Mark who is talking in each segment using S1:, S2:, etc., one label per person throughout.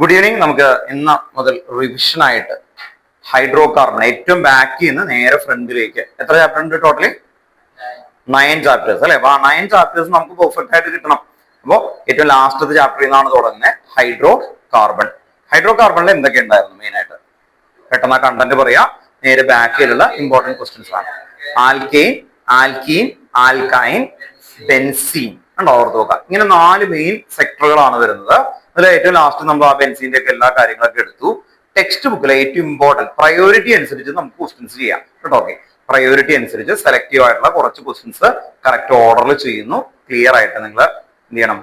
S1: Good evening. നമുക്ക് ഇന്ന് മുതൽ റിവിഷൻ ആയിട്ട് ഹൈഡ്രോ കാർബൺ ഏറ്റവും ബാക്കിൽ നിന്ന് നേരെ ഫ്രണ്ടിലേക്ക് എത്ര ചാപ്റ്റർ ഉണ്ട് ടോട്ടലി? 9 ചാപ്റ്റേഴ്സ് അല്ലെ. അപ്പൊ ആ 9 ചാപ്റ്റേഴ്സ് നമുക്ക് പെർഫെക്റ്റ് ആയിട്ട് കിട്ടണം. അപ്പോ ഏറ്റവും ലാസ്റ്റത്തെ ചാപ്റ്ററിൽ നിന്നാണ് തുടങ്ങുന്നത്. Hydro carbon. ഹൈഡ്രോ കാർബണിൽ എന്തൊക്കെ ഉണ്ടായിരുന്നു മെയിൻ ആയിട്ട്? പെട്ടെന്ന് കണ്ടന്റ് പറയാ. നേരെ ബാക്കിലുള്ള ഇമ്പോർട്ടന്റ് ക്വസ്റ്റ്യൻസ് ആണ്. ആൽക്കെയിൻ, ആൽക്കീൻ, ആൽക്കൈൻ, ബെൻസീൻ ഉണ്ടോ? ഓർത്ത് നോക്കാം. ഇങ്ങനെ 4 മെയിൻ സെക്ടറുകളാണ് വരുന്നത്. അതിൽ ഏറ്റവും ലാസ്റ്റ് നമ്മൾ ആ ബെൻസീന്റെ ഒക്കെ എല്ലാ കാര്യങ്ങളൊക്കെ എടുത്തു. ടെക്സ്റ്റ് ബുക്കിലെ ഏറ്റവും ഇമ്പോർട്ടന്റ് പ്രയോറിറ്റി അനുസരിച്ച് നമുക്ക് ക്വസ്റ്റ്യൻസ് ചെയ്യാം കേട്ടോ. ഓക്കെ, പ്രയോറിറ്റി അനുസരിച്ച് സെലക്റ്റീവ് ആയിട്ടുള്ള കുറച്ച് ക്വസ്റ്റ്യൻസ് കറക്റ്റ് ഓർഡറിൽ ചെയ്യുന്നു. ക്ലിയർ ആയിട്ട് നിങ്ങൾ എന്ത് ചെയ്യണം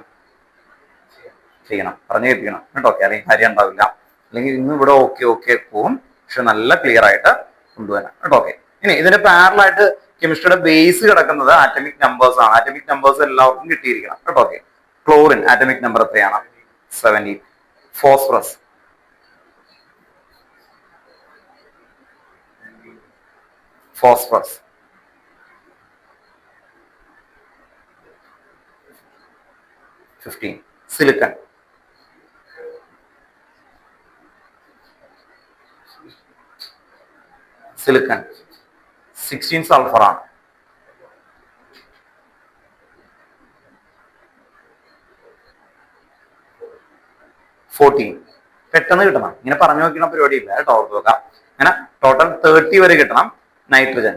S1: പറഞ്ഞു കേൾപ്പിക്കണം കേട്ടോ. ഓക്കെ, അല്ലെങ്കിൽ കാര്യം ഉണ്ടാവില്ല. അല്ലെങ്കിൽ ഇന്ന് ഇവിടെ ഓക്കെ പോവും, പക്ഷെ നല്ല ക്ലിയർ ആയിട്ട് കൊണ്ടുവരാം കേട്ടോ. ഓക്കെ, ഇനി ഇതിന്റെ പാരലായിട്ട് കെമിസ്ട്രിയുടെ ബേസ് കിടക്കുന്നത് ആറ്റമിക് നമ്പേഴ്സ് ആണ്. ആറ്റമിക് നമ്പേഴ്സ് എല്ലാവർക്കും കിട്ടിയിരിക്കണം കേട്ടോ. ഓക്കെ, ക്ലോറിൻ ആറ്റമിക് നമ്പർ എത്രയാണ്? 17. Phosphorus phosphorus 15. Silicon silicon 16. Sulphur ആണ്. പെട്ടെന്ന് കിട്ടണം. ഇങ്ങനെ പറഞ്ഞു നോക്കുന്ന പരിപാടി ഇല്ല കേട്ടോ. ഓർത്ത് നോക്കാം. അങ്ങനെ ടോട്ടൽ 30 വരെ കിട്ടണം. നൈട്രജൻ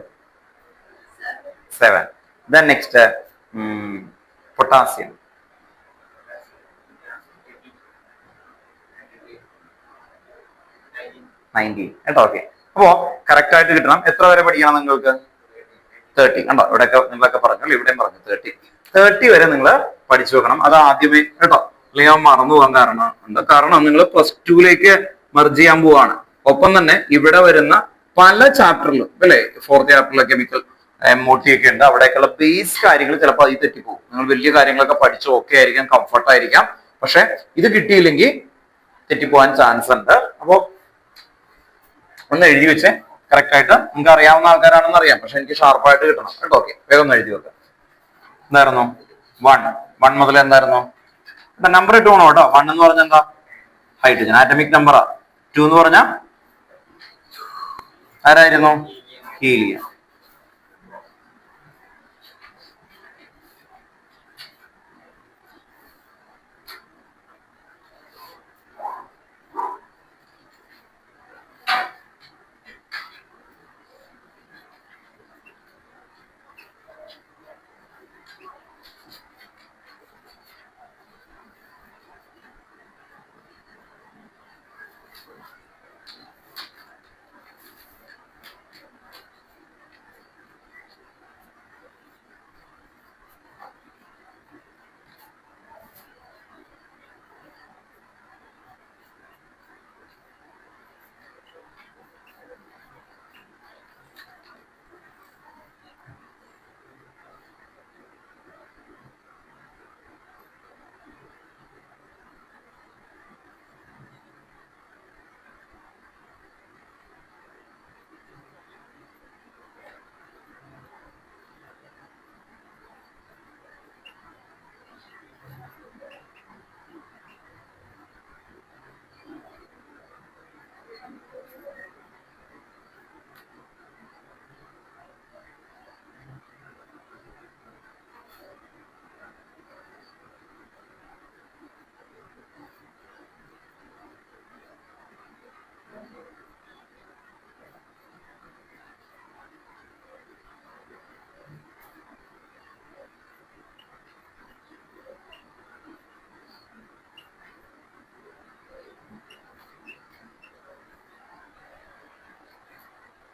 S1: 7. ദെൻ നെക്സ്റ്റ് പൊട്ടാസ്യം 19 കേട്ടോ. ഓക്കെ, അപ്പോ കറക്റ്റ് ആയിട്ട് കിട്ടണം. എത്ര വരെ പഠിക്കണം നിങ്ങൾക്ക്? 30 കണ്ടോ. ഇവിടെയൊക്കെ നിങ്ങളൊക്കെ പറഞ്ഞല്ലോ, ഇവിടെയും പറഞ്ഞു 30 വരെ നിങ്ങൾ പഠിച്ചു വെക്കണം. അത് ആദ്യമേ കേട്ടോ. അല്ലെങ്കിൽ ഞാൻ മറന്നു പോകാൻ കാരണം നിങ്ങൾ +2ലേക്ക് മെർജ് ചെയ്യാൻ പോവാണ്. ഒപ്പം തന്നെ ഇവിടെ വരുന്ന പല ചാപ്റ്ററിലും അല്ലെ, 4th ചാപ്റ്ററിലെ കെമിക്കൽ MOT ഒക്കെ ഉണ്ട്. അവിടേക്കുള്ള ബേസ് കാര്യങ്ങൾ ചിലപ്പോൾ അത് തെറ്റിപ്പോകും. നിങ്ങൾ വലിയ കാര്യങ്ങളൊക്കെ പഠിച്ച് ഓക്കെ ആയിരിക്കാം, കംഫർട്ട് ആയിരിക്കാം, പക്ഷെ ഇത് കിട്ടിയില്ലെങ്കിൽ തെറ്റിപ്പോവാൻ ചാൻസ് ഉണ്ട്. അപ്പോ ഒന്ന് എഴുതി വെച്ചേ. കറക്റ്റ് ആയിട്ട് നിങ്ങൾക്ക് അറിയാവുന്ന ആൾക്കാരാണെന്ന് അറിയാം, പക്ഷെ എനിക്ക് ഷാർപ്പായിട്ട് കിട്ടണം കേട്ടോ. ഓക്കെ, വേഗം ഒന്ന് എഴുതി വെക്കാം. എന്തായിരുന്നു? 1 മുതൽ എന്തായിരുന്നു? നമ്പർ ഇട്ട് പോകണം കേട്ടോ. 1 എന്ന് പറഞ്ഞാൽ എന്താ? Hydrogen atomic നമ്പറാ. 2 എന്ന് പറഞ്ഞാൽ ആരായിരുന്നു? ഹീലിയം.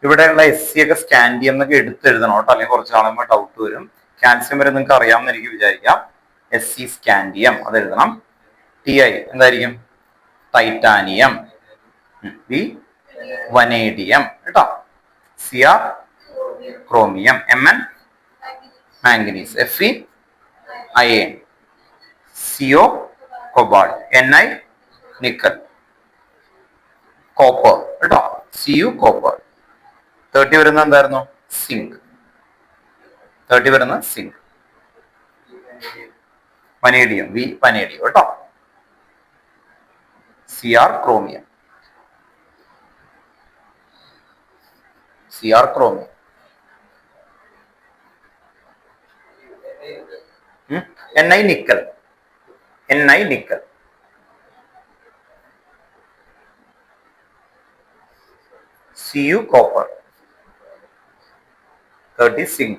S1: ഇവിടെയുള്ള SC ഒക്കെ സ്കാൻഡിയം എന്നൊക്കെ എടുത്തെഴുതണം കേട്ടോ, അല്ലെങ്കിൽ കുറച്ച് നാളുമ്പോൾ ഡൗട്ട് വരും. കാൽസ്യം വരെ നിങ്ങൾക്ക് അറിയാമെന്ന് എനിക്ക് വിചാരിക്കാം. SC സ്കാൻഡിയം അത് എഴുതണം. TI എന്തായിരിക്കും? ടൈറ്റാനിയം. B വനേഡിയം കേട്ടോ. CR chromium. MN manganese. Fe iron. CO cobalt. Ni nickel. Copper കേട്ടോ. Cu copper. 30 വരുന്ന എന്തായിരുന്നു? സിങ്ക്. 30 വരുന്ന സിങ്ക്. വനേഡിയം. V വനേഡിയം കേട്ടോ. Cr chromium. Cr chromium. Ni nickel. Ni nickel. Cu copper. 30 zinc.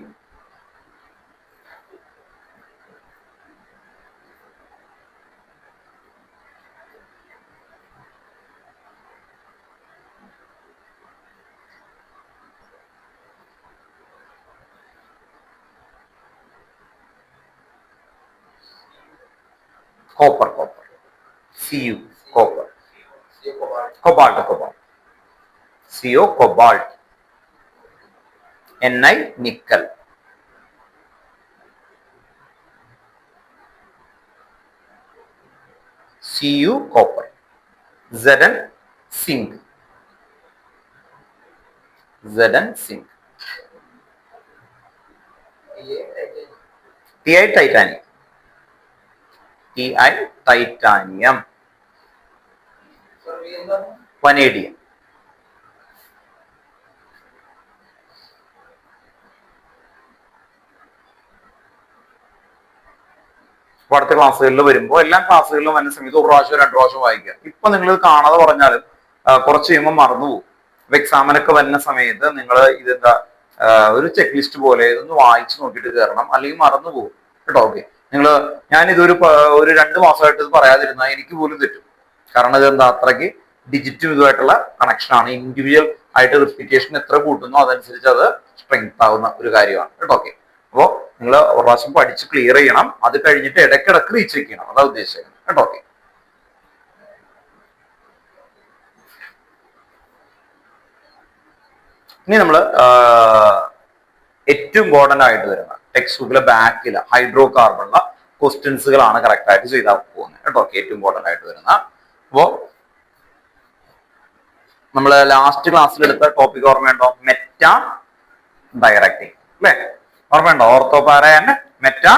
S1: Copper. Cu copper. Cobalt. Co cobalt. Ni nickel. Cu copper. Zn zinc. Ti titanium. Vanadium. അടുത്ത ക്ലാസ്സുകളിൽ വരുമ്പോൾ എല്ലാ ക്ലാസ്സുകളിലും വന്ന സമയത്ത് ഒരു പ്രാവശ്യം 2 പ്രാവശ്യം വായിക്കുക. ഇപ്പൊ നിങ്ങൾ കാണാതെ പറഞ്ഞാലും കുറച്ച് കഴിയുമ്പോൾ മറന്നുപോകും. അപ്പൊ എക്സാമിനൊക്കെ വരുന്ന സമയത്ത് നിങ്ങൾ ഇതെന്താ ഒരു ചെക്ക് ലിസ്റ്റ് പോലെ ഇതൊന്ന് വായിച്ചു നോക്കിയിട്ട് കയറണം, അല്ലെങ്കിൽ മറന്നുപോകും കേട്ടോ. ഓക്കെ, ഞാനിതൊരു 2 മാസമായിട്ട് ഇത് പറയാതിരുന്നാൽ എനിക്ക് പോലും തെറ്റും. കാരണം ഇതെന്താ അത്രയ്ക്ക് ഡിജിറ്റും ഇതുമായിട്ടുള്ള കണക്ഷൻ ആണ്. ഇൻഡിവിജ്വൽ ആയിട്ട് റിപ്പീറ്റേഷൻ എത്ര കൂട്ടുന്നോ അതനുസരിച്ച് അത് സ്ട്രെങ്ത് ആവുന്ന ഒരു കാര്യമാണ് കേട്ടോ. ഓക്കെ, അപ്പോ നിങ്ങൾ ഒരു പ്രാവശ്യം പഠിച്ച് ക്ലിയർ ചെയ്യണം. അത് കഴിഞ്ഞിട്ട് ഇടയ്ക്കിടക്ക് റീചെക്ക് ചെയ്യണം. അതാ ഉദ്ദേശിച്ചത് കേട്ടോ. ഓക്കെ, ഇനി നമ്മൾ ഏറ്റവും ഇമ്പോർട്ടന്റ് ആയിട്ട് വരുന്ന ടെക്സ്റ്റ് ബുക്കിലെ ബാക്കിൽ ഹൈഡ്രോ കാർബണിലെ ക്വസ്റ്റ്യൻസുകളാണ് കറക്റ്റ് ആയിട്ട് ചെയ്താൽ പോകുന്നത് കേട്ടോ. ഏറ്റവും ഇമ്പോർട്ടന്റ് ആയിട്ട് വരുന്ന അപ്പോ നമ്മൾ ലാസ്റ്റ് ക്ലാസ്സിൽ എടുത്ത ടോപ്പിക് ഓർമ്മയുണ്ടോ? മെറ്റാ ഡയറക്റ്റിംഗ് അല്ലെ? ഓർമ്മയുണ്ടോ? ഓർത്തോപാര ആൻഡ് മെറ്റാ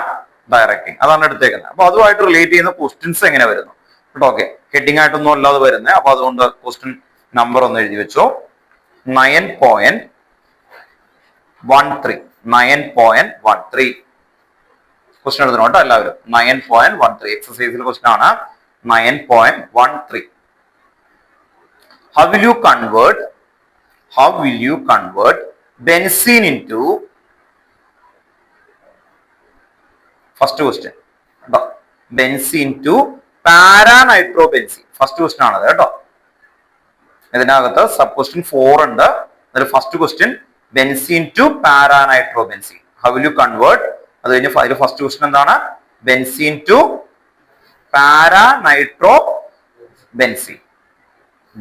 S1: ഡയറക്റ്റിംഗ് അതാണ് എടുത്തേക്കുന്നത്. അപ്പൊ അതുമായിട്ട് റിലേറ്റ് ചെയ്യുന്ന ക്വസ്റ്റ്യൻസ് എങ്ങനെ വരുന്നു കേട്ടോ. ഓക്കെ, ഹെഡിങ് ആയിട്ടൊന്നും അല്ലാതെ വരുന്നത്. അപ്പൊ അതുകൊണ്ട് ക്വസ്റ്റ്യൻ നമ്പർ ഒന്ന് എഴുതി വെച്ചോ. 9.13 ക്വസ്റ്റ്യൻ എഴുതണം കേട്ടോ എല്ലാവരും. 9.13 എക്സസൈസിലെ ക്വസ്റ്റ്യൻ ആണ്. 9.13. How will you convert benzene into first question benzene to paranitrobenzene? First question ആണത് കേട്ടോ. ഇതിനകത്ത് സബ് ക്വസ്റ്റ്യൻ 4 ഉണ്ട്. അതിൽ first question benzene to paranitrobenzene. How will you convert? അത് കഴിഞ്ഞ് അതിൽ ഫസ്റ്റ് ക്വസ്റ്റ്യൻ എന്താണ്? Benzene to paranitrobenzene.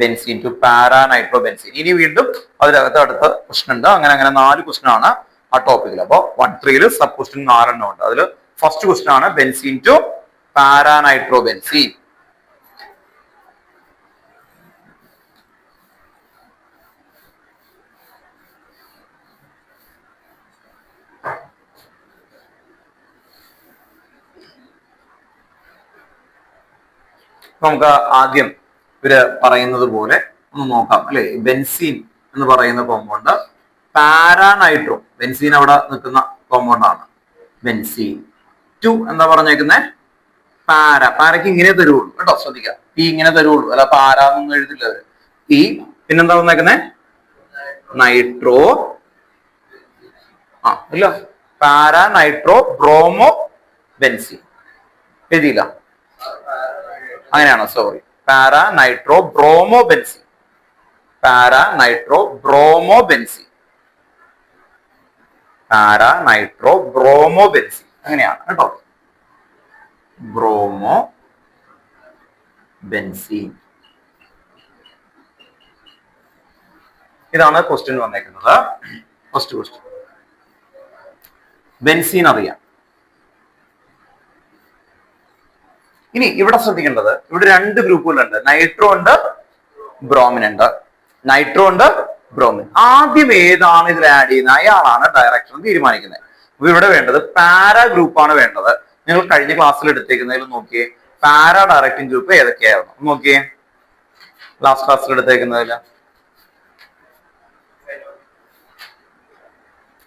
S1: Benzene to paranitrobenzene. ഇനി വീണ്ടും അതിനകത്ത് അടുത്ത ക്വസ്റ്റ്യൻ ഉണ്ട്. അങ്ങനെ 4 ക്വസ്റ്റ്യൻ ആണ് ആ ടോപ്പിക്കിൽ. അപ്പൊ 1-3 സബ് ക്വസ്റ്റ്യൻ 4 എണ്ണം ഉണ്ട്. അതിൽ ഫസ്റ്റ് ക്വസ്റ്റ്യൻ ആണ് ബെൻസീൻ ടു പാരാനൈട്രോബെൻസീൻ. നമുക്ക് ആദ്യം ഇവര് പറയുന്നത് പോലെ ഒന്ന് നോക്കാം അല്ലെ. ബെൻസീൻ എന്ന് പറയുന്ന കോമ്പൗണ്ട് പാരാനൈട്രോ, ബെൻസീൻ അവിടെ നിൽക്കുന്ന കോമ്പൗണ്ട് ആണ്. ബെൻസീൻ ടു എന്താ പറഞ്ഞേക്കുന്നത്? പാരയ്ക്ക് ഇങ്ങനെ തരുള്ളൂ കേട്ടോ, ശ്രദ്ധിക്കുക. പി ഇങ്ങനെ തരുള്ളൂ, അല്ല പാരാന്നൊന്നും എഴുതില്ല അവര്. പി പിന്നെന്താ വന്നേക്കുന്നത്? നൈട്രോ ഇല്ല, പാരാനൈട്രോ ബ്രോമോ ബെൻസീൻ എഴുതിയില്ല. അങ്ങനെയാണോ? Sorry, paranitro bromo benzene. Paranitro bromo benzene. Paranitro bromo benzene അങ്ങനെയാണ് കേട്ടോ. Bromo benzene. ഇതാണ് ക്വസ്റ്റ്യൻ വന്നേക്കുന്നത്. ഫസ്റ്റ് ക്വസ്റ്റ്യൻ ബെൻസീൻ അറിയാം. ഇനി ഇവിടെ ശ്രദ്ധിക്കേണ്ടത്, ഇവിടെ 2 ഗ്രൂപ്പുകളുണ്ട്. നൈട്രോ ഉണ്ട്, ബ്രോമിൻ ഉണ്ട്. നൈട്രോ ഉണ്ട്, ബ്രോമിൻ. ആദ്യം ഏതാണ് ഇതിൽ ആഡ് ചെയ്യുന്നത് അയാളാണ് ഡയറക്ഷൻ തീരുമാനിക്കുന്നത്. അപ്പൊ ഇവിടെ വേണ്ടത് പാരാ ഗ്രൂപ്പാണ് വേണ്ടത്. നിങ്ങൾ കഴിഞ്ഞ ക്ലാസ്സിൽ എടുത്തേക്കുന്നതിൽ നോക്കിയേ, പാരാ ഡയറക്റ്റിംഗ് ഗ്രൂപ്പ് ഏതൊക്കെയായിരുന്നു നോക്കിയേ. ലാസ്റ്റ് ക്ലാസ്സിൽ എടുത്തേക്കുന്നതിൽ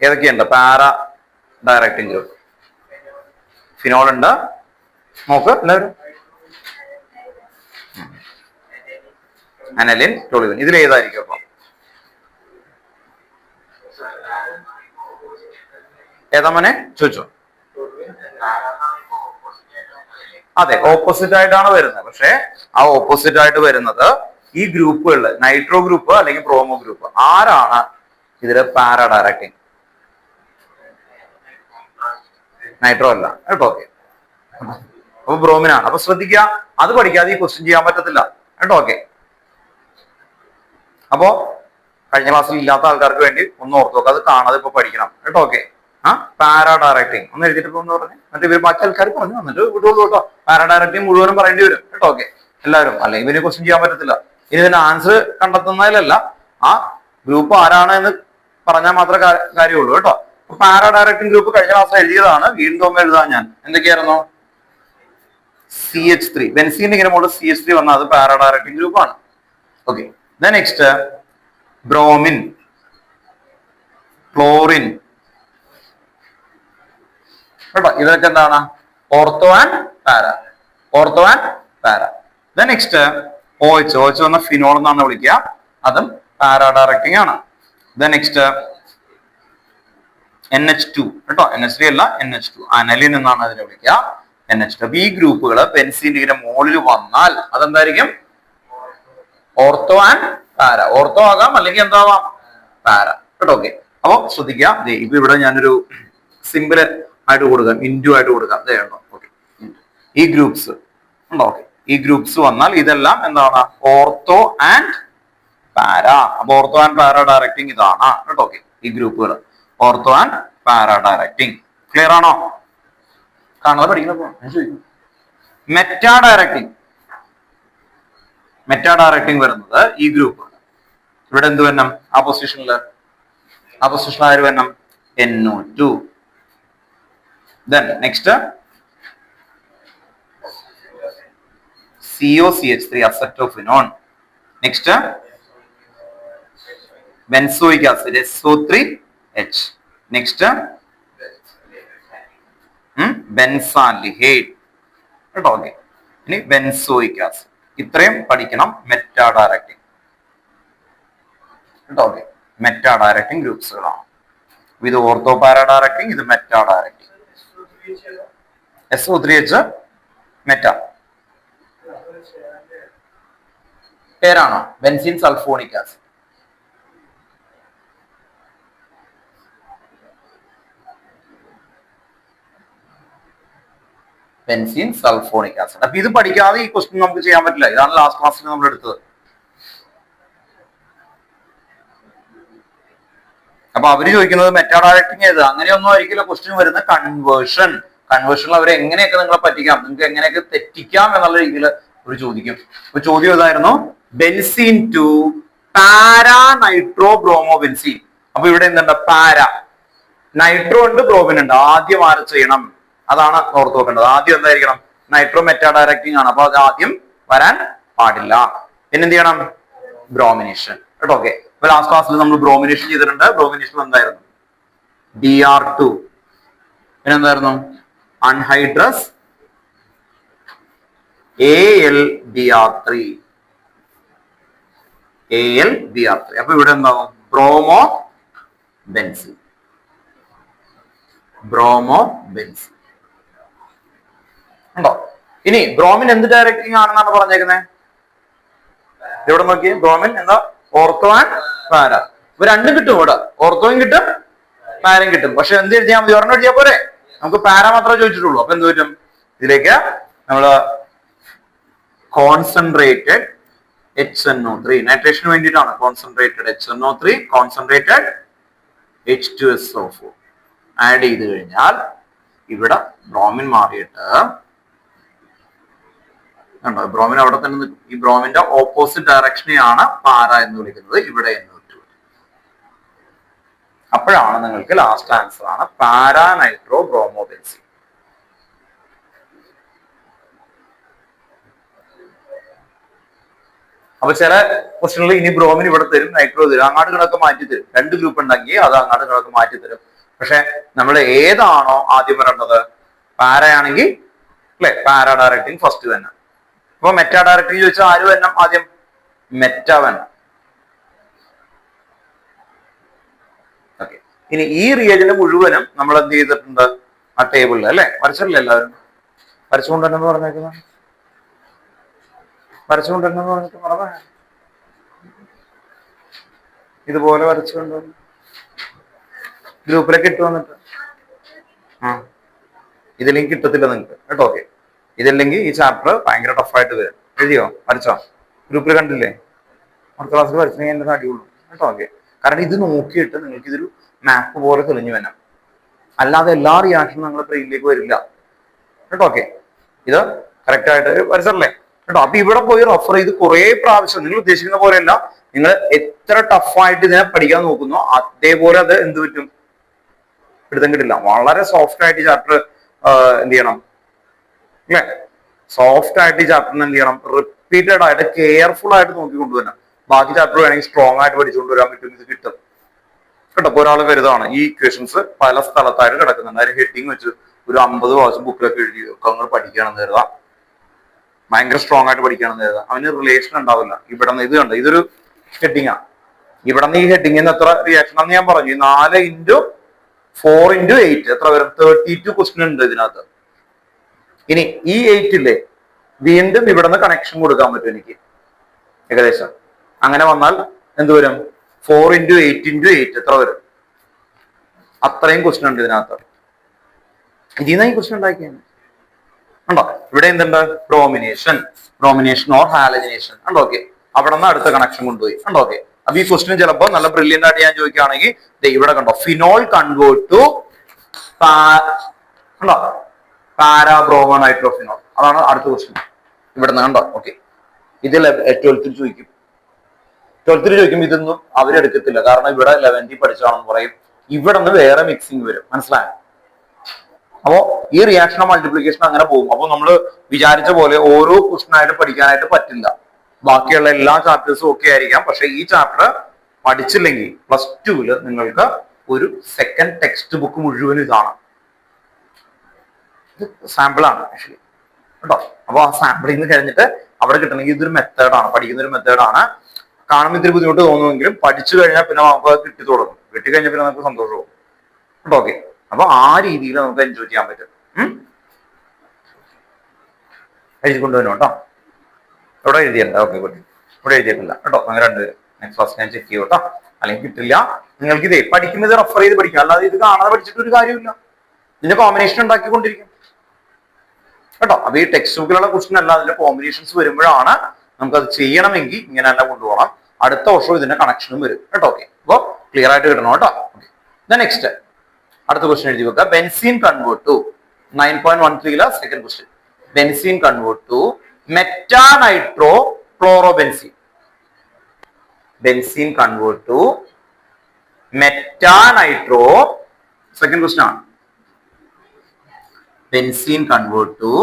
S1: ഏതൊക്കെയുണ്ട്? പാരാ ഡയറക്റ്റിംഗ് ഗ്രൂപ്പ്, ഫിനോൾ ഉണ്ട്, നോക്ക് എല്ലാവരും, അനലിൻ, ടോളുവിൻ. ഇതിൽ ഏതായിരിക്കും അപ്പൊ? ഏതാ മോനെ ചോദിച്ചോ? അതെ, ഓപ്പോസിറ്റ് ആയിട്ടാണ് വരുന്നത്. പക്ഷെ ആ ഓപ്പോസിറ്റ് ആയിട്ട് വരുന്നത് ഈ ഗ്രൂപ്പുകളിൽ നൈട്രോ ഗ്രൂപ്പ് അല്ലെങ്കിൽ ബ്രോമോ ഗ്രൂപ്പ്. ആരാണ് ഇതില് പാരാ ഡയറക്റ്റിംഗ്? നൈട്രോ അല്ല കേട്ടോ. ഓക്കെ, അപ്പൊ ബ്രോമിനാണ്. അപ്പൊ ശ്രദ്ധിക്കുക, അത് പഠിക്കാതെ ഈ ക്വസ്റ്റ്യൻ ചെയ്യാൻ പറ്റത്തില്ല കേട്ടോ. ഓക്കെ, അപ്പോ കഴിഞ്ഞ ക്ലാസ്സിൽ ഇല്ലാത്ത ആൾക്കാർക്ക് വേണ്ടി ഒന്ന് ഓർത്ത് നോക്കുക, അത് കാണാതെ ഇപ്പൊ പഠിക്കണം കേട്ടോ. ഓക്കെ, പാരാ ഡയറക്റ്റിംഗ് ഒന്ന് എഴുതിയിട്ട് പോകുന്ന പറഞ്ഞു, എന്നിട്ട് ഇവർ ബാക്കി ആൾക്കാർ പറഞ്ഞു വന്നിട്ട് വിട്ടുള്ളൂ കേട്ടോ. പാരാ ഡയറക്റ്റിംഗ് മുഴുവനും പറയേണ്ടി വരും കേട്ടോ. ഓക്കെ, എല്ലാവരും, അല്ലെങ്കിൽ ഇവന് ക്വസ്റ്റ്യൻ ചെയ്യാൻ പറ്റത്തില്ല. ഇനി ഇതിന്റെ ആൻസർ കണ്ടെത്തുന്നതിലല്ല, ആ ഗ്രൂപ്പ് ആരാണ് എന്ന് പറഞ്ഞാൽ മാത്രമേ കാര്യമുള്ളൂ കേട്ടോ. പാരാ ഡയറക്റ്റിംഗ് ഗ്രൂപ്പ് കഴിഞ്ഞ ക്ലാസ് എഴുതിയതാണ്, വീണ്ടും എഴുതാൻ ഞാൻ. എന്തൊക്കെയായിരുന്നു? CH3, ബെൻസീൻ ഇങ്ങനെ മുകളിൽ CH3 വന്നാൽ അത് പാരാ ഡയറക്റ്റിംഗ് ഗ്രൂപ്പ് ആണ്. ഓക്കെ, നെക്സ്റ്റ് ബ്രോമിൻ, ക്ലോറിൻ കേട്ടോ. ഇതൊക്കെ എന്താണ്? ഓർത്തോ ആൻഡ് പാര, ഓർത്തോ ആൻഡ് പാര. നെക്സ്റ്റ് OH, OH വന്ന ഫിനോൾ എന്നാണ് വിളിക്കുക, അതും പാരാ ഡയറക്റ്റിംഗ് ആണ്. നെക്സ്റ്റ് NH2 കേട്ടോ, NH3 അല്ല, NH2, അനലിൻ എന്നാണ് അതിനെ വിളിക്കുക, NH2. അപ്പൊ ഈ ഗ്രൂപ്പുകൾ ബെൻസീന്റെ ഇങ്ങനെ മുകളിൽ വന്നാൽ അതെന്തായിരിക്കും? ഓർത്തോ ആൻഡ് പാര. ഓർത്തോ ആകാം, അല്ലെങ്കിൽ എന്താവാം? പാര കേട്ടോ. ഓക്കെ, അപ്പൊ ശ്രദ്ധിക്കുക, ഇപ്പൊ ഇവിടെ ഞാനൊരു സിമ്പിൾ ആയിട്ട് കൊടുക്കാം, ഇൻഡു ആയിട്ട് കൊടുക്കാം. ഇതുണ്ടോ? ഓക്കെ, ഈ ഗ്രൂപ്പ്സ് ഉണ്ടോ? ഓക്കെ, ഈ ഗ്രൂപ്പ്സ് വന്നാൽ ഇതെല്ലാം എന്താണ്? ഓർത്തോ ആൻഡ് പാര. അപ്പൊ ഓർത്തോ ആൻഡ് പാര ഡയറക്റ്റിംഗ് ഇതാണ് കേട്ടോ. ഓക്കെ, ഈ ഗ്രൂപ്പുകൾ ഓർത്തോ ആൻഡ് പാര ഡയറക്റ്റിംഗ്. ക്ലിയർ ആണോ? കാണാതെ പഠിക്കുന്നപ്പോ മെറ്റാ ഡയറക്റ്റിംഗ്. മെറ്റാ ഡയറക്റ്റിംഗ് വരുന്നത് ഈ ഗ്രൂപ്പ്. ഇവിടെ എന്ത് വരണം? ആ പൊസിഷനിൽ ആര് വരണം? NO2. Next COCH3, acetophenone. Next benzoic acid, SO3H. Next benzaldehyde കേട്ടോ. ഓക്കെ, ഇനി ബെൻസോയിക് ആസിഡ്. ഇത്രയും പഠിക്കണം മെറ്റാ ഡയറക്റ്റിംഗ് കേട്ടോ. ഓക്കെ, മെറ്റാ ഡയറക്റ്റിംഗ് ഗ്രൂപ്പ്സുകളാണ്. ഇത് ഓർത്തോ പാരാ ഡയറക്റ്റിംഗ്, ഇത് മെറ്റാ ഡയറക്റ്റിംഗ്. SO3H മെറ്റാ പേരാണോ? Benzene sulfonic acid. Benzene sulfonic acid. അപ്പൊ ഇത് പഠിക്കാതെ ഈ ക്വസ്റ്റ്യൻ നമുക്ക് ചെയ്യാൻ പറ്റില്ല. ഇതാണ് ലാസ്റ്റ് ക്ലാസ്സിൽ നമ്മൾ എടുത്തത്. അപ്പൊ അവര് ചോദിക്കുന്നത് മെറ്റാ ഡയറക്റ്റിംഗ് ഏത്? അങ്ങനെയൊന്നും ആയിരിക്കില്ല ക്വസ്റ്റ്യൻ വരുന്ന. കൺവേർഷനിൽ അവരെ എങ്ങനെയൊക്കെ നിങ്ങളെ പറ്റിക്കാം, നിങ്ങൾക്ക് എങ്ങനെയൊക്കെ തെറ്റിക്കാം എന്നുള്ള രീതിയിൽ ഒരു ചോദിക്കും. അപ്പൊ ചോദ്യം ഏതായിരുന്നു? Benzene to para nitro bromo benzene. അപ്പൊ ഇവിടെ എന്തുണ്ട്? പാര, നൈട്രോ ഉണ്ട്, ബ്രോമിൻ ഉണ്ട്. ആദ്യം ആര് ചെയ്യണം? അതാണ് ഓർത്ത് നോക്കേണ്ടത്. ആദ്യം എന്തായിരിക്കണം? നൈട്രോ മെറ്റാ ഡയറക്റ്റിംഗ് ആണ്, അപ്പൊ അത് ആദ്യം വരാൻ പാടില്ല. പിന്നെന്ത് ചെയ്യണം? ബ്രോമിനേഷൻ കേട്ടോ. ഓക്കെ, ഇപ്പൊ ലാസ്റ്റ് ക്ലാസ്സിൽ നമ്മൾ ബ്രോമിനേഷൻ ചെയ്തിട്ടുണ്ട്. ബ്രോമിനേഷൻ എന്തായിരുന്നു? Br2. പിന്നെന്തായിരുന്നു? Anhydrous AlBr3. അപ്പൊ ഇവിടെ എന്താവും? Bromo benzene. ഉണ്ടോ? ഇനി ബ്രോമിൻ എന്ത് ഡയറക്റ്റിംഗ് ആണെന്നാണ് പറഞ്ഞേക്കുന്നത്? ഇവിടെ നോക്കി, ബ്രോമിൻ എന്താ? ഓർത്തോ ആൻഡ് പാര. ഇപ്പൊ രണ്ടും കിട്ടും ഇവിടെ, ഓർത്തോയും കിട്ടും, പാരയും കിട്ടും. പക്ഷെ എന്ത് എഴുതിയാൽ മതി? ഒരെണ്ണം എഴുതിയാൽ പോരെ? നമുക്ക് പാര മാത്രമേ ചോദിച്ചിട്ടുള്ളൂ. അപ്പൊ എന്ത് പറ്റും? ഇതിലേക്ക് നമ്മള് കോൺസെൻട്രേറ്റഡ് HNO3, നൈട്രേഷന് വേണ്ടിയിട്ടാണ് concentrated HNO3, concentrated H2SO4 add ചെയ്ത് കഴിഞ്ഞാൽ ഇവിടെ ബ്രോമിൻ മാറിയിട്ട് ബ്രോമിൻ അവിടെ തന്നെ നിൽക്കും. ഈ ബ്രോമിന്റെ ഓപ്പോസിറ്റ് ഡയറക്ഷനെയാണ് പാര എന്ന് വിളിക്കുന്നത്. ഇവിടെ NO2. അപ്പോഴാണ് നിങ്ങൾക്ക് ലാസ്റ്റ് ആൻസർ ആണ് പാരാ നൈട്രോ ബ്രോമോ ബെൻസീൻ. അപ്പൊ ചില ക്വസ്റ്റനിൽ ഇനി ബ്രോമിൻ ഇവിടെ തരും, നൈട്രോ തരും, അങ്ങാട് കിടക്ക് മാറ്റി തരും. രണ്ട് ഗ്രൂപ്പ് ഉണ്ടെങ്കിൽ അത് അങ്ങാട് കിടക്ക് മാറ്റി തരും. പക്ഷെ നമ്മൾ ഏതാണോ ആദ്യം വരേണ്ടത്, പാരയാണെങ്കിൽ അല്ലെ, പാരാ ഡയറക്റ്റിംഗ് ഫസ്റ്റ് തന്നെ. അപ്പൊ മെറ്റാ ഡയറക്റ്റിംഗ് ചോദിച്ചാൽ ആര് വരണം ആദ്യം? മെറ്റ വരണം. ഓക്കെ, ഇനി ഈ റിയേജന്റ് മുഴുവനും നമ്മൾ എന്ത് ചെയ്തിട്ടുണ്ട് ആ ടേബിളിൽ അല്ലെ, വരച്ചിട്ടില്ല എല്ലാവരും? വരച്ചുകൊണ്ടുവരെന്ന് പറഞ്ഞേക്കുന്നത്, വരച്ചുകൊണ്ടുവരെന്ന് പറഞ്ഞിട്ട് പറഞ്ഞ ഇതുപോലെ വരച്ചുകൊണ്ട് ഗ്രൂപ്പിലേക്ക് ഇട്ട് വന്നിട്ട് ഇതില്ലെങ്കിൽ കിട്ടത്തില്ല നിങ്ങൾക്ക് കേട്ടോ. ഓക്കെ, ഇതില്ലെങ്കിൽ ഈ ചാപ്റ്റർ ഭയങ്കര ടഫായിട്ട് വരും. എഴുതിയോ? വരച്ചോ? ഗ്രൂപ്പിൽ കണ്ടില്ലേ? അടുത്ത ക്ലാസ്സിൽ വരച്ചെങ്കിൽ എൻ്റെ അടിയുള്ളൂ കേട്ടോ. ഓക്കെ, കാരണം ഇത് നോക്കിയിട്ട് നിങ്ങൾക്ക് ഇതൊരു മാപ്പ് പോലെ തെളിഞ്ഞു വരണം. അല്ലാതെ എല്ലാ റിയാക്ഷനും നിങ്ങളുടെ ബ്രെയിനിലേക്ക് വരില്ല കേട്ടോ. ഓക്കെ, ഇത് കറക്റ്റ് ആയിട്ട് വരച്ചല്ലേ കേട്ടോ. അപ്പൊ ഇവിടെ പോയി റെഫർ ചെയ്ത് കുറെ പ്രാവശ്യം, നിങ്ങൾ ഉദ്ദേശിക്കുന്ന പോലെയല്ല, നിങ്ങൾ എത്ര ടഫായിട്ട് ഇതിനെ പഠിക്കാൻ നോക്കുന്നോ അതേപോലെ അത് എന്ത് പറ്റും, പിടുത്തം കിട്ടില്ല. വളരെ സോഫ്റ്റ് ആയിട്ട് ഈ ചാപ്റ്റർ എന്ത് ചെയ്യണം അല്ലെ, സോഫ്റ്റ് ആയിട്ട് ഈ ചാപ്റ്ററിന് എന്ത് ചെയ്യണം, റിപ്പീറ്റഡ് ആയിട്ട് കെയർഫുൾ ആയിട്ട് നോക്കി കൊണ്ടുവരണം. ബാക്കി ചാപ്റ്റർ വേണമെങ്കിൽ സ്ട്രോങ് ആയിട്ട് പഠിച്ചുകൊണ്ട് വരാൻ പറ്റും. ഇത് കിട്ടും കേട്ടോ. ഇപ്പൊ ഒരാൾ വരുന്നതാണ്, ഈ ഇക്വേഷൻസ് പല സ്ഥലത്തായിട്ട് കിടക്കുന്നുണ്ട്, അതിന് ഹെഡിങ് വെച്ച് ഒരു 50 പ്രാവശ്യം ബുക്കിലൊക്കെ എഴുതി ഒക്കെ നിങ്ങൾ പഠിക്കുകയാണെന്ന് കരുതാം. ഭയങ്കര സ്ട്രോങ് ആയിട്ട് പഠിക്കുകയാണെന്ന് കരുതാം. അവന് റിലേഷൻ ഉണ്ടാവില്ല. ഇവിടെ നിന്ന് ഇത് കണ്ട, ഇതൊരു ഹെഡിങ്ങാ. ഇവിടെ നിന്ന് ഈ ഹെഡിങ്ങിന് എത്ര റിയാക്ഷൻ ആണെന്ന് ഞാൻ പറഞ്ഞു. 4 × 4 × 8 എത്ര വരും? 32 ക്വസ്റ്റ്യൻ ഉണ്ട് ഇതിനകത്ത്. ഇനി ഈ 8 ഇല്ലേ, വീണ്ടും ഇവിടെ നിന്ന് കണക്ഷൻ കൊടുക്കാൻ പറ്റും എനിക്ക് ഏകദേശം. അങ്ങനെ വന്നാൽ എന്ത് വരും? 4 × 8 × 8 എത്ര വരും? അത്രയും ക്വസ്റ്റ്യൻ ഉണ്ട് ഇതിനകത്ത്. ഇതിൽ നിന്ന് ഈ ക്വസ്റ്റ്യൻ ഉണ്ടാക്കിയാണ് ഉണ്ടോ. ഇവിടെ എന്തുണ്ട്? ബ്രോമിനേഷൻ, ബ്രോമിനേഷൻ ഓർ ഹാലജനേഷൻ ഉണ്ടോ. ഓക്കെ, അവിടെ നിന്ന് അടുത്ത കണക്ഷൻ കൊണ്ടുപോയി ഉണ്ടോ. ഓക്കെ, അപ്പൊ ഈ ക്വസ്റ്റ്യൻ ചിലപ്പോൾ നല്ല ബ്രില്യന്റ് ആയിട്ട് ഞാൻ ചോദിക്കുകയാണെങ്കിൽ ഇവിടെ കണ്ടോ, ഫിനോൾ കൺവേർട്ട് ടു ഉണ്ടോ പാരാബ്രോമോ നൈട്രോഫിനോൾ. അതാണ് അടുത്ത ക്വസ്റ്റ്യൻ ഇവിടെ നിന്ന് കണ്ടോ. ഓക്കെ, ഇത് 12th ചോദിക്കും. 12th ചോദിക്കുമ്പോൾ ഇതൊന്നും അവരെടുക്കത്തില്ല, കാരണം ഇവിടെ 11th പഠിച്ചാണെന്ന് പറയും. ഇവിടെ നിന്ന് വേറെ മിക്സിങ് വരും, മനസ്സിലായോ? അപ്പോ ഈ റിയാക്ഷൻ മൾട്ടിപ്ലിക്കേഷൻ അങ്ങനെ പോകും. അപ്പൊ നമ്മൾ വിചാരിച്ച പോലെ ഓരോ ക്വസ്റ്റനായിട്ട് പഠിക്കാനായിട്ട് പറ്റില്ല. ബാക്കിയുള്ള എല്ലാ ചാപ്റ്റേഴ്സും ഒക്കെ ആയിരിക്കാം, പക്ഷെ ഈ ചാപ്റ്റർ പഠിച്ചില്ലെങ്കിൽ +2 നിങ്ങൾക്ക് ഒരു സെക്കൻഡ് ടെക്സ്റ്റ് ബുക്ക് മുഴുവൻ ഇതാണ്. ഇത് സാമ്പിൾ ആണ് ആക്ച്വലി കേട്ടോ. അപ്പൊ ആ സാമ്പിളിൽ നിന്ന് കഴിഞ്ഞിട്ട് അവിടെ കിട്ടണമെങ്കിൽ ഇതൊരു മെത്തേഡാണ്, പഠിക്കുന്ന ഒരു മെത്തേഡാണ്. കാണുമ്പോൾ ഇത്തിരി ബുദ്ധിമുട്ട് തോന്നുമെങ്കിലും പഠിച്ചു കഴിഞ്ഞാൽ പിന്നെ നമുക്ക് അത് കിട്ടി തുടങ്ങും. കിട്ടിക്കഴിഞ്ഞാൽ പിന്നെ നമുക്ക് സന്തോഷവും കേട്ടോ. ഓക്കെ, അപ്പൊ ആ രീതിയിൽ നമുക്ക് എൻജോയ് ചെയ്യാൻ പറ്റും. എഴുതി കൊണ്ടുവരണം കേട്ടോ. ഇവിടെ എഴുതിയല്ല. Okay, good. ഇവിടെ എഴുതിയിട്ടില്ല കേട്ടോ. അങ്ങനെ 2 നെക്സ്റ്റ് ക്ലാസ് ഞാൻ ചെക്ക് ചെയ്യും കേട്ടോ. അല്ലെങ്കിൽ കിട്ടില്ല. നിങ്ങൾക്ക് ഇതേ പഠിക്കുന്നത് റെഫർ ചെയ്ത് പഠിക്കാം, അല്ലാതെ ഇത് കാണാതെ പഠിച്ചിട്ട് ഒരു കാര്യമില്ല. ഇതിന്റെ കോമ്പിനേഷൻ ഉണ്ടാക്കിക്കൊണ്ടിരിക്കും കേട്ടോ. അപ്പൊ ഈ ടെക്സ്റ്റ് ബുക്കിലുള്ള ക്വസ്റ്റൻ അല്ല, അതിന്റെ കോമ്പിനേഷൻസ് വരുമ്പോഴാണ് നമുക്കത് ചെയ്യണമെങ്കിൽ ഇങ്ങനെ തന്നെ കൊണ്ടുപോകണം. അടുത്ത വർഷം ഇതിന്റെ കണക്ഷനും വരും കേട്ടോ. ഓക്കെ, അപ്പൊ ക്ലിയർ ആയിട്ട് കിട്ടണം കേട്ടോ. നെക്സ്റ്റ് അടുത്ത ക്വസ്റ്റൻ എഴുതി വെക്കുക. Benzene convert to 9.13 second question. Benzene convert to meta nitro chlorobenzene. Benzene convert to meta nitro, second question ആണ്. Benzene convert to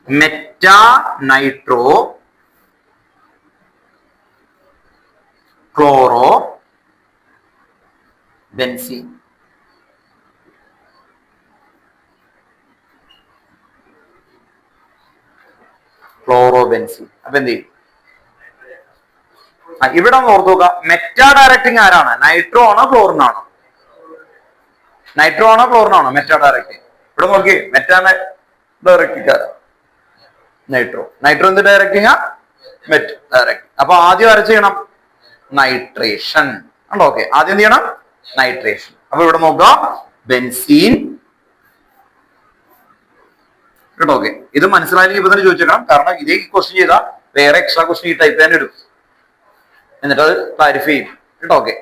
S1: meta nitro chloro benzene. Chlorobenzene. അപ്പൊ എന്ത് ചെയ്യും? ഇവിടെ ഒന്ന് ഓർത്തു നോക്കുക, മെറ്റാ ഡയറക്റ്റിംഗ് ആരാണ്? നൈട്രോ ആണോ ക്ലോറിനാണോ? നൈട്രോ ആണോ ക്ലോറിനാണോ മെറ്റാ ഡയറക്റ്റിംഗ്? ഇവിടെ നോക്കി, മെറ്റാ ഡയറക്റ്റിംഗ് ആരാ? നൈട്രോ. നൈട്രോ എന്ത് ഡയറക്റ്റിംഗ്? Met directing. അപ്പൊ ആദ്യം ആരെ ചെയ്യണം? നൈട്രേഷൻ ഉണ്ടോ. ഓക്കെ, ആദ്യം എന്ത് ചെയ്യണം? നൈട്രേഷൻ. അപ്പൊ ഇവിടെ നോക്കുക, ബെൻസീൻ കേട്ടോ. ഓക്കെ, ഇത് മനസ്സിലായില്ലെങ്കിൽ ഇപ്പൊ തന്നെ ചോദിച്ചേക്കണം, കാരണം ഇതേ ക്വസ്റ്റ്യൻ ചെയ്താൽ വേറെ എക്സ്ട്രാ ക്വസ്റ്റ്യൻ ഈ ടൈപ്പ് തന്നെ എടുക്കും, എന്നിട്ട് അത് ക്ലാരിഫൈ ചെയ്യും കേട്ടോ. ഓക്കെ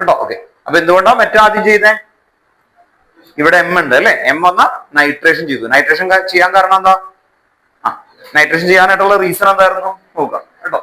S1: കേട്ടോ. ഓക്കെ, അപ്പൊ എന്തുകൊണ്ടാണ് മെറ്റ ആദ്യം ചെയ്തേ? ഇവിടെ എം ഉണ്ട് അല്ലെ, എം വന്ന നൈട്രേഷൻ ചെയ്തു. നൈട്രേഷൻ ചെയ്യാൻ കാരണം എന്താ? നൈട്രേഷൻ ചെയ്യാനായിട്ടുള്ള റീസൺ എന്തായിരുന്നു നോക്കാം കേട്ടോ.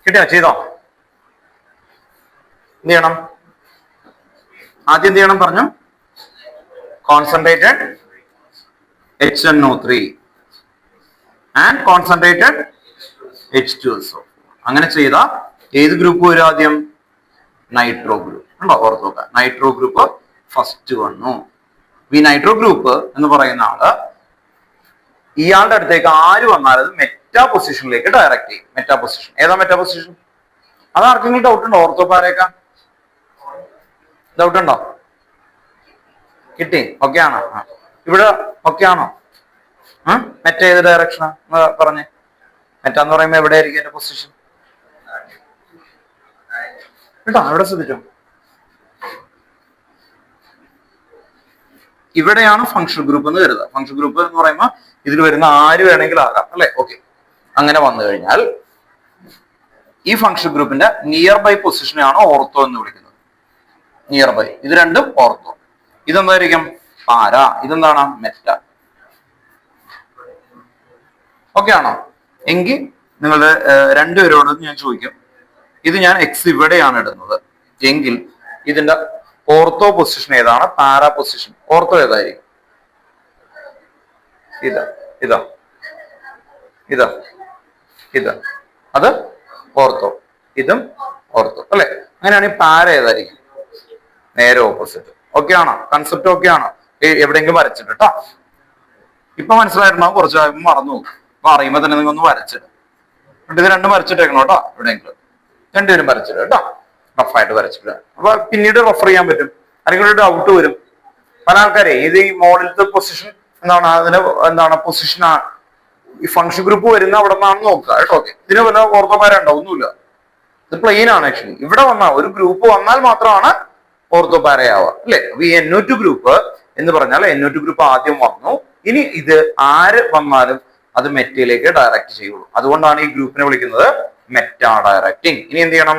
S1: കിട്ടിയോ? ചെയ്തോ? എന്ത് ചെയ്യണം? ആദ്യം എന്ത് ചെയ്യണം പറഞ്ഞു? Concentrated HNO3 and concentrated H2SO. അങ്ങനെ ചെയ്ത ഏത് ഗ്രൂപ്പ് വരും ആദ്യം? Nitro group. ഉണ്ടോ? ഓർത്ത് നോക്കുക. നൈട്രോ ഗ്രൂപ്പ് ഫസ്റ്റ് വന്നു. ഈ നൈട്രോ ഗ്രൂപ്പ് എന്ന് പറയുന്ന ആള് ഇയാളുടെ അടുത്തേക്ക് ആര് വന്നാലും അത് മെറ്റാ പൊസിഷനിലേക്ക് ഡയറക്റ്റ് ചെയ്യും. മെറ്റാ പൊസിഷൻ ഏതാ? മെറ്റാ പൊസിഷൻ അത് ആർക്കെങ്കിലും ഡൗട്ട് ഉണ്ടോ? ഓർത്തോപാരേക്ക ഡൗട്ട് ഉണ്ടോ? കിട്ടി? ഓക്കെ ആണോ? ഇവിടെ ഓക്കെ ആണോ? മെറ്റ ഏത് ഡയറക്ഷനാ പറഞ്ഞേ? മെറ്റ എന്ന് പറയുമ്പോ എവിടെയായിരിക്കും എന്റെ പൊസിഷൻ? കേട്ടോ, അവിടെ ശ്രദ്ധിച്ചോ. ഇവിടെയാണ് ഫങ്ഷൻ ഗ്രൂപ്പ് എന്ന് കരുതുക. ഫങ്ഷൻ ഗ്രൂപ്പ് എന്ന് പറയുമ്പോൾ ഇതിൽ വരുന്ന ആര് വേണമെങ്കിലും ആകാം, അല്ലെ? ഓക്കെ. അങ്ങനെ വന്നു കഴിഞ്ഞാൽ ഈ ഫങ്ഷൻ ഗ്രൂപ്പിന്റെ നിയർ ബൈ പൊസിഷനെയാണ് ഓർത്തോ എന്ന് വിളിക്കുന്നത്. നിയർ ബൈ, ഇത് രണ്ടും ഓർത്തോ. ഇതെന്തായിരിക്കും? പാര. ഇതെന്താണ്? മെറ്റ. ഓക്കെ ആണോ? എങ്കിൽ നിങ്ങളുടെ രണ്ടുപേരോട് ഞാൻ ചോദിക്കും, ഇത് ഞാൻ എക്സ് ഇവിടെയാണ് ഇടുന്നത് എങ്കിൽ ഇതിന്റെ ഓർത്തോ പൊസിഷൻ ഏതാണ്? പാരാ പൊസിഷൻ ഓർത്തോ ഏതായിരിക്കും? ഇതാ ഇതാ ഇതാ ഇതാ അത് ഓർത്തോ, ഇതും ഓർത്തോ, അല്ലെ? അങ്ങനെയാണെങ്കിൽ പാര ഏതായിരിക്കും? നേരെ ഓപ്പോസിറ്റ്. ഓക്കെ ആണോ? കൺസെപ്റ്റ് ഓക്കെ ആണോ? എവിടെയെങ്കിലും വരച്ചിട്ട് കേട്ടോ. ഇപ്പൊ മനസ്സിലായിട്ടുണ്ടാവും, കുറച്ച് മറന്നു പോകും. അപ്പൊ അറിയുമ്പോ തന്നെ നിങ്ങൾ ഒന്ന് വരച്ചിട്ട് ഇത് രണ്ടും വരച്ചിട്ടേക്കണം കേട്ടോ. എവിടെയെങ്കിലും രണ്ടുപേരും വരച്ചിട്ട് കേട്ടോ, റഫായിട്ട് വരച്ചിട്ട്. അപ്പൊ പിന്നീട് റെഫർ ചെയ്യാൻ പറ്റും. അല്ലെങ്കിൽ ഡൗട്ട് വരും. പല ആൾക്കാരെ ഇത് ഈ മോഡലത്തെ പൊസിഷൻ എന്താണ്, അതിന് എന്താണ് പൊസിഷൻ, ഈ ഫങ്ഷൻ ഗ്രൂപ്പ് വരുന്ന അവിടെ നിന്നാണ് നോക്കുക കേട്ടോ. ഓക്കെ, ഇതിന് വല്ല ഓർത്തോപാരുണ്ടോ? ഒന്നുമില്ല. ഇത് പ്ലെയിൻ ആണ് ആക്ച്വലി. ഇവിടെ വന്നാൽ ഒരു ഗ്രൂപ്പ് വന്നാൽ മാത്രമാണ് ഓർത്തോപാരയാവുക, അല്ലെ? അപ്പൊ ഈ NO2 ഗ്രൂപ്പ് എന്ന് പറഞ്ഞാൽ NO2 ഗ്രൂപ്പ് ആദ്യം വന്നു. ഇനി ഇത് ആര് വന്നാലും അത് മെറ്റയിലേക്ക് ഡയറക്റ്റ് ചെയ്യുള്ളൂ. അതുകൊണ്ടാണ് ഈ ഗ്രൂപ്പിനെ വിളിക്കുന്നത് മെറ്റാ ഡയറക്റ്റിംഗ്. ഇനി എന്ത് ചെയ്യണം?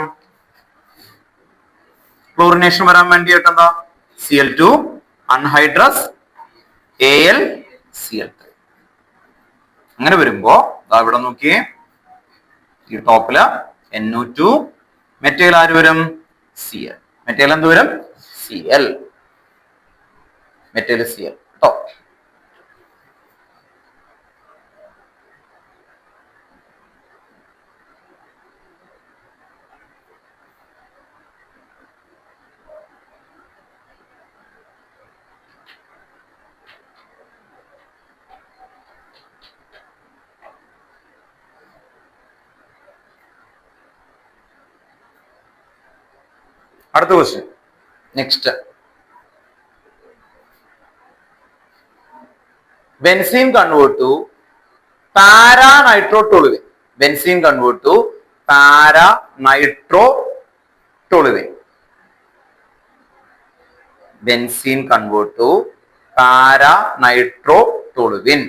S1: ക്ലോറിനേഷൻ വരാൻ വേണ്ടിയിട്ട് എന്താ? Cl2 anhydrous AlCl3. അങ്ങനെ വരുമ്പോ ഇവിടെ നോക്കിയേ, ഈ ടോപ്പില് NO2, മെറ്റയിൽ ആര് വരും? Cl. മെറ്റയിൽ എന്ത് വരും? Cl. മെറ്റയിൽ Cl കേട്ടോ. അടുത്ത question. Next, benzene convert to paranitrotoluene. Benzene convert to paranitrotoluene. Benzene convert to para nitro toluene.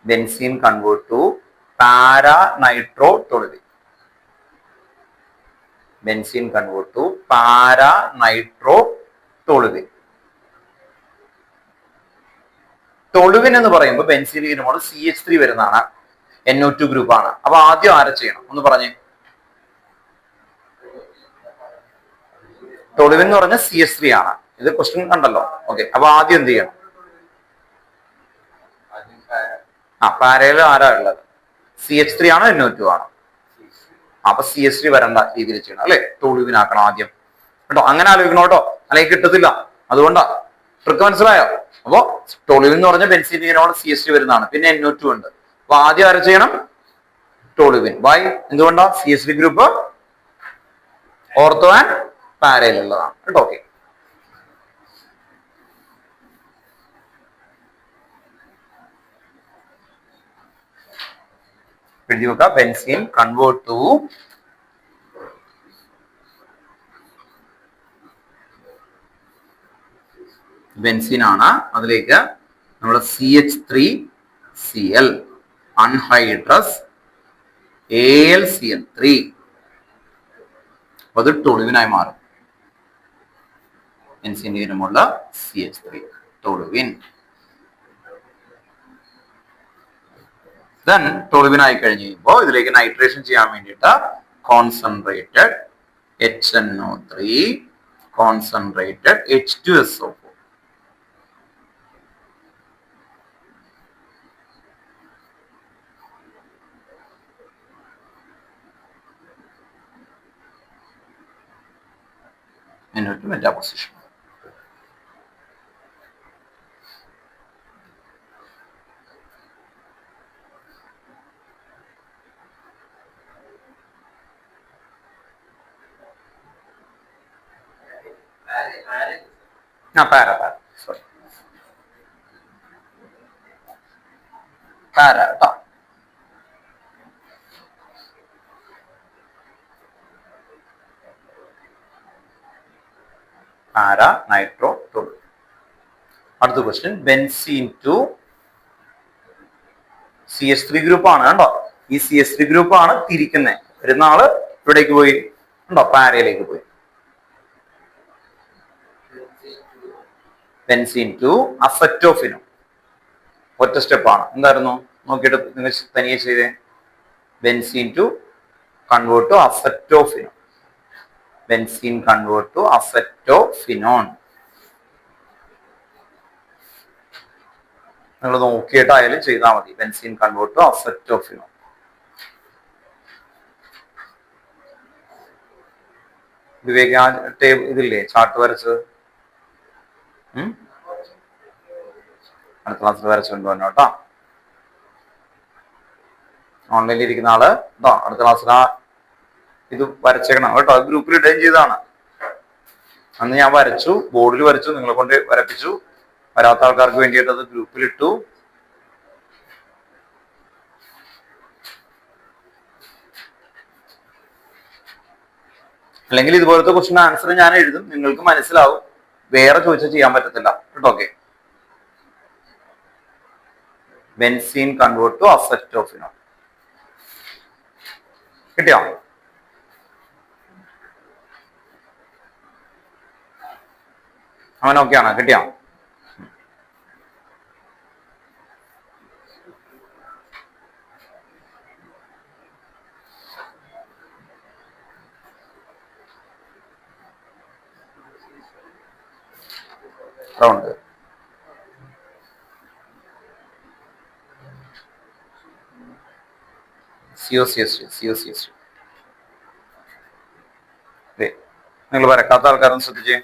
S1: Benzene convert to para nitro toluene. Benzene convert to para nitro toluene. Toluene എന്ന് പറയുമ്പോൾ benzene വരുമ്പോൾ CH3 വരുന്നതാണ്, NO2 group ആണ്. അപ്പൊ ആദ്യം ആരെ ചെയ്യണം ഒന്ന് പറഞ്ഞേ. ടോളുവിൻ എന്ന് പറഞ്ഞ CH3 ആണ്. ഇത് ക്വസ്റ്റ്യൻ കണ്ടല്ലോ. ഓക്കെ, അപ്പൊ ആദ്യം എന്ത് ചെയ്യണം? പാരയിൽ ആരാ ഉള്ളത്? CH3 ആണോ NO2 ആണോ? അപ്പൊ CH3 വരേണ്ട രീതിയിൽ ചെയ്യണം അല്ലെ, ടോളുവിൻ ആക്കണം ആദ്യം കേട്ടോ. അങ്ങനെ ആലോചിക്കണം കേട്ടോ, അല്ലെങ്കിൽ കിട്ടത്തില്ല. അതുകൊണ്ടാ ട്രിക്ക് മനസ്സിലായോ? അപ്പൊ ടോളുവിൻ എന്ന് പറഞ്ഞ ബെൻസീനിനോട് CH3 വരുന്നതാണ്, പിന്നെ NO2 ഉണ്ട്. അപ്പൊ ആദ്യം ആരെ ചെയ്യണം? ടോളുവിൻ. വൈ? എന്തുകൊണ്ടാ? CH3 ഗ്രൂപ്പ് ഓർത്തോ ആൻഡ് പാരയിൽ ഉള്ളതാണ് കേട്ടോ. ഓക്കെ, എഴുതി വെക്കുക. ബെൻസീൻ കൺവേർട്ട് ടു ബെൻസീൻ ആണ്, അതിലേക്ക് നമ്മൾ CH3Cl അൺഹൈഡ്രസ് AlCl3, അത് ടോളുവിനായി മാറും. ബെൻസീൻ വരുമ്പോൾ CH3 ടോളുവിൻ. ദെൻ ടോളുവിൻ ആയി കഴിഞ്ഞ് കഴിയുമ്പോൾ ഇതിലേക്ക് നൈട്രേഷൻ ചെയ്യാൻ വേണ്ടിയിട്ട് concentrated HNO3, concentrated H2SO4. NO2 മെറ്റാപോസിഷൻ. പാര സോറി, പാര കേട്ടോ. Para nitro toluene. അടുത്ത question, benzene to CH3 group ആണ് കേട്ടോ. ഈ CH3 ഗ്രൂപ്പ് ആണ് തിരിക്കുന്നത്. വരുന്ന ആള് ഇവിടേക്ക് പോയി ഉണ്ടോ, പാരയിലേക്ക് പോയി. ബെൻസീൻ ടു അസറ്റോഫിനോ, ഒറ്റ സ്റ്റെപ്പാണ്. എന്തായിരുന്നു നോക്കിയിട്ട് നിങ്ങൾ തനിയെ ചെയ്തേ. Benzene to convert to acetophenone. Benzene convert to acetophenone. നിങ്ങൾ നോക്കിയിട്ടായാലും ചെയ്താൽ മതി. Benzene convert to acetophenone. Vivek ആ ഇതില്ലേ ചാർട്ട് വരച്ചത്? അടുത്ത ക്ലാസ്സിൽ വരച്ചുകൊണ്ട് വന്നോ കേട്ടോ. ഓൺലൈനിൽ ഇരിക്കുന്ന ആള് കേട്ടോ, അടുത്ത ക്ലാസ്സിൽ ആ ഇത് വരച്ചേക്കണം കേട്ടോ. ഗ്രൂപ്പിൽ ഇടുകയും ചെയ്താണ്. അന്ന് ഞാൻ വരച്ചു, ബോർഡിൽ വരച്ചു, നിങ്ങളെ കൊണ്ട് വരപ്പിച്ചു. വരാത്ത ആൾക്കാർക്ക് വേണ്ടിയിട്ട് അത് ഗ്രൂപ്പിലിട്ടു. അല്ലെങ്കിൽ ഇതുപോലത്തെ ക്വസ്റ്റ്യൻ ആൻസർ ഞാൻ എഴുതും, നിങ്ങൾക്ക് മനസ്സിലാവും. വേറെ ചോദിച്ചാൽ ചെയ്യാൻ പറ്റത്തില്ല കേട്ടോ. Okay, benzene convert to acetophenone. കിട്ടിയോ? അവൻ ഓക്കെയാണോ? കിട്ടിയോ? Round COCS2. നിങ്ങൾ വരക്കാത്ത ആൾക്കാരൊന്ന് ശ്രദ്ധിച്ചേ.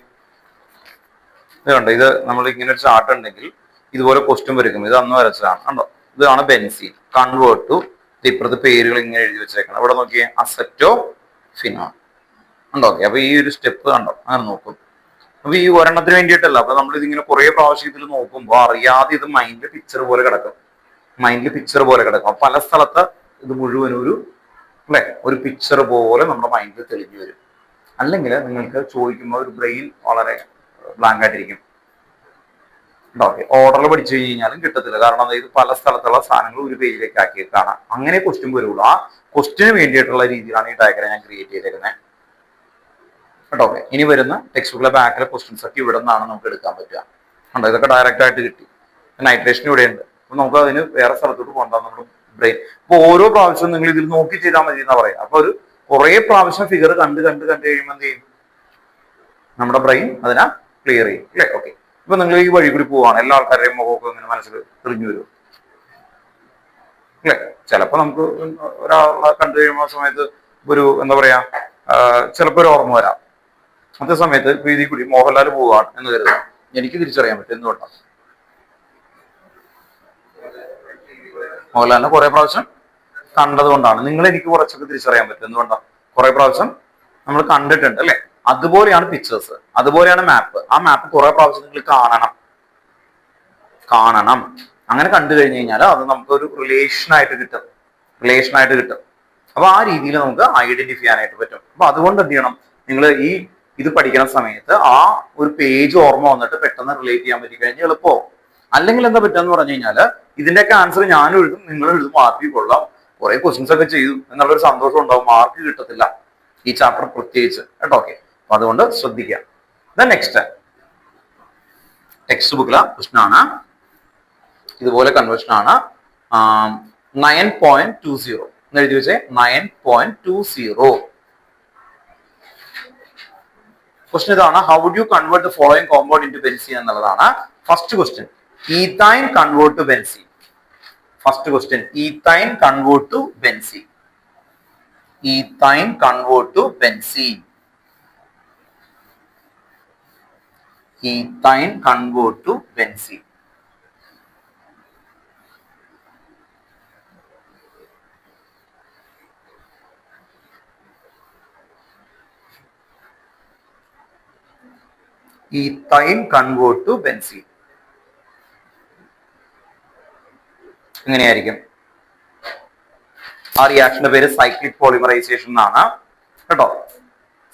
S1: ഇതുണ്ട്, ഇത് നമ്മൾ ഇങ്ങനെ ഒരു ചാർട്ട് ഉണ്ടെങ്കിൽ ഇതുപോലെ ക്വസ്റ്റ്യൻ വരയ്ക്കും. ഇത് അന്ന് വരച്ചതാണ് കണ്ടോ. ഇതാണ് ബെൻസീൻ കൺവേർട്ട് ടു. ഇപ്പുറത്തെ പേരുകൾ ഇങ്ങനെ എഴുതി വെച്ചേക്കണം. ഇവിടെ നോക്കിയേ, അസറ്റോ ഫിനോൺ ഉണ്ടോ. ഓക്കെ, അപ്പൊ ഈ ഒരു സ്റ്റെപ്പ് കണ്ടോ, അങ്ങനെ നോക്കും. അപ്പൊ ഈ ഒരെണ്ണത്തിന് വേണ്ടിയിട്ടല്ല. അപ്പൊ നമ്മൾ ഇതിങ്ങനെ കുറെ പ്രാവശ്യം ഇതിൽ നോക്കുമ്പോൾ അറിയാതെ ഇത് മൈൻഡിൽ പിക്ചർ പോലെ കിടക്കും. അപ്പൊ പല സ്ഥലത്ത് ഇത് മുഴുവൻ ഒരു അല്ലെ ഒരു പിക്ചർ പോലെ നമ്മുടെ മൈൻഡിൽ തെളിഞ്ഞു വരും. അല്ലെങ്കിൽ നിങ്ങൾക്ക് ചോദിക്കുമ്പോൾ ഒരു ബ്രെയിൻ വളരെ ബ്ലാങ്ക് ആയിട്ടിരിക്കും. ഓക്കെ, ഓർഡറിൽ പഠിച്ചു കഴിഞ്ഞാലും കിട്ടത്തില്ല. കാരണം അതായത് പല സ്ഥലത്തുള്ള സാധനങ്ങൾ ഒരു പേജിലേക്ക് ആക്കിയിട്ടാണ് അങ്ങനെ ക്വസ്റ്റ്യൻ വരുള്ളൂ. ആ ക്വസ്റ്റ്യന് വേണ്ടിയിട്ടുള്ള രീതിയിലാണ് ഈ ഡയഗ്രം ഞാൻ ക്രിയേറ്റ് ചെയ്തേക്കുന്നത്. കേട്ടോ, ഓക്കെ. ഇനി വരുന്ന ടെക്സ്റ്റ് ബുക്കിലെ ബാക്കിലെ ക്വസ്റ്റ്യൻസ് ഒക്കെ ഇവിടെ നിന്നാണ് നമുക്ക് എടുക്കാൻ പറ്റുക. കണ്ടോ, ഇതൊക്കെ ഡയറക്റ്റ് ആയിട്ട് കിട്ടി. നൈട്രേഷൻ ഇവിടെ ഉണ്ട്. അപ്പൊ നമുക്ക് അതിന് വേറെ സ്ഥലത്തോട്ട് പോകണ്ട, നമ്മുടെ ബ്രെയിൻ. അപ്പൊ ഓരോ പ്രാവശ്യവും നിങ്ങൾ ഇതിൽ നോക്കി ചെയ്താൽ മതി എന്നാ പറയാം. അപ്പൊ ഒരു കുറെ പ്രാവശ്യം ഫിഗർ കണ്ട് കഴിയുമ്പോൾ എന്ത് ചെയ്യും, നമ്മുടെ ബ്രെയിൻ അതിനെ ക്ലിയർ ചെയ്യും. അല്ലേ? ഓക്കെ. ഇപ്പൊ നിങ്ങൾ ഈ വഴി കൂടി പോവാണ്, എല്ലാ ആൾക്കാരുടെയും മുഖമൊക്കെ ഇങ്ങനെ മനസ്സിൽ തെളിഞ്ഞു വരും. അല്ലെ? ചിലപ്പോ നമുക്ക് ഒരാളെ കണ്ടു കഴിയുമ്പോൾ ആ സമയത്ത് ഒരു എന്താ പറയാ, ചിലപ്പോ ഒരു ഓർമ്മ വരാം. അതേ സമയത്ത് ഇപ്പൊ ഇതിൽ കൂടി മോഹൻലാൽ പോവാണ് എന്ന് കരുതാം, എനിക്ക് തിരിച്ചറിയാൻ പറ്റും. എന്തുകൊണ്ടാണ്? മോഹൻലാലിനെ കുറെ പ്രാവശ്യം കണ്ടത് കൊണ്ടാണ്. നിങ്ങൾ എനിക്ക് കുറച്ചൊക്കെ തിരിച്ചറിയാൻ പറ്റും. എന്തുകൊണ്ടാണ്? കുറെ പ്രാവശ്യം നമ്മൾ കണ്ടിട്ടുണ്ട്, അല്ലെ? അതുപോലെയാണ് പിക്ചേഴ്സ്, അതുപോലെയാണ് മാപ്പ്. ആ മാപ്പ് കുറെ പ്രാവശ്യം നിങ്ങൾ കാണണം. അങ്ങനെ കണ്ടു കഴിഞ്ഞു കഴിഞ്ഞാൽ അത് നമുക്ക് ഒരു റിലേഷൻ ആയിട്ട് കിട്ടും. അപ്പൊ ആ രീതിയിൽ നമുക്ക് ഐഡന്റിഫൈ ചെയ്യാനായിട്ട് പറ്റും. അപ്പൊ അതുകൊണ്ട് എന്ത് ചെയ്യണം, നിങ്ങൾ ഇത് പഠിക്കുന്ന സമയത്ത് ആ ഒരു പേജ് ഓർമ്മ വന്നിട്ട് പെട്ടെന്ന് റിലേറ്റ് ചെയ്യാൻ പറ്റി കഴിഞ്ഞാൽ എളുപ്പമാവും. അല്ലെങ്കിൽ എന്താ പറ്റുക പറഞ്ഞു കഴിഞ്ഞാൽ ഇതിന്റെയൊക്കെ ആൻസർ ഞാനും എഴുതും, നിങ്ങൾ എഴുതും, മാർക്ക് കൊള്ളാം, കുറെ ക്വസ്റ്റ്യൻസ് ഒക്കെ ചെയ്തു എന്നുള്ളൊരു സന്തോഷം ഉണ്ടാവും, മാർക്ക് കിട്ടത്തില്ല ഈ ചാപ്റ്റർ പ്രത്യേകിച്ച്. കേട്ടോ, ഓക്കെ. അപ്പൊ അതുകൊണ്ട് ശ്രദ്ധിക്കുക. നെക്സ്റ്റ് ടെക്സ്റ്റ് ബുക്കിലെ ക്വസ്റ്റ്യൻ ആണ്, ഇതുപോലെ കൺവേർഷൻ ആണ്. 9.20 എന്ന് എഴുതി വെച്ചേ. 9.20 ക്വസ്റ്റ്യൻ ഇതാണ്. How would you convert the following compound into benzene എന്നുള്ളതാണ് first question. Ethyne convert to benzene. First question, ethyne convert to benzene. Ethyne convert to benzene. Ethyne convert to benzene. Ethyne convert to benzene എങ്ങനെയായിരിക്കും? ആ റിയാക്ഷന്റെ പേര് cyclic polymerisation എന്നാണ്. കേട്ടോ,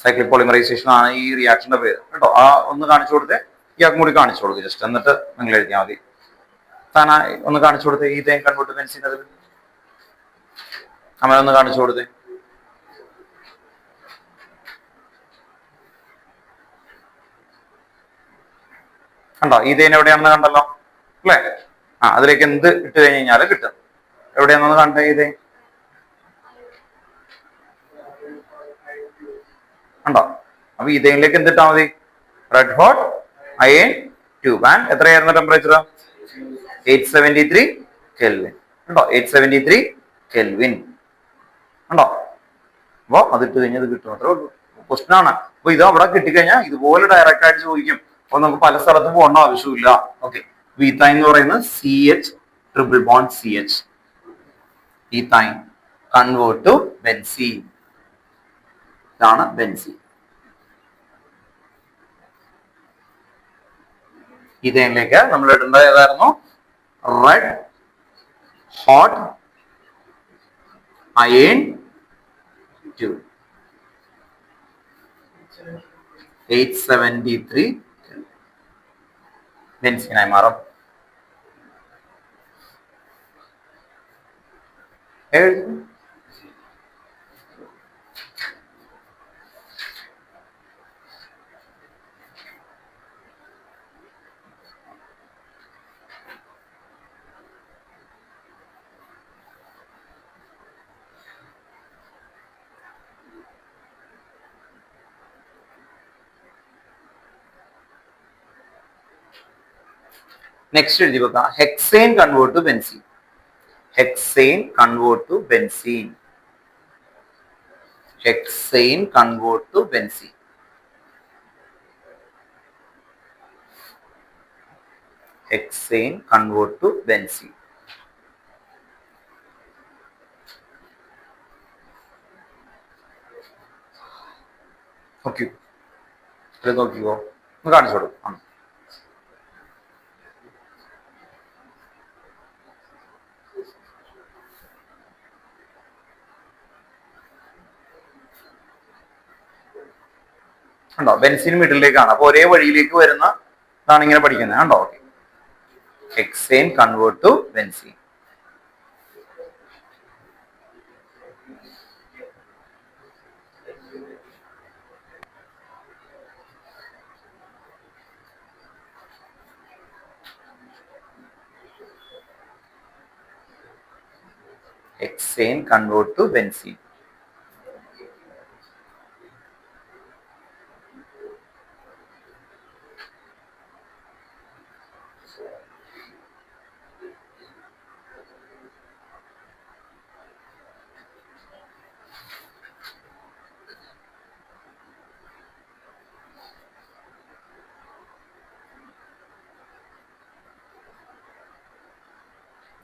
S1: cyclic polymerisation ആണ് ഈ റിയാക്ഷന്റെ പേര്. കേട്ടോ, ആ ഒന്ന് കാണിച്ചു കൊടുത്തേ, ഇയാൾക്കും കൂടി കാണിച്ചു കൊടുക്കുക ജസ്റ്റ്, എന്നിട്ട് നിങ്ങൾ എഴുതിയാൽ മതി. താന ഒന്ന് കാണിച്ചു കൊടുത്തേ, ഈത്തൈൻ കൺവേർട്ട് ടു ബെൻസീൻ. അതിൽ അമ്മ ഒന്ന് കാണിച്ചു കൊടുത്തേ. കണ്ടോ, ഈതേൻ എവിടെയാണെന്ന് കണ്ടല്ലോ, അല്ലേ? അതിലേക്ക് എന്ത് ഇട്ട് കഴിഞ്ഞാൽ കിട്ടും? എവിടെയാണെന്ന് കണ്ടേ ഇതേ? കണ്ടോ? അപ്പൊ ഈതേനിലേക്ക് എന്തിട്ടാ മതി? Red hot iron tube. And എത്രയായിരുന്നു ടെമ്പറേച്ചർ? 873 കെൽവിൻ. കണ്ടോ, 873 കെൽവിൻ. കണ്ടോ? അപ്പൊ അതിട്ട് കഴിഞ്ഞാൽ കിട്ടും. അത്രേ ഉള്ളൂ. ക്വസ്റ്റൻ ആണ്. അപ്പൊ ഇത് അവിടെ കിട്ടിക്കഴിഞ്ഞാൽ ഇതുപോലെ ഡയറക്റ്റ് ആയിട്ട് ചോദിക്കും. അപ്പൊ നമുക്ക് പല സ്ഥലത്തും പോകേണ്ട ആവശ്യമില്ല. ഓക്കെ. ഈത്തൈൻ എന്ന് പറയുന്നത് CH triple bond CH. Ethyne convert to benzene. ഇതാണ് ബെൻസീൻ. ഈതൈനിലേക്ക് നമ്മൾ ഇടേണ്ടത് ഏതായിരുന്നു? Red hot iron tube. 873 ബെൻസീനായി മാറും. നെക്സ്റ്റ് എഴുതി വെക്കാം. Hexane convert to benzene. Hexane convert to benzene. Hexane convert to benzene. Hexane convert to benzene. Okay, നോക്കിക്കോ, ഒന്ന് കാണിച്ചു കൊടുക്കും. ഉണ്ടോ? ബെൻസീൻ മിഡിലേക്കാണ്. അപ്പൊ ഒരേ വഴിയിലേക്ക് വരുന്ന ഇതാണ് ഇങ്ങനെ പഠിക്കുന്നത്. കണ്ടോ? Okay. Hexane convert to benzene. Hexane convert to benzene.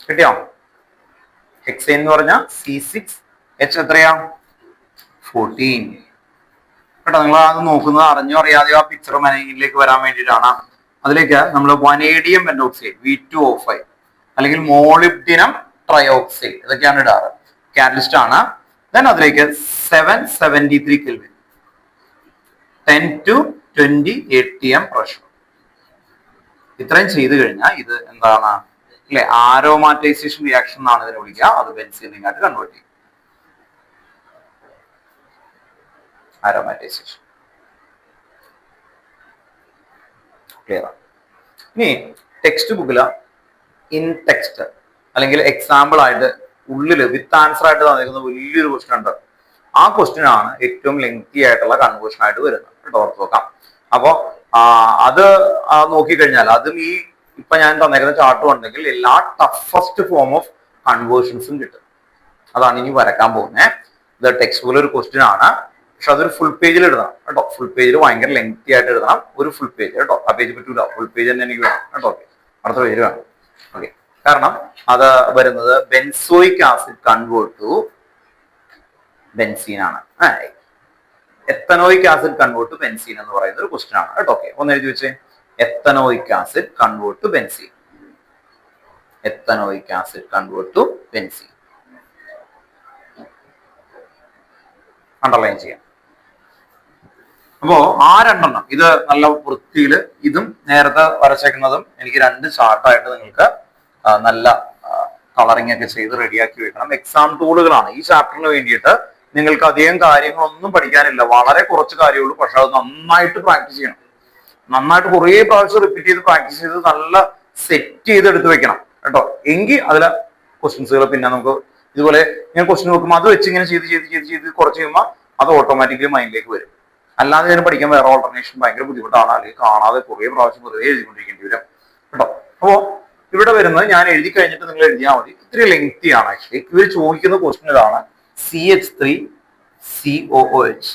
S1: കിട്ടിയോ? ഹെക്സേൻ എന്ന് പറഞ്ഞാൽ C6H എത്രയാ? 14. കേട്ടോ, നിങ്ങൾ അത് നോക്കുന്നത് അറിഞ്ഞോ അറിയാതെയോ ആ പിക്ചർ മനയിലേക്ക് വരാൻ വേണ്ടിയിട്ടാണ്. അതിലേക്ക് നമ്മൾ വനേഡിയം പെന്റോക്സൈഡ് V2O5 അല്ലെങ്കിൽ മോളിബ്ഡിനം ട്രയോക്സൈഡ് ഇതൊക്കെയാണ് ഇടാറ്. കാറ്റലിസ്റ്റ് ആണ്. ദെൻ അതിലേക്ക് 773 കെൽവിൻ 10 to 20 atm പ്രഷർ. ഇത്രയും ചെയ്തു കഴിഞ്ഞാൽ ഇത് എന്താണ് അല്ലെ? ആരോമാറ്റൈസേഷൻ റിയാക്ഷൻ എന്നാണ് ഇതിനെ വിളിക്കുക. അത് ബെൻസീനിലേക്ക് കൺവേർട്ട് ചെയ്യും. ആരോമാറ്റൈസേഷൻ ക്ലിയർ ആണ്. ഇനി ടെക്സ്റ്റ് ബുക്കില് ഇൻ ടെക്സ്റ്റ് അല്ലെങ്കിൽ എക്സാമ്പിൾ ആയിട്ട് ഉള്ളില് വിത്ത് ആൻസർ ആയിട്ട് തന്നിരിക്കുന്ന വലിയൊരു ക്വസ്റ്റ്യൻ ഉണ്ട്. ആ ക്വസ്റ്റ്യൻ ആണ് ഏറ്റവും ലെങ്തി ആയിട്ടുള്ള കൺവേർഷൻ ആയിട്ട് വരുന്നത്. കേട്ടോ, ഓർത്ത് നോക്കാം. അപ്പോ അത് നോക്കിക്കഴിഞ്ഞാൽ അതും ഈ ഇപ്പൊ ഞാൻ തന്നേക്കുന്ന ചാർട്ടും ഉണ്ടെങ്കിൽ എല്ലാ ടഫസ്റ്റ് ഫോം ഓഫ് കൺവേർഷൻസും കിട്ടും. അതാണ് ഇനി വരക്കാൻ പോകുന്നത്. ഇത് ടെക്സ്റ്റ് ബുക്കിൽ ഒരു ക്വസ്റ്റ്യൻ ആണ്. പക്ഷെ അതൊരു ഫുൾ പേജിൽ എഴുതണം കേട്ടോ. ഫുൾ പേജിൽ ഭയങ്കര ലെങ്തി ആയിട്ട് എഴുതണം. ഒരു ഫുൾ പേജ് കേട്ടോ. ആ പേജ് പറ്റൂല, ഫുൾ പേജ് തന്നെ എനിക്ക് വേണം കേട്ടോ. ഓക്കെ, അടുത്ത പേജ് വേണം. ഓക്കെ, കാരണം അത് വരുന്നത് benzoic acid convert to benzene ആണ്. Ethanoic acid convert to benzene എന്ന് പറയുന്ന ഒരു ക്വസ്റ്റ്യൻ ആണ് കേട്ടോ. ഓക്കെ, ഒന്ന് എഴുതി വെച്ചേ. Ethanoic acid convert to benzene. Ethanoic acid convert to benzene. Underline ചെയ്യാം. അപ്പോ ആ രണ്ടെണ്ണം ഇത് നല്ല വൃത്തിയിൽ ഇതും നേരത്തെ വരച്ചേക്കുന്നതും എനിക്ക് രണ്ട് ചാർട്ടായിട്ട് നിങ്ങൾക്ക് നല്ല കളറിംഗ് ഒക്കെ ചെയ്ത് റെഡിയാക്കി വെക്കണം. എക്സാം ടൂളുകളാണ്. ഈ ചാപ്റ്ററിന് വേണ്ടിയിട്ട് നിങ്ങൾക്ക് അധികം കാര്യങ്ങളൊന്നും പഠിക്കാനില്ല. വളരെ കുറച്ച് കാര്യമുള്ളൂ. പക്ഷെ അത് നന്നായിട്ട് പ്രാക്ടീസ് ചെയ്യണം. നന്നായിട്ട് കുറേ പ്രാവശ്യം റിപ്പീറ്റ് ചെയ്ത് പ്രാക്ടീസ് ചെയ്ത് നല്ല സെറ്റ് ചെയ്ത് എടുത്ത് വെക്കണം കേട്ടോ. എങ്കിൽ അതിലെ ക്വസ്റ്റ്യൻസുകൾ പിന്നെ നമുക്ക് ഇതുപോലെ ഞാൻ ക്വസ്റ്റ്യൻ നോക്കുമ്പോൾ അത് വെച്ച് ഇങ്ങനെ ചെയ്ത് കുറച്ച് കഴിയുമ്പോൾ അത് ഓട്ടോമാറ്റിക്കലി മൈൻഡിലേക്ക് വരും. അല്ലാതെ ഇതിന് പഠിക്കാൻ വേറെ ഓൾട്ടർനേഷൻ ഭയങ്കര ബുദ്ധിമുട്ടാണ്. അല്ലെങ്കിൽ കാണാതെ കുറേ പ്രാവശ്യം വെറുതെ എഴുതിക്കൊണ്ടിരിക്കേണ്ടി വരും കേട്ടോ. അപ്പോ ഇവിടെ വരുന്നത് ഞാൻ എഴുതി കഴിഞ്ഞിട്ട് നിങ്ങൾ എഴുതിയാൽ മതി. ഇത്തിരി ലെങ്തി ആണ് ആക്ച്വലി. ഇവർ ചോദിക്കുന്ന ക്വസ്റ്റ്യൻ ഇതാണ്. CH3COOH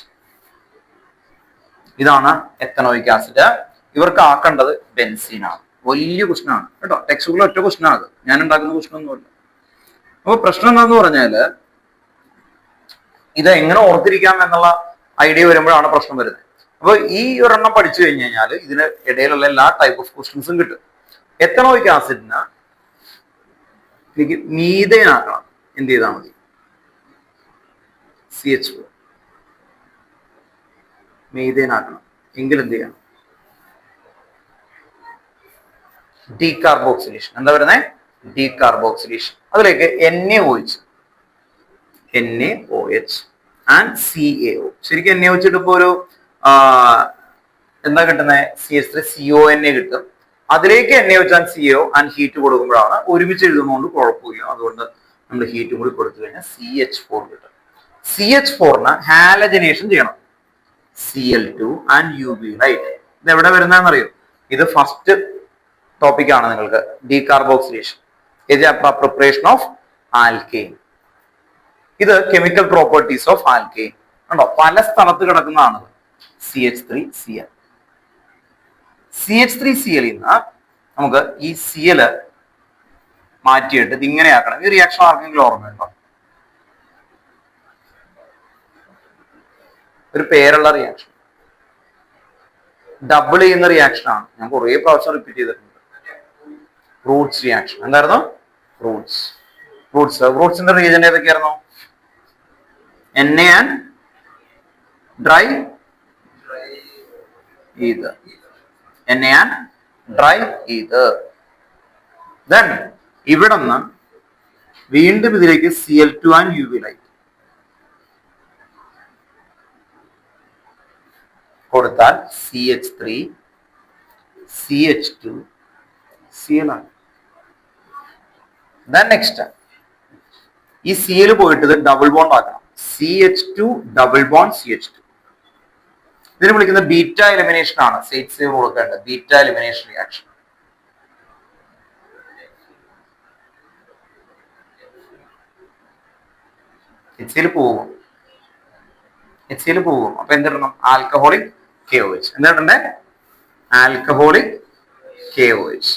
S1: ഇതാണ് എത്തനോയിക് ആസിഡ്. ഇവർക്ക് ആക്കേണ്ടത് ബെൻസീൻ ആണ്. വലിയ ക്വസ്റ്റ്യൻ ആണ് കേട്ടോ. ടെക്സ്റ്റ് ബുക്കിൽ ഒറ്റ ക്വസ്റ്റ്യൻ ആണ്. ഞാൻ ഉണ്ടാക്കുന്ന ക്വസ്റ്റ്യൻ ഒന്നുമില്ല. അപ്പൊ പ്രശ്നം എന്താന്ന് പറഞ്ഞാല് ഇത് എങ്ങനെ ഓർത്തിരിക്കാം എന്നുള്ള ഐഡിയ വരുമ്പോഴാണ് പ്രശ്നം വരുന്നത്. അപ്പൊ ഈ ഒരെണ്ണം പഠിച്ചു കഴിഞ്ഞു കഴിഞ്ഞാൽ ഇതിന് ഇടയിലുള്ള എല്ലാ ടൈപ്പ് ഓഫ് ക്വസ്റ്റ്യൻസും കിട്ടും. എത്തനോയിക് ആസിഡിന് എനിക്ക് മീഥേൻ ആക്കണം. എന്ത് ചെയ്താൽ മതി? CH4 മീഥേൻ ആക്കണം. എങ്കിൽ എന്ത് ചെയ്യണം? ഡീകാർബോക്സിലേഷൻ. എന്താ പറയുന്നത്? ഡീകാർബോക്സിലേഷൻ. അതിലേക്ക് NaOH ആൻഡ് CaO. ശരിക്കും NaOH ഇപ്പൊ ഒരു എന്താ കിട്ടുന്നത്? CH3CONA കിട്ടും. അതിലേക്ക് NaOH and CaO and heat കൊടുക്കുമ്പോഴാണ് ഒരുമിച്ച് എഴുതുന്നതുകൊണ്ട് കുഴപ്പമില്ല. അതുകൊണ്ട് നമ്മൾ ഹീറ്റും കൂടി കൊടുത്തു കഴിഞ്ഞാൽ CH4 കിട്ടും. CH4ന് ഹാലജനേഷൻ ചെയ്യണം. Cl2 and UV right. ഇത് എവിടെ വരുന്നതെന്ന് അറിയോ? ഇത് ഫസ്റ്റ് ടോപ്പിക് ആണ് നിങ്ങൾക്ക്. Decarboxylation preparation of alkane. ഇത് കെമിക്കൽ പ്രോപ്പർട്ടീസ് ഓഫ് ആൽക്കെയിൻ ഉണ്ടോ? പല സ്ഥലത്ത് കിടക്കുന്നതാണ്. CH3Cl. CH3Cl നിന്ന് നമുക്ക് ഈ Cl മാറ്റിയിട്ട് ഇത് ഇങ്ങനെ ആക്കണം. ഈ റിയാക്ഷൻ ആർക്കെങ്കിലും ഓർമ്മയുണ്ടോ? ഒരു പേരുള്ള റിയാക്ഷൻ, ഡബിൾ ചെയ്യുന്ന റിയാക്ഷൻ ആണ്. ഞാൻ കുറേ പ്രാവശ്യം റിപ്പീറ്റ് ചെയ്തിട്ടുണ്ട്. Wurtz reaction. എന്തായിരുന്നു? റൂട്ട്സിന്റെ റീജൻ ഏതൊക്കെയായിരുന്നു? Na and dry ether. Na and dry ether. Then ഇവിടെ നിന്ന് വീണ്ടും ഇതിലേക്ക് Cl2 and UV light കൊടുത്താൽ CH3 CH2 Cl ആണ്. Then next ഈ Cl പോയിട്ട് ഡബിൾ ബോണ്ട് ആക്കണം. CH2 double bond CH2. ഇതിനെ വിളിക്കുന്ന ബീറ്റ എലിമിനേഷൻ ആണ്. സേറ്റ് കൊടുക്കേണ്ടത് ബീറ്റ എലിമിനേഷൻ റിയാക്ഷൻ. HCl പോകും. HCl പോകും. അപ്പൊ എന്തിടണം? Alcoholic KOH. എന്തിടണ്ടേ? Alcoholic KOH.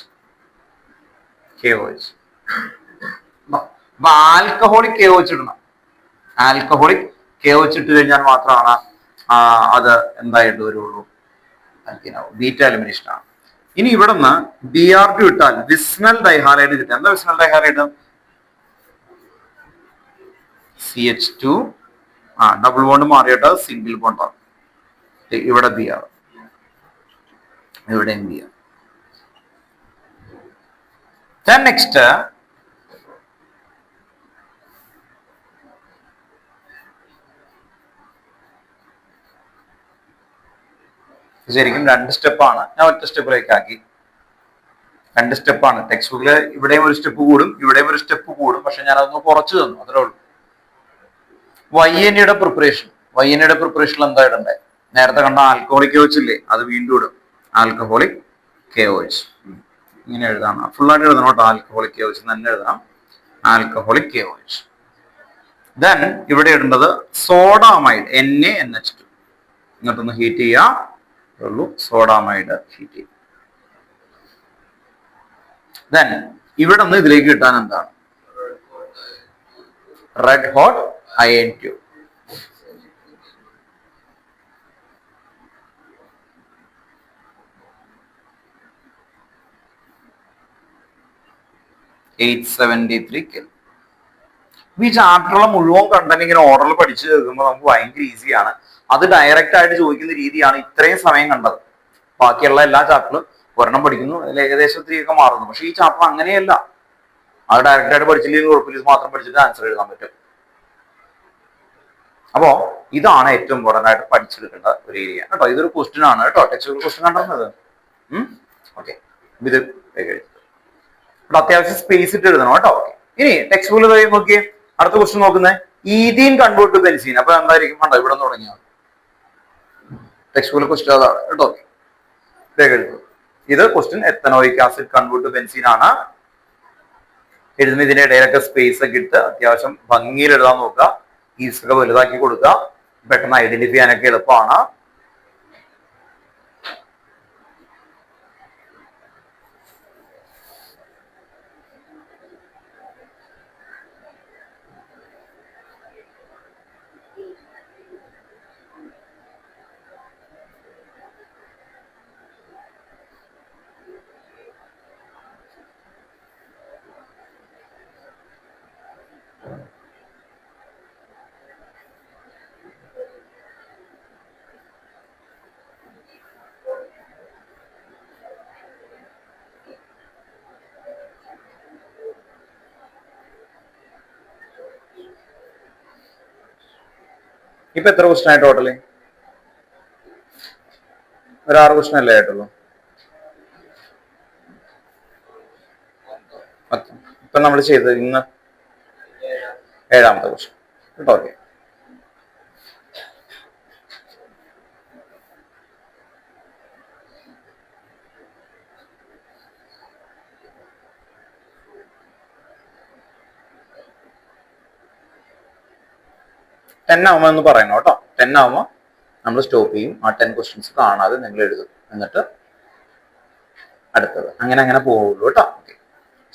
S1: KOH. അപ്പൊ ആൽക്കഹോളിക് KOH ഇടണം. ആൽക്കഹോളിക് KOH ഇട്ട് കഴിഞ്ഞാൽ മാത്രമാണ് അത് എന്തായിട്ട് വരുള്ളൂ? ബീറ്റ എലിമിനേഷൻ ആണ്. ഇനി ഇവിടെ നിന്ന് BR2 ഇട്ടാൽ വിസ്മൽ ഡൈഹാലൈഡ് കിട്ടും. എന്താ Vismal dihalide? CH2 double bond മാറിയിട്ട് സിംഗിൾ ബോണ്ട് ആണ്. ഇവിടെ BR, ഇവിടെ BR. Then next ശരിക്കും 2 സ്റ്റെപ്പാണ്. ഞാൻ ഒറ്റ സ്റ്റെപ്പിലേക്ക് ആക്കി. 2 സ്റ്റെപ്പാണ്. ടെക്സ്റ്റ് ബുക്കിൽ ഇവിടെയും ഒരു സ്റ്റെപ്പ് കൂടും, ഇവിടെയും ഒരു സ്റ്റെപ്പ് കൂടും. പക്ഷെ ഞാൻ അതൊന്ന് കുറച്ച് തന്നു, അത്രേ ഉള്ളൂ. YNAയുടെ പ്രിപ്പറേഷൻ. YNAയുടെ പ്രിപ്പറേഷനിൽ എന്താ ഇടണ്ടേ? നേരത്തെ കണ്ട ആൽക്കഹോളിക് KOH ഇല്ലേ, അത് വീണ്ടും ഇടും. ആൽക്കഹോളിക് KOH ഇങ്ങനെ എഴുതാം. ഫുള്ളായിട്ട് എഴുതണം കേട്ടോ. ആൽക്കഹോളിക് KOH തന്നെ എഴുതാം. Alcoholic KOH. ദെൻ ഇവിടെ ഇടേണ്ടത് സോഡാമൈഡ് NaNH2. ഇങ്ങോട്ടൊന്ന് ഹീറ്റ് ചെയ്യാം. ഉള്ളൂ സോഡാമൈഡ് ഹീറ്റ് ചെയ്യും. ദെൻ ഇവിടെ നിന്ന് ഇതിലേക്ക് കിട്ടാൻ എന്താണ്? Red hot iron tube. ഈ ചാപ്റ്ററുള്ള മുഴുവൻ കണ്ടന്റ് ഇങ്ങനെ ഓർഡറിൽ പഠിച്ചു കേൾക്കുമ്പോൾ നമുക്ക് ഭയങ്കര ഈസിയാണ്. അത് ഡയറക്റ്റ് ആയിട്ട് ചോദിക്കുന്ന രീതിയാണ് ഇത്രയും സമയം കണ്ടത്. ബാക്കിയുള്ള എല്ലാ ചാപ്റ്ററും ഒരെണ്ണം പഠിക്കുന്നു, അതിൽ ഏകദേശം ഒത്തിരിയൊക്കെ മാറുന്നു. പക്ഷെ ഈ ചാപ്റ്റർ അങ്ങനെയല്ല. അത് ഡയറക്റ്റ് ആയിട്ട് പഠിച്ചില്ലെങ്കിൽ കുഴപ്പമില്ല, മാത്രം പഠിച്ചിട്ട് ആൻസർ എഴുതാൻ പറ്റും. അപ്പോ ഇതാണ് ഏറ്റവും ഇമ്പോർട്ടന്റ് ആയിട്ട് പഠിച്ചെടുക്കേണ്ട ഒരു ഏരിയ കേട്ടോ. ഇതൊരു ക്വസ്റ്റ്യൻ ആണ് കേട്ടോ. ടെക്സ്റ്റ് ബുക്ക് ക്വസ്റ്റ്യൻ കണ്ടിരുന്നത്. ഓക്കെ, ഇത് ഇവിടെ അത്യാവശ്യം സ്പേസ് ഇട്ട് എഴുതണം കേട്ടോ. ഇനി ടെക്സ്റ്റ് ബുക്കിൽ നോക്കിയേ, അടുത്ത ക്വസ്റ്റ്യൻ നോക്കുന്നത് ഈഥീൻ കൺവേർട്ട് ടു ബെൻസീൻ. അപ്പൊ എന്തായിരിക്കും? കണ്ടോ, ഇവിടെ തുടങ്ങിയ ടെക്സ്റ്റ് ബുക്കിൽ ക്വസ്റ്റ്യൻ അതാണ് കേട്ടോ. ഇത് question ethanoic acid convert to benzene ആണ്. എഴുതുന്ന ഇതിന്റെ ഇടയിലൊക്കെ സ്പേസ് ഒക്കെ ഇട്ട് അത്യാവശ്യം ഭംഗിയിൽ എഴുതാൻ നോക്കുക. ഈസ് ഒക്കെ വലുതാക്കി കൊടുക്കുക. പെട്ടെന്ന് ഐഡന്റിഫൈ ചെയ്യാനൊക്കെ എളുപ്പമാണ്. ഇപ്പൊ എത്ര ക്വസ്റ്റൻ ആയി ടോട്ടല്? ഒരു 6 ക്വസ്റ്റൻ അല്ലേ ആയിട്ടുള്ളൂ. ഇപ്പൊ നമ്മൾ ചെയ്തത് ഇന്ന് 7ാമത്തെ ക്വസ്റ്റൻ കേട്ടോ. ഓക്കെ, ആവുമ്പോ എന്ന് പറയണം കേട്ടോ. 10 ആവുമ്പോ നമ്മൾ സ്റ്റോപ്പ് ചെയ്യും. ആ 10 ക്വസ്റ്റ്യൻസ് കാണാതെ നിങ്ങൾ എഴുതും. എന്നിട്ട് അടുത്തത് അങ്ങനെ അങ്ങനെ പോവുള്ളൂ കേട്ടോ.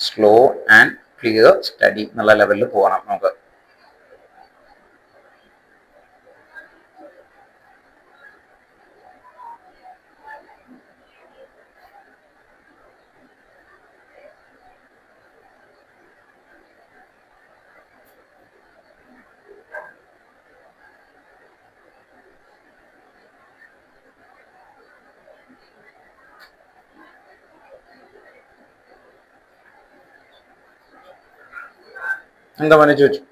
S1: സ്ലോ ആൻഡ് ക്ലിയർ സ്റ്റഡി എന്നുള്ള ലെവലിൽ പോകണം നമുക്ക്. എന്താ മോനെ ചോദിച്ചു?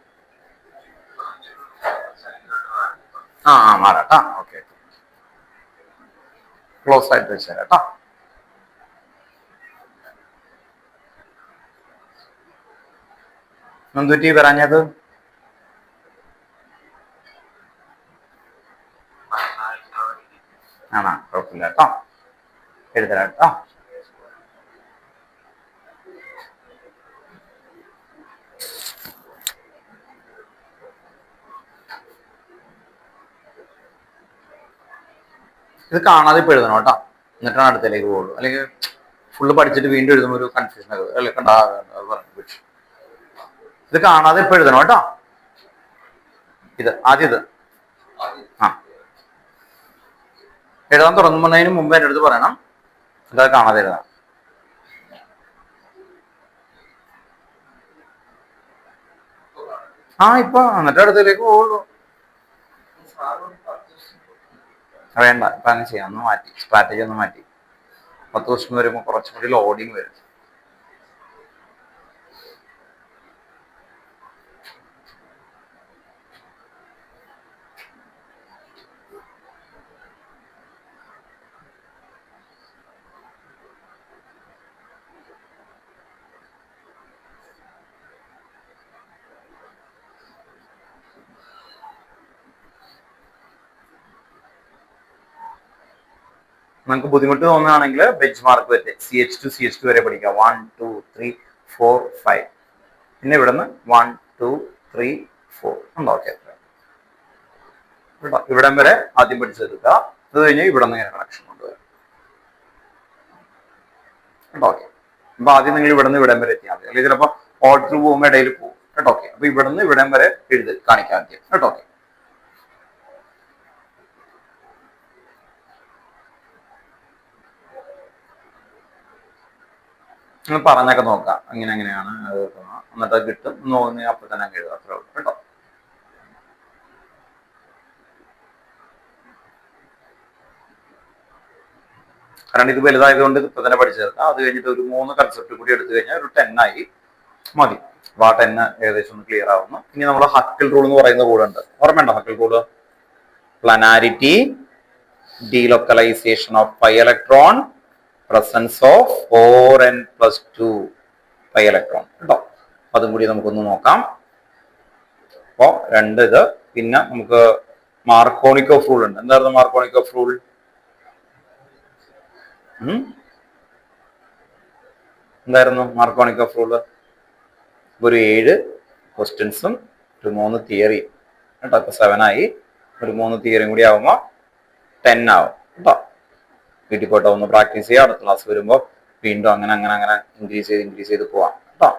S1: മാറാട്ടാ. ഓക്കെ, ക്ലോസ് ആയിട്ട് വെച്ചാൽ കേട്ടോ. എന്തുറ്റി പറഞ്ഞത്? കുഴപ്പമില്ല കേട്ടോ, എഴുതരാം കേട്ടോ. ഇത് കാണാതെ ഇപ്പൊ എഴുതണം കേട്ടോ, എന്നിട്ടാണ് അടുത്തേക്ക് പോകുള്ളൂ. അല്ലെങ്കിൽ ഫുള്ള് പഠിച്ചിട്ട് വീണ്ടും എഴുതുമ്പോൾ ഒരു കൺഫ്യൂഷൻ ആകും. അല്ലെ ഇത് കാണാതെ ഇപ്പൊ എഴുതണം കേട്ടോ. ഇത് ആദ്യം ഇത് എഴുതാൻ തുടങ്ങുന്നതിന് മുമ്പ് എൻ്റെ അടുത്ത് പറയണം, അത് കാണാതെ എഴുതാം. ഇപ്പൊ എന്നിട്ട് അടുത്തേക്ക് പോകുള്ളൂ. വേണ്ട, ഇപ്പൊ അങ്ങനെ ചെയ്യാം. ഒന്ന് മാറ്റി, സ്ട്രാറ്റജി ഒന്ന് മാറ്റി. 10 ദിവസം വരുമ്പോൾ കുറച്ചും കൂടി ലോഡിങ് വരും. നമുക്ക് ബുദ്ധിമുട്ട് തോന്നുകയാണെങ്കിൽ ബെഞ്ച് മാർക്ക് വരെ CH2 വരെ പഠിക്കാം. 1 2 3 4 5. പിന്നെ ഇവിടുന്ന് 1 2 3 4 ഉണ്ടോ? ഓക്കെ, ഇവിടം വരെ ആദ്യം പഠിച്ചെടുക്കുക. അത് കഴിഞ്ഞ് ഇവിടെ നിന്ന് ഇങ്ങനെ കണക്ഷൻ കൊണ്ടുവരാം. ഓക്കെ, അപ്പൊ ആദ്യം നിങ്ങൾ ഇവിടെ നിന്ന് ഇവിടം വരെ എത്തിയാൽ മതി. അല്ലെങ്കിൽ ചിലപ്പോൾ ഓർഡർ പോകുമ്പോൾ ഇടയിൽ പോകും കേട്ടോ. ഓക്കെ, അപ്പൊ ഇവിടെ നിന്ന് ഇവിടം വരെ കാണിക്കാൻ ആദ്യം കേട്ടോ. ഓക്കെ, നിങ്ങൾ പറഞ്ഞൊക്കെ നോക്കാം അങ്ങനെയാണ് എന്നിട്ട് അത് കിട്ടും. നോക്കുന്ന അപ്പൊ തന്നെ അങ്ങ് എഴുതാം. അത്രേ ഉള്ളൂ കേട്ടോ. കാരണം ഇത് വലുതായതുകൊണ്ട് ഇപ്പൊ തന്നെ പഠിച്ചെടുക്കാം. അത് കഴിഞ്ഞിട്ട് ഒരു 3 കൺസെപ്റ്റ് കൂടി എടുത്തു കഴിഞ്ഞാൽ ഒരു 10 ആയി മതി. അപ്പൊ 10 ഏകദേശം ഒന്ന് ക്ലിയർ ആവുന്നു. ഇനി നമ്മൾ ഹക്കിൾ റൂൾ എന്ന് പറയുന്ന കൂടെ ഉണ്ട്. ഓർമ്മയുണ്ടോ Huckel rule? Planarity, delocalisation of pi electron, presence of 4n+2 pi electron കേട്ടോ. അതും കൂടി നമുക്കൊന്ന് നോക്കാം. അപ്പോ 2 ഇത്. പിന്നെ നമുക്ക് മാർക്കോണിക്കോഫ് റൂൾ ഉണ്ട്. എന്തായിരുന്നു മാർക്കോണിക്കോഫ് റൂൾ? എന്തായിരുന്നു മാർക്കോണിക്കോഫ് റൂള്? ഒരു 7 ക്വസ്റ്റ്യൻസും ഒരു 3 തിയറി കേട്ടോ. ഇപ്പൊ 7 ആയി. ഒരു 3 തിയറിയും കൂടി ആവുമ്പോ 10 ആവും കേട്ടോ. വീട്ടിൽ പോയിട്ട് ഒന്ന് പ്രാക്ടീസ് ചെയ്യുക. അടുത്ത ക്ലാസ് വരുമ്പോൾ വീണ്ടും അങ്ങനെ ഇൻക്രീസ് ചെയ്ത് പോവാം കേട്ടോ.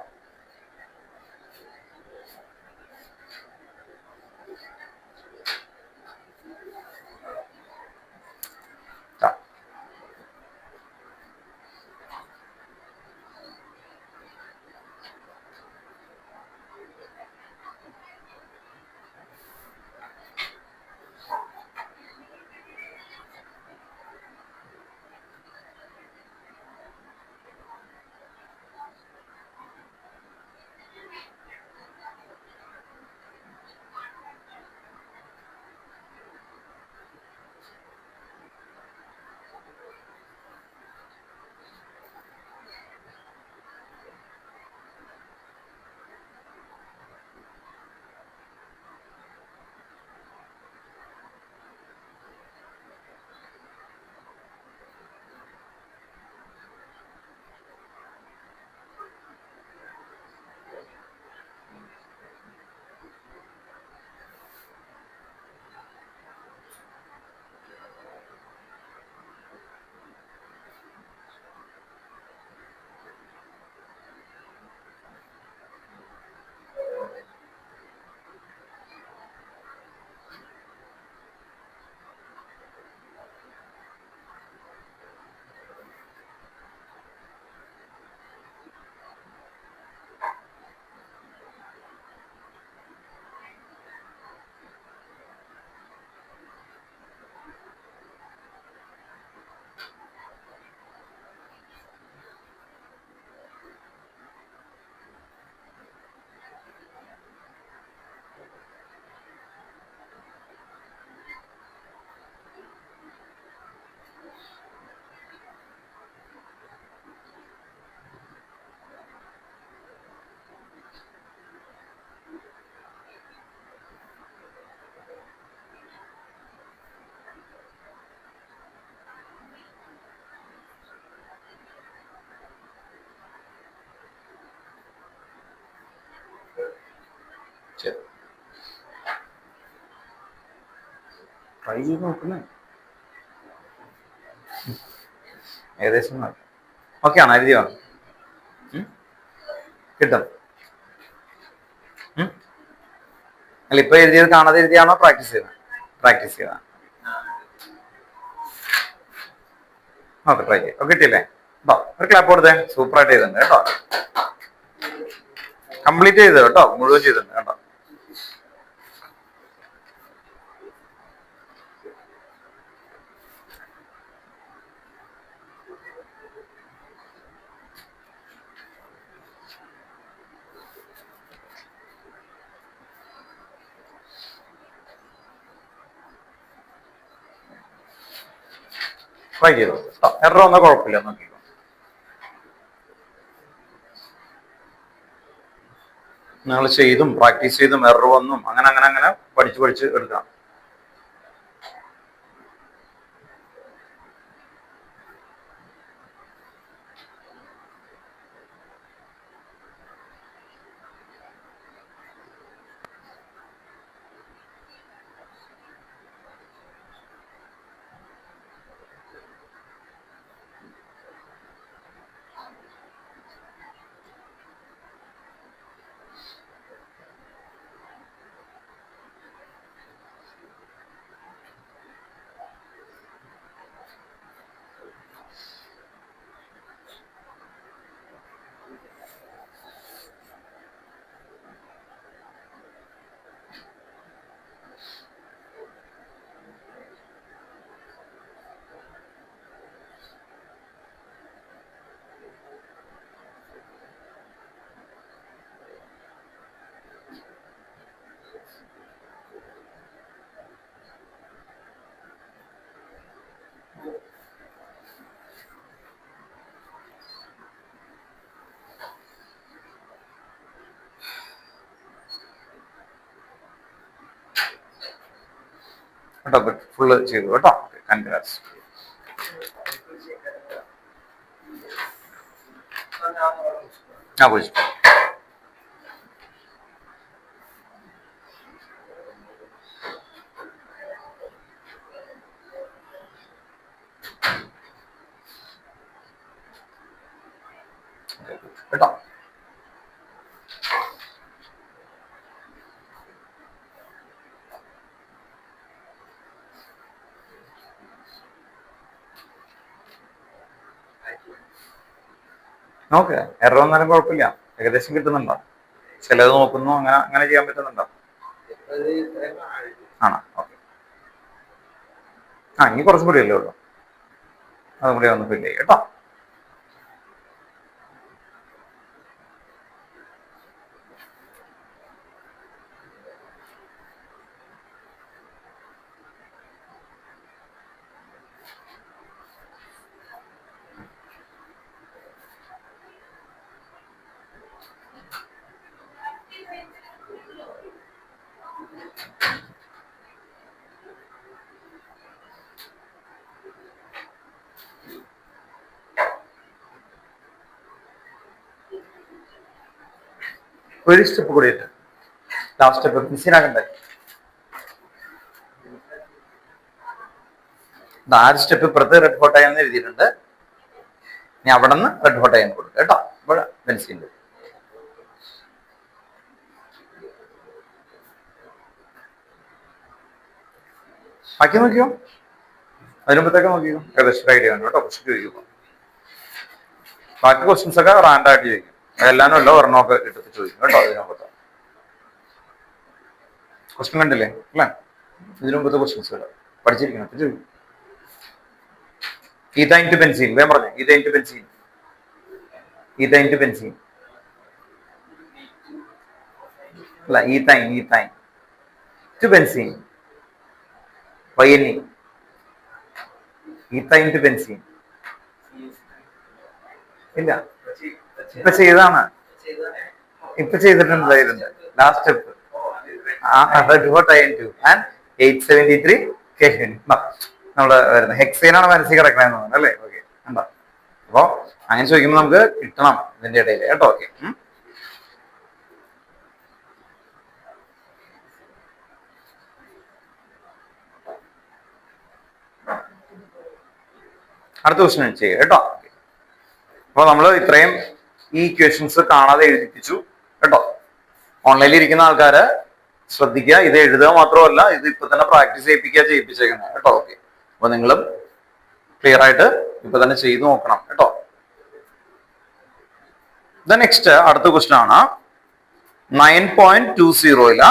S1: ട്രൈ ചെയ്ത് നോക്കുന്നേ ഏകദേശം ഓക്കെ ആണോ? എഴുതിയോ? കിട്ടും. അല്ല ഇപ്പൊ എഴുതിയത് കാണാതെ എഴുതിയാണോ പ്രാക്ടീസ് ചെയ്തത്? പ്രാക്ടീസ് ചെയ്ത ഓക്കെ ട്രൈ ചെയ്യാം. കിട്ടിയില്ലേ? കേട്ടോ ഒരു ക്ലാപ്പ് കൊടുത്തേ. സൂപ്പറായിട്ട് ചെയ്തിട്ടുണ്ട് കേട്ടോ. കംപ്ലീറ്റ് ചെയ്തത് കേട്ടോ, മുഴുവൻ ചെയ്തിട്ടുണ്ട് കേട്ടോ. ട്രൈ ചെയ്തു കേട്ടോ. എറർ വന്നാൽ കുഴപ്പമില്ല, നോക്കിക്കോ. നിങ്ങൾ ചെയ്തും പ്രാക്ടീസ് ചെയ്തും എറർ വന്നും അങ്ങനെ അങ്ങനെ അങ്ങനെ പഠിച്ച് എടുക്കണം. കേട്ടോ ഫുള്ള് ചെയ്തു കേട്ടോ. കൺഗ്രാറ്റ്സ്. ആ പോയി കേട്ടോ. നോക്ക് എറർ വന്നാലും കുഴപ്പമില്ല, ഏകദേശം കിട്ടുന്നുണ്ടോ? ചിലത് നോക്കുന്നു, അങ്ങനെ അങ്ങനെ ചെയ്യാൻ പറ്റുന്നുണ്ടോ? ആണോ? ഓക്കെ. ആ ഇനി കുറച്ചും കൂടി അല്ലേ ഉള്ളൂ, അതും കൂടി ഒന്ന് ഫില്ല് ചെയ്യും കേട്ടോ. ഒരു സ്റ്റെപ്പ് കൂടിയിട്ട് ലാസ്റ്റ് സ്റ്റെപ്പ് മിസ്സിനാകണ്ടേ? ആറ് സ്റ്റെപ്പ് ഇപ്പുറത്ത് റെഡ് ഹോട്ട് ആയെന്ന് എഴുതിയിട്ടുണ്ട്. ഇനി അവിടെ നിന്ന് റെഡ് ഹോട്ട് ആയെന്ന് കൊടുക്കുക കേട്ടോ. ഇവിടെ പെൻസിൽ ബാക്കി നോക്കിയോ, അതിനുമ്പത്തേക്ക് നോക്കിയോ. ഏകദേശം ഐഡിയ ഉണ്ട് കേട്ടോ. ക്വസ്റ്റ്യൻ ചോദിക്കുമ്പോൾ ബാക്കി ക്വസ്റ്റ്യൻസ് ഒക്കെ റാൻഡായിട്ട് ചോദിക്കും. എല്ലാനും അല്ല, ഒരെണ്ണമൊക്കെ എടുത്ത് ചോദിക്കും കേട്ടോ. ഇതിനകത്ത് ക്വസ്റ്റ്യൻ കണ്ടില്ലേ അല്ലേ? ഇതിനു മുമ്പത്തെ ക്വസ്റ്റ്യൻസ് പഠിച്ചിരിക്കണം. ചോദിക്കും ഈഥ ഇൻറ്റു ബെൻസീൻ. വേഗം പറഞ്ഞു. Ether into benzene. Ether into benzene അല്ല, ethyne. Ethyne to benzene. YNE. Ether into benzene. ഇല്ല, ഇപ്പൊ ചെയ്താണ്. ഇപ്പൊ ചെയ്തിട്ടുണ്ടായിരുന്നു ലാസ്റ്റ് സ്റ്റെപ്പ്. And 873 Kelvin. നമ്മള് വരുന്നത് ഹെക്സൈനാണ് മനസ്സിൽ കിടക്കണെന്ന് തോന്നുന്നു അല്ലേ? ഓക്കെ ഉണ്ടോ? അപ്പൊ അങ്ങനെ ചോദിക്കുമ്പോൾ നമുക്ക് കിട്ടണം ഇതിന്റെ ഇടയിൽ കേട്ടോ. ഓക്കെ. അടുത്ത ക്വസ്റ്റ്യൻ ചെയ്യുക കേട്ടോ. അപ്പൊ നമ്മൾ ഇത്രയും ഈ ഇക്വേഷൻസ് കാണാതെ എഴുതിപ്പിച്ചു കേട്ടോ. ഓൺലൈനിൽ ഇരിക്കുന്ന ആൾക്കാര് ശ്രദ്ധിക്കുക, ഇത് എഴുതുക മാത്രമല്ല, ഇത് ഇപ്പൊ തന്നെ പ്രാക്ടീസ് ചെയ്യിപ്പിച്ചേക്കുന്നത് കേട്ടോ. ഓക്കെ, അപ്പൊ നിങ്ങളും ക്ലിയർ ആയിട്ട് ഇപ്പൊ തന്നെ ചെയ്തു നോക്കണം കേട്ടോ. നെക്സ്റ്റ് അടുത്ത ക്വസ്റ്റ്യൻ ആണ് 9.20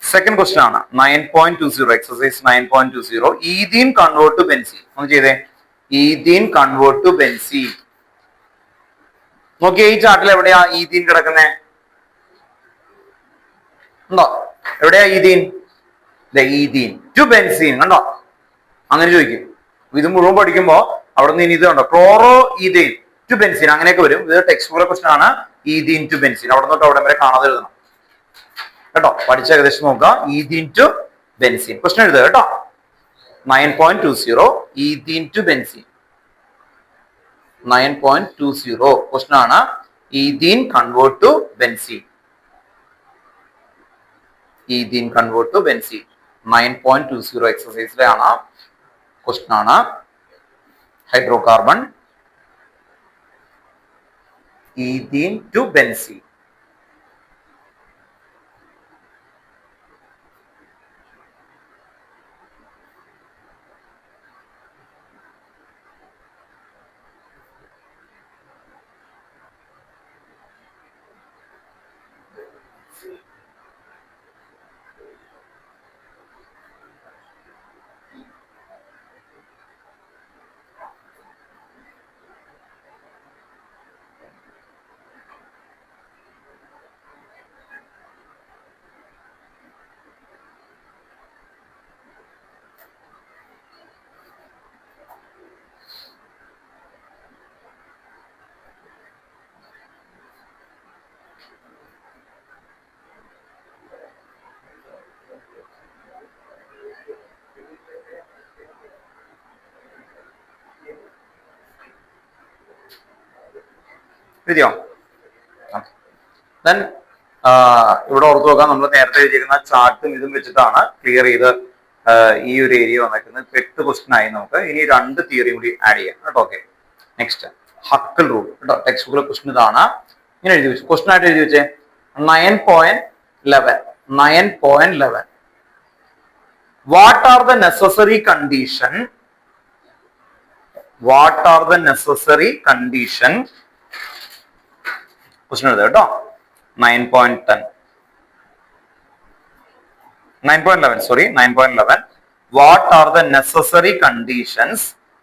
S1: സെക്കൻഡ് ക്വസ്റ്റ്യൻ ആണ്. 9.20 exercise 9.20 ethene convert to benzene. ഒന്ന് ചെയ്തേ, ഈഥീൻ കൺവേർട്ട് ടു ബെൻസീൻ. നോക്കിയേ, ഈ ചാർട്ടിൽ എവിടെയാ ഈഥീൻ കിടക്കുന്നേ? ഉണ്ടോ? എവിടെയാ ഈഥീൻ? Ethene to benzene. കണ്ടോ? അങ്ങനെ ചോദിക്കും. ഇത് മുഴുവൻ പഠിക്കുമ്പോ അവിടെ നിന്ന് ഇനി ഇത് കണ്ടോ, ക്ലോറോ ഈഥീൻ ടു ബെൻസീൻ അങ്ങനെയൊക്കെ വരും. ഇത് ടെക്സ്റ്റ് ബുക്കിലെ ക്വസ്റ്റൻ ആണ്. ഈഥീൻ ടു ബെൻസീൻ അവിടെ തൊട്ട് അവിടെ വരെ കാണാതെ എഴുതണം കേട്ടോ. പഠിച്ച ഏകദേശം നോക്കുക. ഈഥീൻ ടു ബെൻസീൻ ക്വസ്റ്റൻ എഴുതുക കേട്ടോ. 9.20 ഈഥീൻ ടു ബെൻസീൻ. 9.20 ക്വസ്റ്റൻ ആണ്. Ethene convert to benzene. Ethene convert to benzene 9.20 എക്സസൈസിലെ ആണ് ക്വസ്റ്റൻ ആണ്. Hydrocarbon ethene to benzene. എഴുതിയോ? ദെൻ ഇവിടെ ഓർത്ത് നോക്കാം, നമ്മൾ നേരത്തെ എഴുതിയിരിക്കുന്ന ചാർട്ടും ഇതും വെച്ചിട്ടാണ് ക്ലിയർ ചെയ്ത് ഈ ഒരു ഏരിയ വന്നിരിക്കുന്നത്. 8 ക്വസ്റ്റ്യൻ ആയി. നമുക്ക് ഇനി 2 തിയറിയും കൂടി ആഡ് ചെയ്യാം കേട്ടോ. ഓക്കെ, നെക്സ്റ്റ് ഹക്കിൾ റൂൾ കേട്ടോ. ടെക്സ്റ്റ് ബുക്കിലെ ക്വസ്റ്റ്യൻ ഇതാണ്. ഇങ്ങനെ എഴുതി വെച്ചു, ക്വസ്റ്റ്യൻ ആയിട്ട് എഴുതി വെച്ചേ. 9.11 what are the necessary condition? What are the necessary condition? Question എഴുതാം കേട്ടോ. 9.11 what are the necessary conditions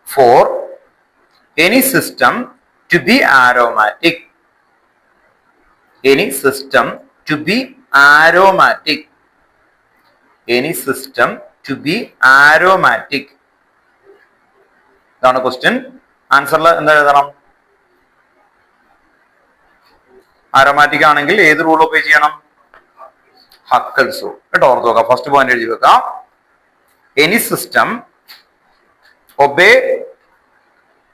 S1: for any system to be aromatic? Any system to be aromatic. Any system to be aromatic. ഇതാണ് question. ആൻസറിൽ എന്താ എഴുതണം? Aromatic ആണെങ്കിൽ ഏത് rule obey ചെയ്യണം? Huckel's rule കേട്ടോ. ഓർത്ത് നോക്കാം. ഫസ്റ്റ് പോയിന്റ് എഴുതി വെക്കാം. Any system obey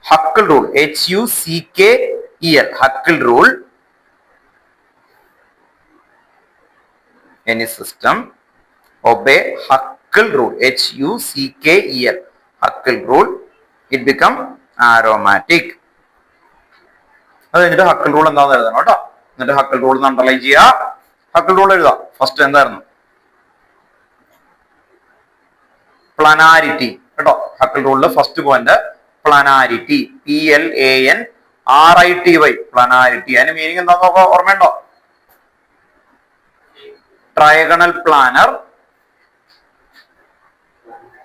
S1: ഹക്കിൾ rule. HUCKEL ഹക്കിൾ rule. Any system obey ഹക്കിൾ rule. HUCKEL ഹക്കിൾ rule. It become aromatic. അത് കഴിഞ്ഞിട്ട് ഹക്കിൾ റൂൾ എന്താണെന്ന് എഴുതണം കേട്ടോ. എന്നിട്ട് ഹക്കിൾ റൂൾ അണ്ടർലൈൻ ചെയ്യുക. ഹക്കിൾ റൂൾ എഴുതാം. ഫസ്റ്റ് എന്തായിരുന്നു? പ്ലാനാരിറ്റി കേട്ടോ. ഹക്കിൾ റൂളിലെ first point planarity. PLANRITY planarity. അതിന്റെ മീനിങ് എന്താന്ന് ഓർമ്മയുണ്ടോ? Trigonal planar.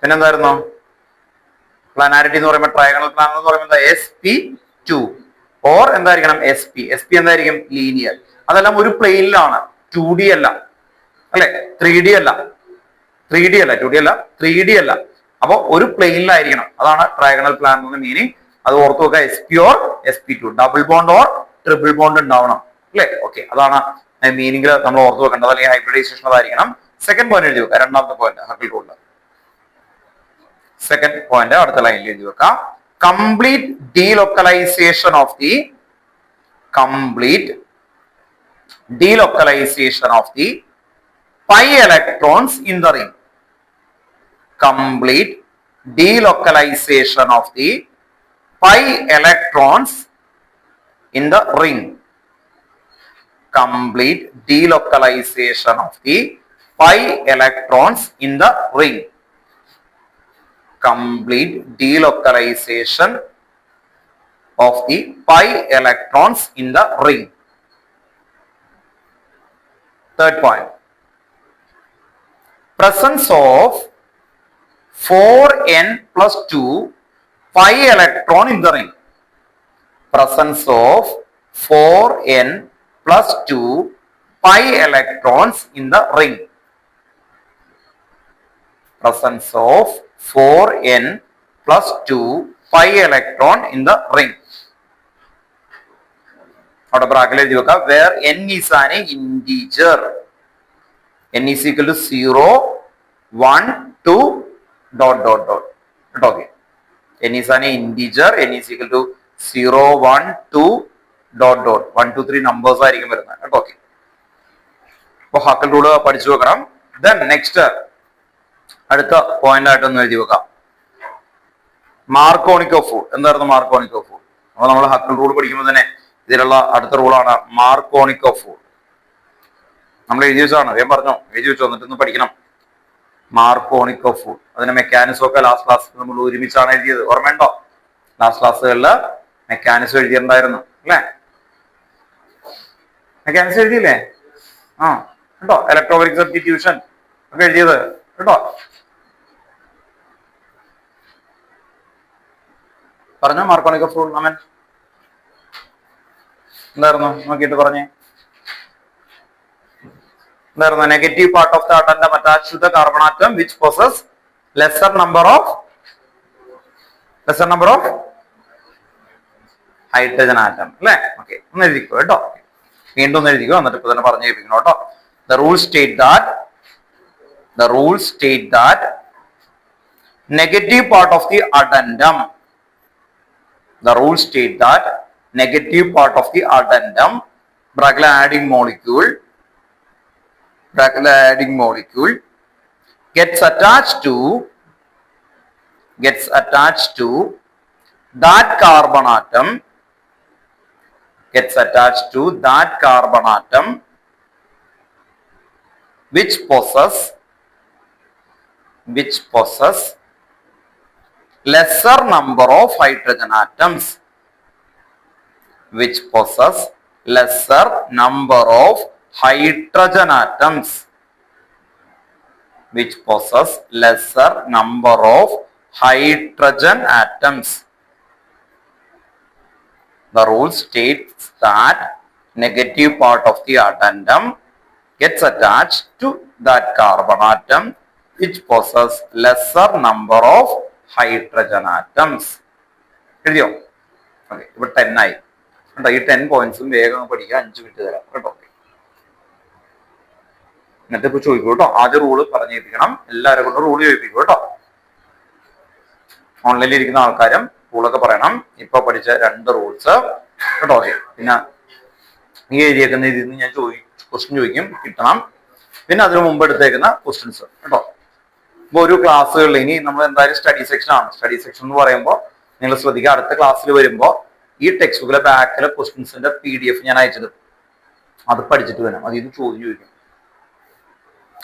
S1: പിന്നെന്തായിരുന്നു? പ്ലാനാരിറ്റി എന്ന് പറയുമ്പോൾ ട്രയഗണൽ പ്ലാനർ എന്ന് പറയുമ്പോൾ SP2 ഓർ എന്തായിരിക്കണം? SP എന്തായിരിക്കും? ലീനിയർ. അതെല്ലാം ഒരു പ്ലെയിനിലാണ്. 2D അല്ല അല്ലെ? 3D അല്ല. 2D അല്ല. അപ്പൊ ഒരു പ്ലെയിനിലായിരിക്കണം. അതാണ് ട്രയഗണൽ പ്ലാൻ എന്ന മീനിങ്. അത് ഓർത്ത് നോക്കുക. SP or SP2 double bond or triple bond ഉണ്ടാവണം അല്ലെ? ഓക്കെ, അതാണ് മീനിങ്ങിൽ നമ്മൾ ഓർത്ത് വെക്കേണ്ടത്. അല്ലെങ്കിൽ ഹൈബ്രിഡൈസേഷൻ അതായിരിക്കണം. സെക്കൻഡ് പോയിന്റ് എഴുതി വെക്കുക. രണ്ടാമത്തെ പോയിന്റ് ഹക്കിൾ റൂളിൽ സെക്കൻഡ് പോയിന്റ് അടുത്ത ലൈനിൽ എഴുതി വെക്കാം. Complete delocalization of the pi electrons in the ring. Complete delocalization of the pi electrons in the ring. Complete delocalization of the pi electrons in the ring. Complete delocalization of the pi electrons in the ring. Third point. Presence of 4n plus 2 pi electron in the ring. Presence of 4n plus 2 pi electrons in the ring. Presence of 4n plus 2 pi electron in the ring. അവിടെ ബ്രാക്കറ്റിൽ എഴുതി വെക്കാം where n is an integer. n is equal to 0, 1, 2, dot dot dot. Okay. n is an integer, n is equal to 0, 1, 2, dot dot. 1, 2, 3 numbers ആയിരിക്കും വരുന്നത്. Okay. അപ്പോൾ ഹാക്കൽ rule പഠിച്ചു വെക്കണം. Then next അടുത്ത പോയിന്റ് ആയിട്ടൊന്ന് എഴുതി വെക്കാം. മാർക്കോണിക് ഓഫ് ഫുഡ്. എന്തായിരുന്നു മാർക്കോണിക് ഓഫ് ഫുഡ്? അപ്പോൾ നമ്മൾ ഹാക്കൽ റൂൾ പഠിക്കുമ്പോൾ തന്നെ ഇതിലുള്ള അടുത്ത റൂളാണ് മാർക്കോണിക് ഓഫ് ഫുഡ്. നമ്മൾ എഴുതി വെച്ചാണ്, ഞാൻ പറഞ്ഞു എഴുതി വെച്ചു, എന്നിട്ടൊന്ന് പഠിക്കണം. മാർക്കോണിക് ഓഫ് ഫുഡ്, അതിന്റെ മെക്കാനിസം ഒക്കെ ലാസ്റ്റ് ക്ലാസ് നമ്മൾ ഒരുമിച്ചാണ് എഴുതിയത്, ഓർമ്മയുണ്ടോ? ലാസ്റ്റ് ക്ലാസ്സുകളിൽ മെക്കാനിസം എഴുതിയിട്ടുണ്ടായിരുന്നു അല്ലേ? മെക്കാനിസം എഴുതിയില്ലേ? ആ കേട്ടോ, ഇലക്ട്രോഫിലിക് സബ്സ്റ്റിറ്റ്യൂഷൻ ഒക്കെ എഴുതിയത് കേട്ടോ. പറഞ്ഞോ മാർക്കോണിക് ഓഫ് ഫുഡ്. അമൻ എന്തായിരുന്നു നോക്കിയിട്ട് പറഞ്ഞേ. എന്തായിരുന്നു? Negative part of the atom attached to the carbon atom which possess lesser number of hydrogen atom അല്ലേ? ഓക്കെ, ഒന്ന് എഴുതിക്കോ കേട്ടോ. വീണ്ടും ഒന്ന് എഴുതിക്കോ, എന്നിട്ട് ഇപ്പൊ തന്നെ പറഞ്ഞു കേൾപ്പിക്കണം കേട്ടോ. The rules state that negative part of the addendum, bracket adding molecule gets attached to that carbon atom which possess lesser number of hydrogen atoms. The rule states that negative part of the addendum gets attached to that carbon atom which possess lesser number of hydrogen atoms. എഴുതിയോ? Okay, ഇവിടെ 10 ആയി കേട്ടോ. ഈ 10 പോയിന്റ്സും വേഗം പഠിക്കാൻ 5 minute തരാം കേട്ടോ. എന്നിട്ട് ഇപ്പൊ ചോദിക്കൂ കേട്ടോ. ആദ്യം റൂള് പറഞ്ഞേൽപ്പിക്കണം, എല്ലാവരെ കൊണ്ട് റൂള് ചോദിപ്പിക്കും കേട്ടോ. ഓൺലൈനിൽ ഇരിക്കുന്ന ആൾക്കാരും റൂളൊക്കെ പറയണം. ഇപ്പൊ പഠിച്ച 2 റൂൾസ് കേട്ടോ. ഓക്കെ, പിന്നെ ഈ എഴുതിയേക്കുന്ന ഇതിൽ നിന്ന് ഞാൻ ക്വസ്റ്റ്യൻ ചോദിക്കും, കിട്ടണം. പിന്നെ അതിനു മുമ്പ് എടുത്തേക്കുന്ന ക്വസ്റ്റ്യൻസ് കേട്ടോ. ഇപ്പൊ ഒരു ക്ലാസ്സുകളിൽ ഇനി നമ്മൾ എന്തായാലും സ്റ്റഡി സെക്ഷൻ ആണ്. സ്റ്റഡി സെക്ഷൻ എന്ന് പറയുമ്പോൾ നിങ്ങൾ ശ്രദ്ധിക്കുക, അടുത്ത ക്ലാസ്സിൽ വരുമ്പോൾ ഈ ടെക്സ്റ്റ് ബുക്കിലെ ബാക്കിലെ ക്വസ്റ്റ്യൻസിന്റെ PDF ഞാൻ അയച്ചത്, അത് പഠിച്ചിട്ട് വരാം. അതിൽ നിന്ന് ചോദിക്കും,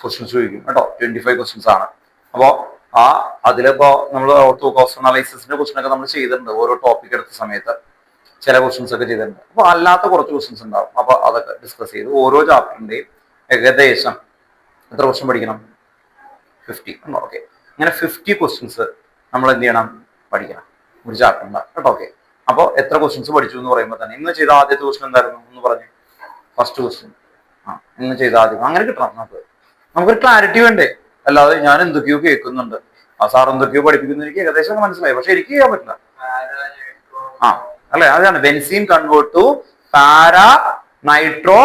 S1: ക്വസ്റ്റ്യൻസ് ചോദിക്കും കേട്ടോ. 25 ക്വസ്റ്റ്യൻസ് ആണ്. അപ്പോൾ അതിലിപ്പോ നമ്മൾ കോസ്റ്റ് അനാലിസിസിന്റെ ക്വസ്റ്റ്യൻ ഒക്കെ നമ്മൾ ചെയ്തിട്ടുണ്ട് ഓരോ ടോപ്പിക് എടുത്ത സമയത്ത്. ചില ക്വസ്റ്റ്യൻസ് ഒക്കെ ചെയ്തിട്ടുണ്ട്. അപ്പൊ അല്ലാത്ത കുറച്ച് ക്വസ്റ്റ്യൻസ് ഉണ്ടാവും. അപ്പൊ അതൊക്കെ ഡിസ്കസ് ചെയ്ത് ഓരോ ചാപ്റ്ററിന്റെയും ഏകദേശം എത്ര ക്വസ്റ്റ്യൻ പഠിക്കണം? 50. ഓക്കെ, ഇങ്ങനെ 50 ക്വസ്റ്റ്യൻസ് നമ്മൾ എന്ത് ചെയ്യണം? പഠിക്കണം ഒരു ചാപ്റ്ററിന്റെ കേട്ടോ. ഓക്കെ, അപ്പോൾ എത്ര ക്വസ്റ്റ്യൻസ് പഠിച്ചു എന്ന് പറയുമ്പോൾ തന്നെ ഇന്ന് ചെയ്ത ആദ്യത്തെ ക്വസ്റ്റ്യൻ എന്തായിരുന്നു എന്ന് പറഞ്ഞു? First question. ഇന്ന് ചെയ്ത ആദ്യം അങ്ങനെ കിട്ടണം. നമുക്കൊരു ക്ലാരിറ്റി വേണ്ടേ? അല്ലാതെ ഞാൻ എന്തൊക്കെയോ കേൾക്കുന്നുണ്ട്, ആ സാർ എന്തൊക്കെയോ പഠിപ്പിക്കുന്നു, എനിക്ക് ഏകദേശം മനസ്സിലായി, പക്ഷെ എനിക്ക് ചെയ്യാൻ പറ്റില്ല. അല്ലെ, അതാണ് benzene convert to para nitro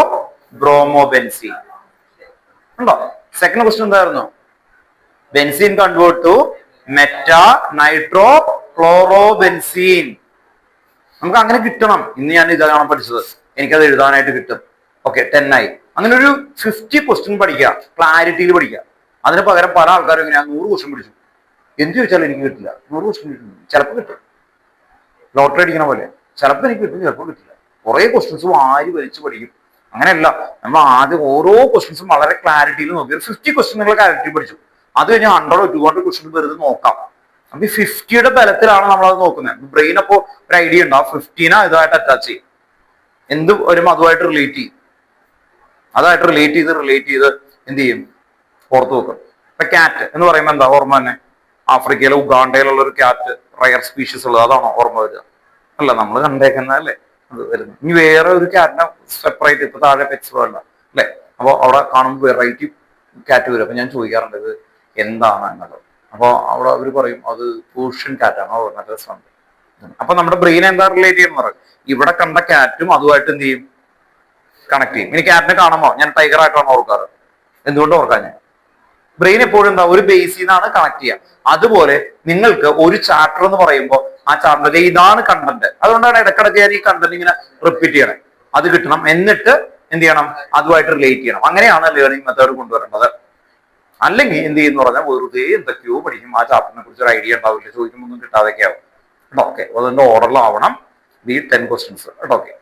S1: bromo benzene ഉണ്ടോ? സെക്കൻഡ് ക്വസ്റ്റ്യൻ എന്തായിരുന്നു? Benzene convert to meta nitro chloro benzene. നമുക്ക് അങ്ങനെ കിട്ടണം. ഇന്ന് ഞാൻ ഇതാണ് പഠിച്ചത്, എനിക്കത് എഴുതാനായിട്ട് കിട്ടും. ഓക്കെ, 10 ആയി. അങ്ങനെ ഒരു 50 ക്വസ്റ്റ്യൻ പഠിക്കുക, ക്ലാരിറ്റിയിൽ പഠിക്കുക. അതിന് പകരം പല ആൾക്കാരും ഇങ്ങനെ 100 ക്വസ്റ്റ്യൻ പഠിച്ചു, എന്ത് ചോദിച്ചാലും എനിക്ക് കിട്ടില്ല. 100 ക്വസ്റ്റ്യൻ കിട്ടും, ചിലപ്പോൾ കിട്ടും. ലോട്ടറി അടിക്കണ പോലെ ചിലപ്പോൾ എനിക്ക് കിട്ടും, ചിലപ്പോൾ കിട്ടില്ല. കുറെ ക്വസ്റ്റ്യൻസ് വാരി വലിച്ചു പഠിക്കും. അങ്ങനെയല്ല, നമ്മൾ ആദ്യം ഓരോ ക്വസ്റ്റ്യൻസും വളരെ ക്ലാരിറ്റിയിൽ നോക്കി. ഒരു 50 ക്വസ്റ്റ്യൻ നിങ്ങൾ ക്ലാരിറ്റി പഠിച്ചു, അത് കഴിഞ്ഞാൽ 100 200 ക്വസ്റ്റ്യൻ വെറുതെ നോക്കാം. അപ്പൊ ഈ 50യുടെ ബലത്തിലാണ് നമ്മളത് നോക്കുന്നത്. ബ്രെയിൻ അപ്പോ ഒരു ഐഡിയ ഉണ്ട്, ആ 15 ഇതായിട്ട് അറ്റാച്ച് ചെയ്യും. എന്ത് വരുമ്പോൾ അതുമായിട്ട് റിലേറ്റ് ചെയ്യും. അതായിട്ട് റിലേറ്റ് ചെയ്ത് എന്ത് ചെയ്യും, പുറത്തു വെക്കും. ഇപ്പൊ ക്യാറ്റ് എന്ന് പറയുമ്പോൾ എന്താ ഓർമ്മ തന്നെ? ആഫ്രിക്കയിലെ ഉഗാണ്ടയിലുള്ള ഒരു ക്യാറ്റ്, റയർ സ്പീഷീസ് ഉള്ളത്, അതാണോ ഓർമ്മ വരിക? അല്ല, നമ്മൾ കണ്ടേക്കുന്നതല്ലേ അത് വരുന്നത്. ഇനി വേറെ ഒരു ക്യാറ്റിനെ സെപ്പറേറ്റ് ഇപ്പൊ താഴെ പെറ്റ്സ് വേണ്ട അല്ലെ, അപ്പൊ അവിടെ കാണുമ്പോൾ വെറൈറ്റി ക്യാറ്റ് വരും. അപ്പൊ ഞാൻ ചോദിക്കാറുണ്ട് ഇത് എന്താണ് എന്നുള്ളത്. അപ്പൊ അവിടെ അവർ പറയും അത് പേർഷ്യൻ ക്യാറ്റാണ്. നല്ല രസമുണ്ട്. അപ്പൊ നമ്മുടെ ബ്രെയിൻ എന്താ റിലേറ്റ് ചെയ്യുന്ന പറയും, ഇവിടെ കണ്ട ക്യാറ്റും അതുമായിട്ട് എന്ത് ചെയ്യും, കണക്ട് ചെയ്യും. ഇനി ക്യാറ്റിനെ കാണുമ്പോൾ ഞാൻ ടൈഗർ ആയിട്ടാണ് ഓർക്കാറ്. എന്തുകൊണ്ട് ഓർക്കാൻ? ഞാൻ ബ്രെയിൻ എപ്പോഴും എന്താ ഒരു ബേസിൽ നിന്നാണ് കണക്ട് ചെയ്യുക. അതുപോലെ നിങ്ങൾക്ക് ഒരു ചാപ്റ്റർ എന്ന് പറയുമ്പോൾ ആ ചാപ്റ്ററിലെ ഇതാണ് കണ്ടന്റ്. അതുകൊണ്ടാണ് ഇടക്കിടക്ക് ഞാൻ ഈ കണ്ടന്റ് ഇങ്ങനെ റിപ്പീറ്റ് ചെയ്യണേ. അത് കിട്ടണം, എന്നിട്ട് എന്ത് ചെയ്യണം, അതുമായിട്ട് റിലേറ്റ് ചെയ്യണം. അങ്ങനെയാണ് ലേണിംഗ് മെത്തേഡ് കൊണ്ടുവരേണ്ടത്. അല്ലെങ്കിൽ എന്ത് ചെയ്യുന്ന പറഞ്ഞാൽ വെറുതെ എന്തൊക്കെയോ പഠിക്കും, ആ ചാപ്റ്ററിനെ കുറിച്ച് ഒരു ഐഡിയ ഉണ്ടാവില്ല, ചോദിക്കുമ്പോൾ ഒന്നും കിട്ടാതൊക്കെ ആവും കേട്ടോ. ഓക്കെ, അതിന്റെ ഓർഡറിലാവണം ഈ 10 ക്വസ്റ്റ്യൻസ് കേട്ടോ. ഓക്കെ,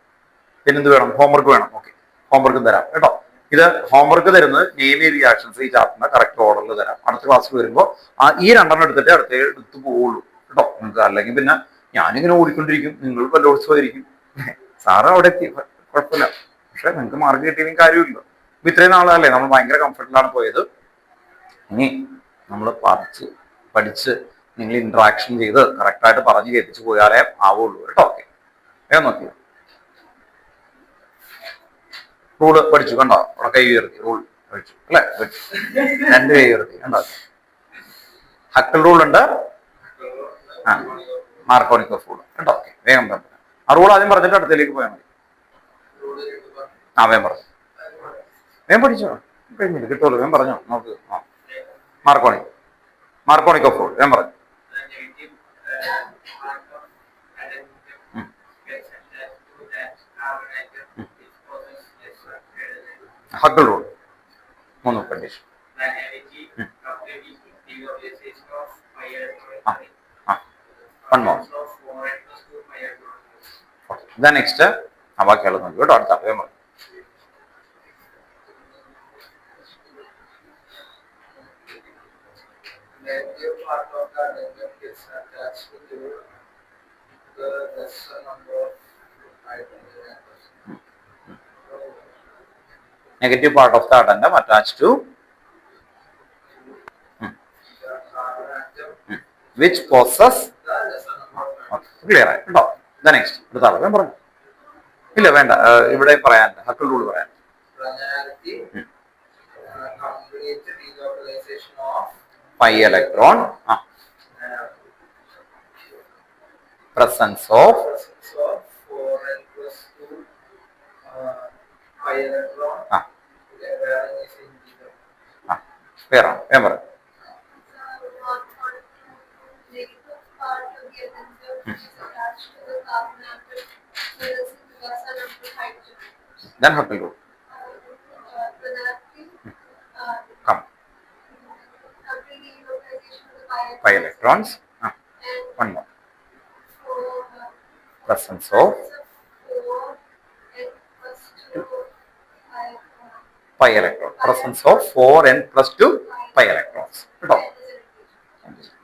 S1: പിന്നെന്ത് വേണം? ഹോംവർക്ക് വേണം. ഓക്കെ, ഹോംവർക്കും തരാം കേട്ടോ. ഇത് ഹോംവർക്ക് തരുന്നത് നെയിം റിയാക്ഷൻസ് ഈ ചാപ്റ്ററിന്റെ കറക്റ്റ് ഓർഡറിൽ തരാം. അടുത്ത ക്ലാസ്സിൽ വരുമ്പോൾ ഈ 2 എടുത്തിട്ട് എടുത്ത് പോവുള്ളൂ കേട്ടോ നിങ്ങൾക്ക്. അല്ലെങ്കിൽ പിന്നെ ഞാനിങ്ങനെ ഓടിക്കൊണ്ടിരിക്കും, നിങ്ങൾ പലോത്സവമായിരിക്കും, സാറ് അവിടെ എത്തി, കുഴപ്പമില്ല. പക്ഷെ നിങ്ങൾക്ക് മാർക്ക് കിട്ടിയെങ്കിൽ കാര്യമില്ല. ഇപ്പൊ ഇത്രയും നാളല്ലേ നമ്മൾ ഭയങ്കര കംഫർട്ടിലാണ് പോയത്. ഇനി നമ്മൾ പഠിച്ച് നിങ്ങൾ ഇന്ററാക്ഷൻ ചെയ്ത് കറക്റ്റായിട്ട് പറഞ്ഞ് കേൾപ്പിച്ച് പോയാലേ ആവുള്ളൂ കേട്ടോ. ഓക്കെ, വേഗം നോക്കിയോ. റൂള് പഠിച്ചു കണ്ടോ? അവിടെ കൈ ഉയർത്തി റൂൾ പഠിച്ചു അല്ലെ? 2 കൈ ഉയർത്തി കണ്ടോ? ഹക്കൽ റൂൾ ഉണ്ട്, മാർക്കോണിക്കോഫ് റൂൾ കേട്ടോ. ഓക്കെ, വേഗം പറഞ്ഞു. ആ റൂൾ ആദ്യം പറഞ്ഞിട്ട് അടുത്തേക്ക് പോയാൽ മതി. വേഗം പറഞ്ഞു, വേഗം പഠിച്ചോ, കഴിഞ്ഞില്ല കിട്ടുമല്ലോ. വേഗം പറഞ്ഞോ നോക്ക്. മാർക്കോണിക്കോഫ് റൂൾ വേഗം പറഞ്ഞു. Hückel rule 3 condition. ഇതാ നെക്സ്റ്റ്. ബാക്കിയുള്ളത് നോക്കി കേട്ടോ. അടുത്ത വേഗം പറഞ്ഞു. Negative part of the addendum attached to which possess. Clear ആയി കേട്ടോ. നെക്സ്റ്റ് അടുത്ത ആളെ ഞാൻ പറഞ്ഞു. ഇല്ല വേണ്ട, ഇവിടെ പറയാൻ ഹക്കൽ റൂൾ പറയാൻ. pi electron presence of വേറെ ഞാൻ പറയാം. Then Huckel rule. Come. Pi electrons. One more. Presence of pi electron. Presence of 4n plus 2 pi electrons. കേട്ടോ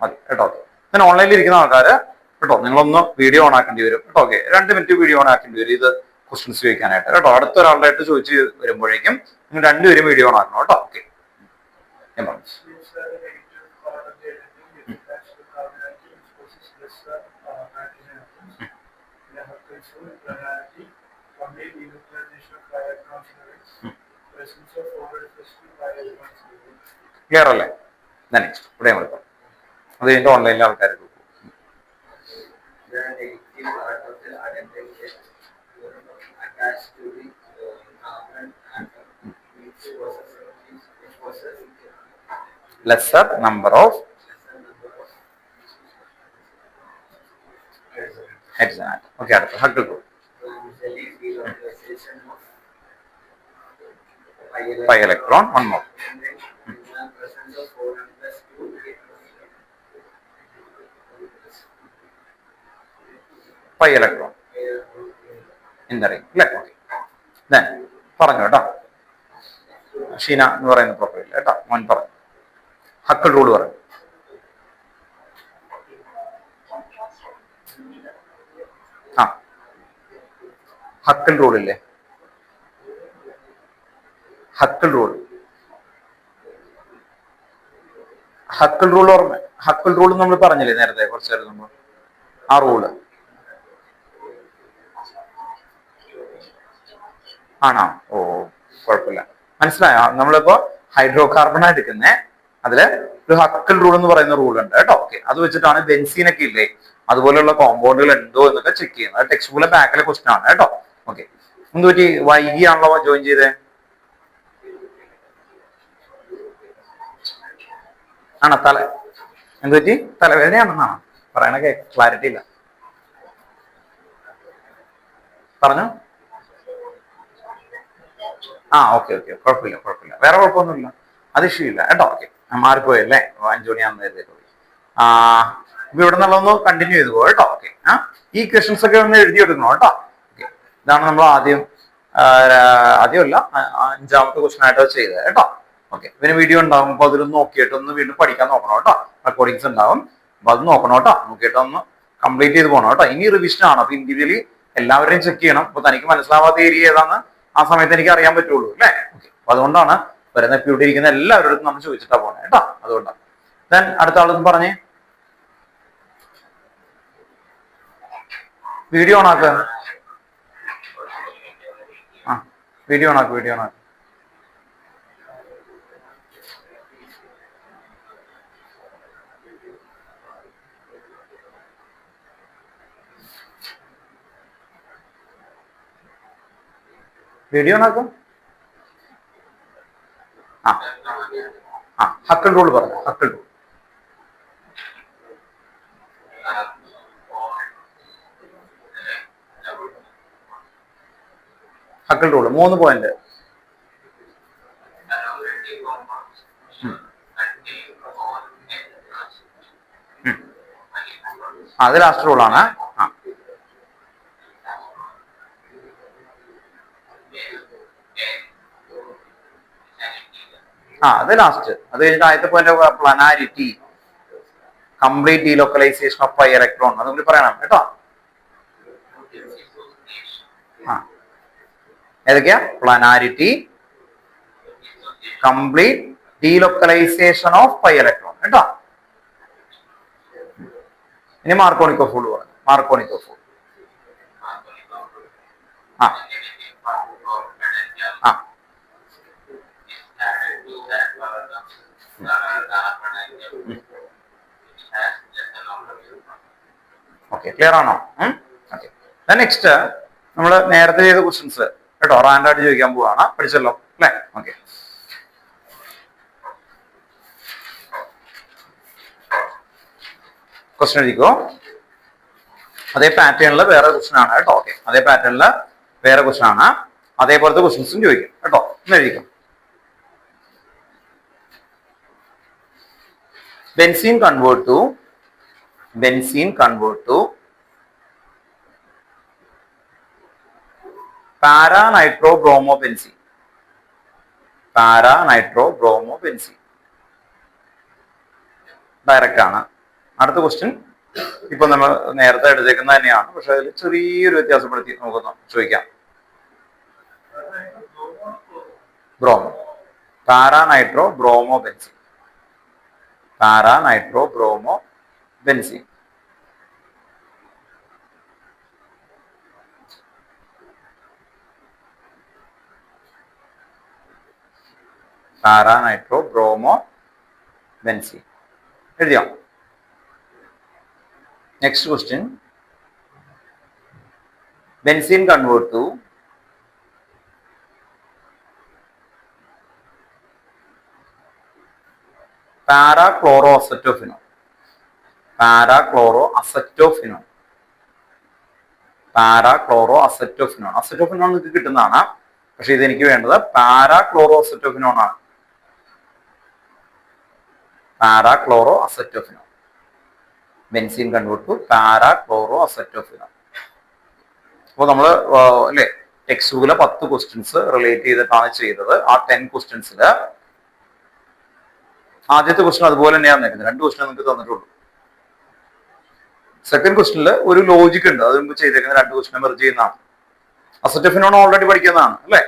S1: മതി കേട്ടോ. ഞാൻ ഓൺലൈനിൽ ഇരിക്കുന്ന ആൾക്കാര് കേട്ടോ, നിങ്ങളൊന്ന് വീഡിയോ ഓൺ ആക്കേണ്ടി വരും കേട്ടോ. ഓക്കെ, 2 മിനിറ്റ് വീഡിയോ ഓൺ ആക്കേണ്ടി വരും ഇത് ക്വസ്റ്റ്യൻസ് ചോദിക്കാനായിട്ട് കേട്ടോ. അടുത്ത ഒരാളുടെ ചോദിച്ച് വരുമ്പോഴേക്കും നിങ്ങൾ 2 പേരും വീഡിയോ ഓൺ ആക്കണം കേട്ടോ. ഓക്കെ, ഞാൻ പറഞ്ഞു. ക്ലിയർ അല്ലേ? നെക്സ്റ്റ് ഇവിടെ നമ്മൾ അത് കഴിഞ്ഞിട്ട് ഓൺലൈനിലെ ആൾക്കാർ lesser number of hexagon. Okay, അടുത്ത Hückel rule. pi electron, one more. Pi electron in the ring അല്ലെ. ഓക്കെ ദെൻ പറഞ്ഞു കേട്ടോ, ഷീന എന്ന് പറയുന്ന പ്രൊഫൈൽ കേട്ടോ, മോൻ പറഞ്ഞു. ഹക്കിൾ റൂൾ പറഞ്ഞു. ആ ഹക്കിൾ റൂൾ ഇല്ലേ, ഹക്കിൾ റൂൾ, ഹക്കിൾ റൂൾ ഓർമ്മ, ഹക്കിൾ റൂൾ നമ്മൾ പറഞ്ഞില്ലേ നേരത്തെ കുറച്ച് നേരം മുമ്പ്, ആ റൂള് ആണോ? ഓ കുഴപ്പമില്ല, മനസ്സിലായോ? നമ്മളിപ്പോ ഹൈഡ്രോ കാർബൺ എടുക്കുന്നേ, അതില് ഒരു ഹക്കിൾ റൂൾ എന്ന് പറയുന്ന റൂൾ ഉണ്ട് കേട്ടോ. ഓക്കെ, അത് വെച്ചിട്ടാണ് ബെൻസീനൊക്കെ ഇല്ലേ അതുപോലെയുള്ള കോമ്പൗണ്ടുകൾ ഉണ്ടോ എന്നൊക്കെ ചെക്ക് ചെയ്യുന്നത്. അത് ടെക്സ്റ്റ് ബുക്കിലെ ബാക്കിലെ ക്വസ്റ്റൻ ആണ് കേട്ടോ. ഓക്കെ, എന്ത് പറ്റി, വൈകിയാണല്ലോ ജോയിൻ ചെയ്തേ? ആണോ? എന്ത് പറ്റി, തലവേദനയാണെന്നാണോ പറയണൊക്കെ? ക്ലാരിറ്റി ഇല്ല, പറഞ്ഞു. ആ ഓക്കെ ഓക്കെ, കുഴപ്പമില്ല കുഴപ്പമില്ല, വേറെ കുഴപ്പമൊന്നുമില്ല, അത് ഇഷ്യൂ ഇല്ല കേട്ടോ. ഓക്കെ, മാറിപ്പോയല്ലേ, 5 മണിയാകുന്ന പോയി. ഇപ്പൊ ഇവിടെ നിന്നുള്ളതൊന്ന് കണ്ടിന്യൂ ചെയ്തു പോകും കേട്ടോ. ഓക്കെ, ഈ ക്വസ്റ്റ്യൻസ് ഒക്കെ ഒന്ന് എഴുതി എടുക്കണം കേട്ടോ. ഓക്കെ, ഇതാണ് നമ്മൾ ആദ്യമല്ല 5ാമത്തെ ക്വസ്റ്റൻ ആയിട്ട് ചെയ്തത് കേട്ടോ. ഓക്കെ, പിന്നെ വീഡിയോ ഉണ്ടാവും, അപ്പൊ അതിലൊന്ന് നോക്കിയിട്ട് ഒന്ന് വീണ്ടും പഠിക്കാൻ നോക്കണം കേട്ടോ. റെക്കോർഡിങ്സ് ഉണ്ടാവും, അപ്പൊ അത് നോക്കണം കേട്ടോ. നോക്കിയിട്ട് ഒന്ന് കംപ്ലീറ്റ് ചെയ്ത് പോകണം കേട്ടോ. ഇനി റിവിഷൻ ആണ്, അപ്പൊ ഇൻഡിവിജ്വലി എല്ലാവരെയും ചെക്ക് ചെയ്യണം. അപ്പൊ തനിക്ക് മനസ്സിലാവാത്ത ഏരിയ ഏതാന്ന് ആ സമയത്ത് എനിക്ക് അറിയാൻ പറ്റുള്ളൂ അല്ലേ. ഓക്കെ, അപ്പൊ അതുകൊണ്ടാണ് വരുന്ന ഇവിടെ ഇരിക്കുന്ന എല്ലാവരോടും നമ്മൾ ചോദിച്ചിട്ടാ പോണേ കേട്ടോ. അതുകൊണ്ടാണ്. ദെൻ അടുത്ത ആളൊന്ന് പറഞ്ഞേ, വീഡിയോ ഓണാക്ക. ആ വീഡിയോ ഓണാക്ക്, വീഡിയോ ഓണാക്ക്. വീഡിയോ ഓണാക്കും. ഹക്കിൾ റൂൾ പറഞ്ഞു, Huckel rule. Huckel rule 3 point. അത് ലാസ്റ്റ് റൂളാണ്. അത് ലാസ്റ്റ്. അത് കഴിഞ്ഞിട്ട് ആദ്യത്തെ point planarity, complete delocalisation of pi electron, അത് കൂടി പറയണം കേട്ടോ. ഏതൊക്കെയാ? Planarity, complete delocalisation of pi electron കേട്ടോ. ഇനി മാർക്കോണിക്കോ ഫോൾഡ് പറഞ്ഞു. മാർക്കോണിക്കോ ഫോൾഡ് ഓക്കെ, ക്ലിയർ ആണോ? ഓക്കെ, നെക്സ്റ്റ് നമ്മൾ നേരത്തെ ചെയ്ത ക്വസ്റ്റ്യൻസ് കേട്ടോ, റാൻഡായിട്ട് ചോദിക്കാൻ പോവാണ്. പഠിച്ചല്ലോ അല്ലേ? ഓക്കെ, ക്വസ്റ്റ്യൻ എഴുതിക്കോ. അതേ പാറ്റേണിൽ വേറെ ക്വസ്റ്റ്യൻ ആണ് കേട്ടോ. ഓക്കെ, അതേ പാറ്റേണിൽ വേറെ ക്വസ്റ്റ്യൻ ആണ്, അതേപോലത്തെ ക്വസ്റ്റ്യൻസും ചോദിക്കും കേട്ടോ. ഒന്ന് എഴുതിക്കും. benzene convert to para-nitrobromo-benzene. para-nitrobromo-benzene direct ആണ്. അടുത്ത ക്വസ്റ്റ്യൻ ഇപ്പൊ നമ്മൾ നേരത്തെ എടുത്തേക്കുന്നത് തന്നെയാണ്, പക്ഷെ അതിൽ ചെറിയൊരു വ്യത്യാസപ്പെടുത്തി നമുക്കൊന്ന് ചോദിക്കാം. Bromo, para-nitrobromo-benzene, para-nitrobromo-benzene. para-nitrobromo-benzene എഴുതിയോ? Next question, benzene convert to para-chloroacetophenone. para-chloroacetophenone, para-chloroacetophenone. അസറ്റോഫിനോൺ നിങ്ങൾക്ക് കിട്ടുന്നതാണ്, പക്ഷെ ഇതെനിക്ക് വേണ്ടത് para-chloroacetophenone ആണ്. para-chloroacetophenone. benzene convert to para-chloroacetophenone. അപ്പോൾ നമ്മൾ അല്ലെ ടെക്സ്റ്റ് ബുക്കിലെ 10 ക്വസ്റ്റ്യൻസ് റിലേറ്റ് ചെയ്തിട്ടാണ് ചെയ്തത്. ആ 10 ക്വസ്റ്റ്യൻസിൽ ആദ്യത്തെ ക്വസ്റ്റ്യൻ അതുപോലെ തന്നെയാണ് തന്നിരുന്നത്. 2 ക്വസ്റ്റ്യൻ നിങ്ങൾക്ക് തന്നിട്ടുള്ളൂ. സെക്കൻഡ് ക്വസ്റ്റ്യനിൽ ഒരു ലോജിക് ഉണ്ട്, അത് മുമ്പ് ചെയ്തേക്കുന്ന 2 ക്വസ്റ്റ്യൻ മെർജ് ചെയ്യുന്നതാണ്. അസറ്റഫിനോൺ ഓൾറെഡി പഠിക്കുന്നതാണ് അല്ലെ.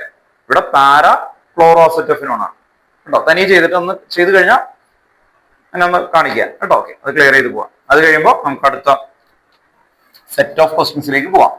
S1: ഇവിടെ പാര ക്ലോറോ അസറ്റഫിനോൺ ആണ് കേട്ടോ. തനിയെ ചെയ്തിട്ട് ഒന്ന് ചെയ്ത് കഴിഞ്ഞാൽ അങ്ങനെ ഒന്ന് കാണിക്കുക കേട്ടോ. ഓക്കെ, അത് ക്ലിയർ ചെയ്ത് പോവാം. അത് കഴിയുമ്പോൾ നമുക്ക് അടുത്ത സെറ്റ് ഓഫ് ക്വസ്റ്റ്യൻസിലേക്ക് പോവാം.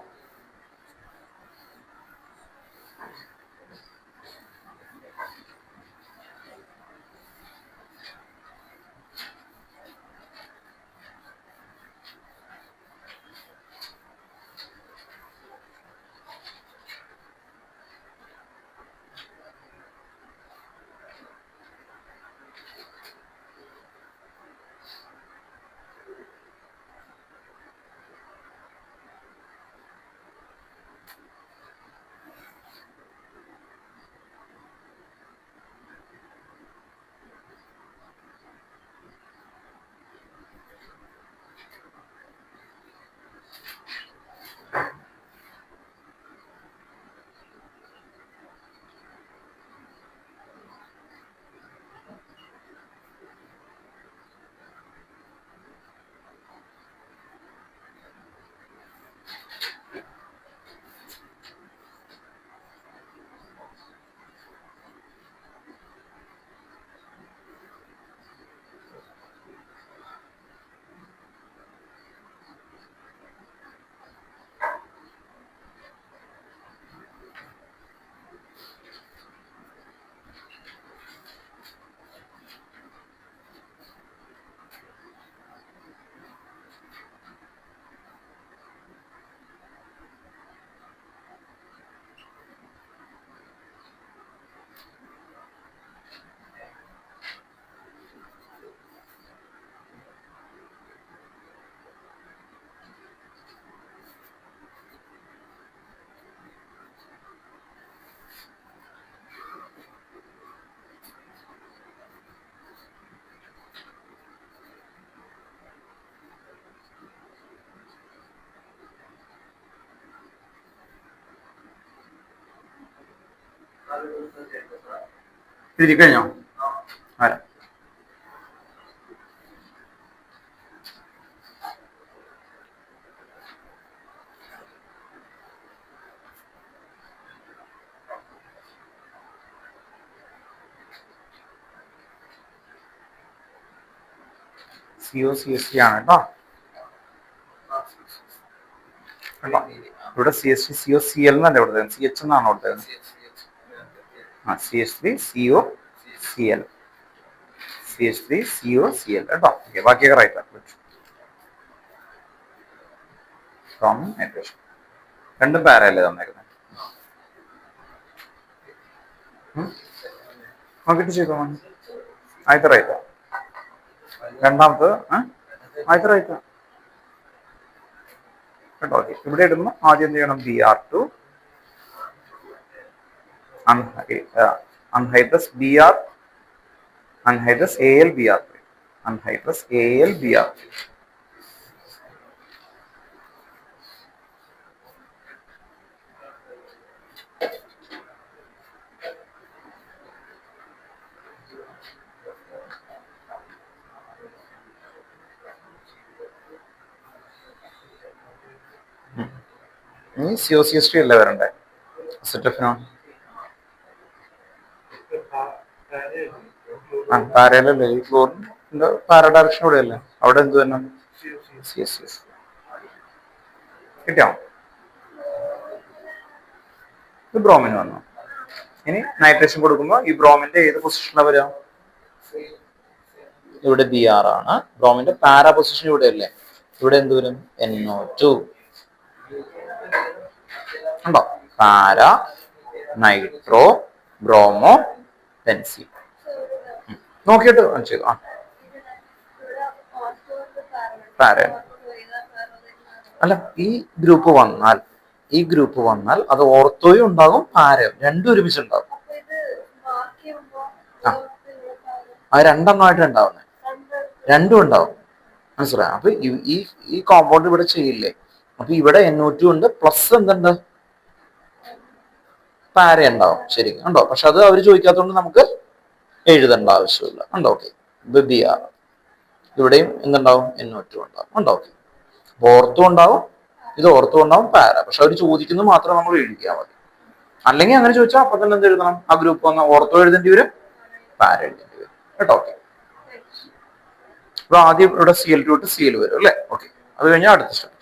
S1: എഴുതി കഴിഞ്ഞോ? ആരാ CO CST ആണ് കേട്ടോ. ഇവിടെ CST CO CL എന്നല്ലേ കൊടുത്തത്, CH എന്നാണ് കൊടുത്തത്. CH3 CO CL CH3 CO CL കേട്ടോ. ഓക്കെ, ബാക്കിയൊക്കെ റൈറ്റ് ആണ്. രണ്ടും പാരല്ലേ തന്നേക്കുന്നത്. നോക്കിട്ട് ചെയ്തോ. ആദ്യത്തെ റൈറ്റാ, രണ്ടാമത് ആദ്യത്തെ റൈറ്റാ കേട്ടോ. ഓക്കെ, ഇവിടെ ഇടുന്നു. ആദ്യം എന്ത് ചെയ്യണം? BR2 anhydrous BR anhydrous AL BR3 anhydrous AL BR3. ഇനി COCS3 അല്ലേ വരണ്ടേ? അസറ്റഫിനോൺ പാരലല്ലേ? ഈ ക്ലോറിന്റെ പാര ഡയറക്ഷൻ ഇവിടെ അല്ലേ? അവിടെ എന്ത് തന്നെ CSS കിട്ടിയോ? ഇത് ബ്രോമിന് വന്നു. ഇനി നൈട്രേഷൻ കൊടുക്കുമ്പോൾ ഈ ബ്രോമിന്റെ ഏത് പൊസിഷനിലാണ് വരിക? ഇവിടെ BR ആണ്. ബ്രോമിന്റെ പാരാ പൊസിഷൻ ഇവിടെ അല്ലേ? ഇവിടെ എന്ത് വരും? NO2 ഉണ്ടോ? Para nitro bromo benzene. നോക്കിയിട്ട് ചെയ്തു. പാര അല്ല, ഈ ഗ്രൂപ്പ് വന്നാൽ അത് ഓർത്തോയും ഉണ്ടാകും പാരയും രണ്ടും ഒരുമിച്ചുണ്ടാകും. അത് രണ്ടെണ്ണമായിട്ട് ഉണ്ടാവുന്നത്, രണ്ടും ഉണ്ടാവും. മനസ്സിലായോ? അപ്പൊ ഈ കോമ്പൗണ്ട് ഇവിടെ ചെയ്യില്ലേ, അപ്പൊ ഇവിടെ NO2 ഉണ്ട്, പ്ലസ് എന്തുണ്ട്, പാര ഉണ്ടാവും ശരിക്കും ഉണ്ടോ. പക്ഷെ അത് അവർ ചോദിക്കാത്തതുകൊണ്ട് നമുക്ക് എഴുതേണ്ട ആവശ്യമില്ല ഉണ്ടോ. ഓക്കെ, ഇത് BR, ഇവിടെയും എന്തുണ്ടാവും, NO2 ഉണ്ടാവും ഉണ്ടോ. ഓക്കെ, ഓർത്തും ഉണ്ടാവും, ഇത് ഓർത്തും ഉണ്ടാവും, പാര. പക്ഷെ അവർ ചോദിക്കുന്നത് മാത്രം നമ്മൾ എഴുതിയാൽ മതി. അല്ലെങ്കിൽ അങ്ങനെ ചോദിച്ചാൽ അപ്പൊ തന്നെ എന്ത് എഴുതണം, ആ ഗ്രൂപ്പ് വന്ന ഓർത്തോ എഴുതേണ്ടി വരും, പാര എഴുതേണ്ടി വരും കേട്ടോ. ഓക്കെ, അപ്പൊ ആദ്യം ഇവിടെ CL2 തൊട്ട് CL വരും അല്ലെ. ഓക്കെ, അത് കഴിഞ്ഞാൽ അടുത്ത സ്റ്റെപ്പ്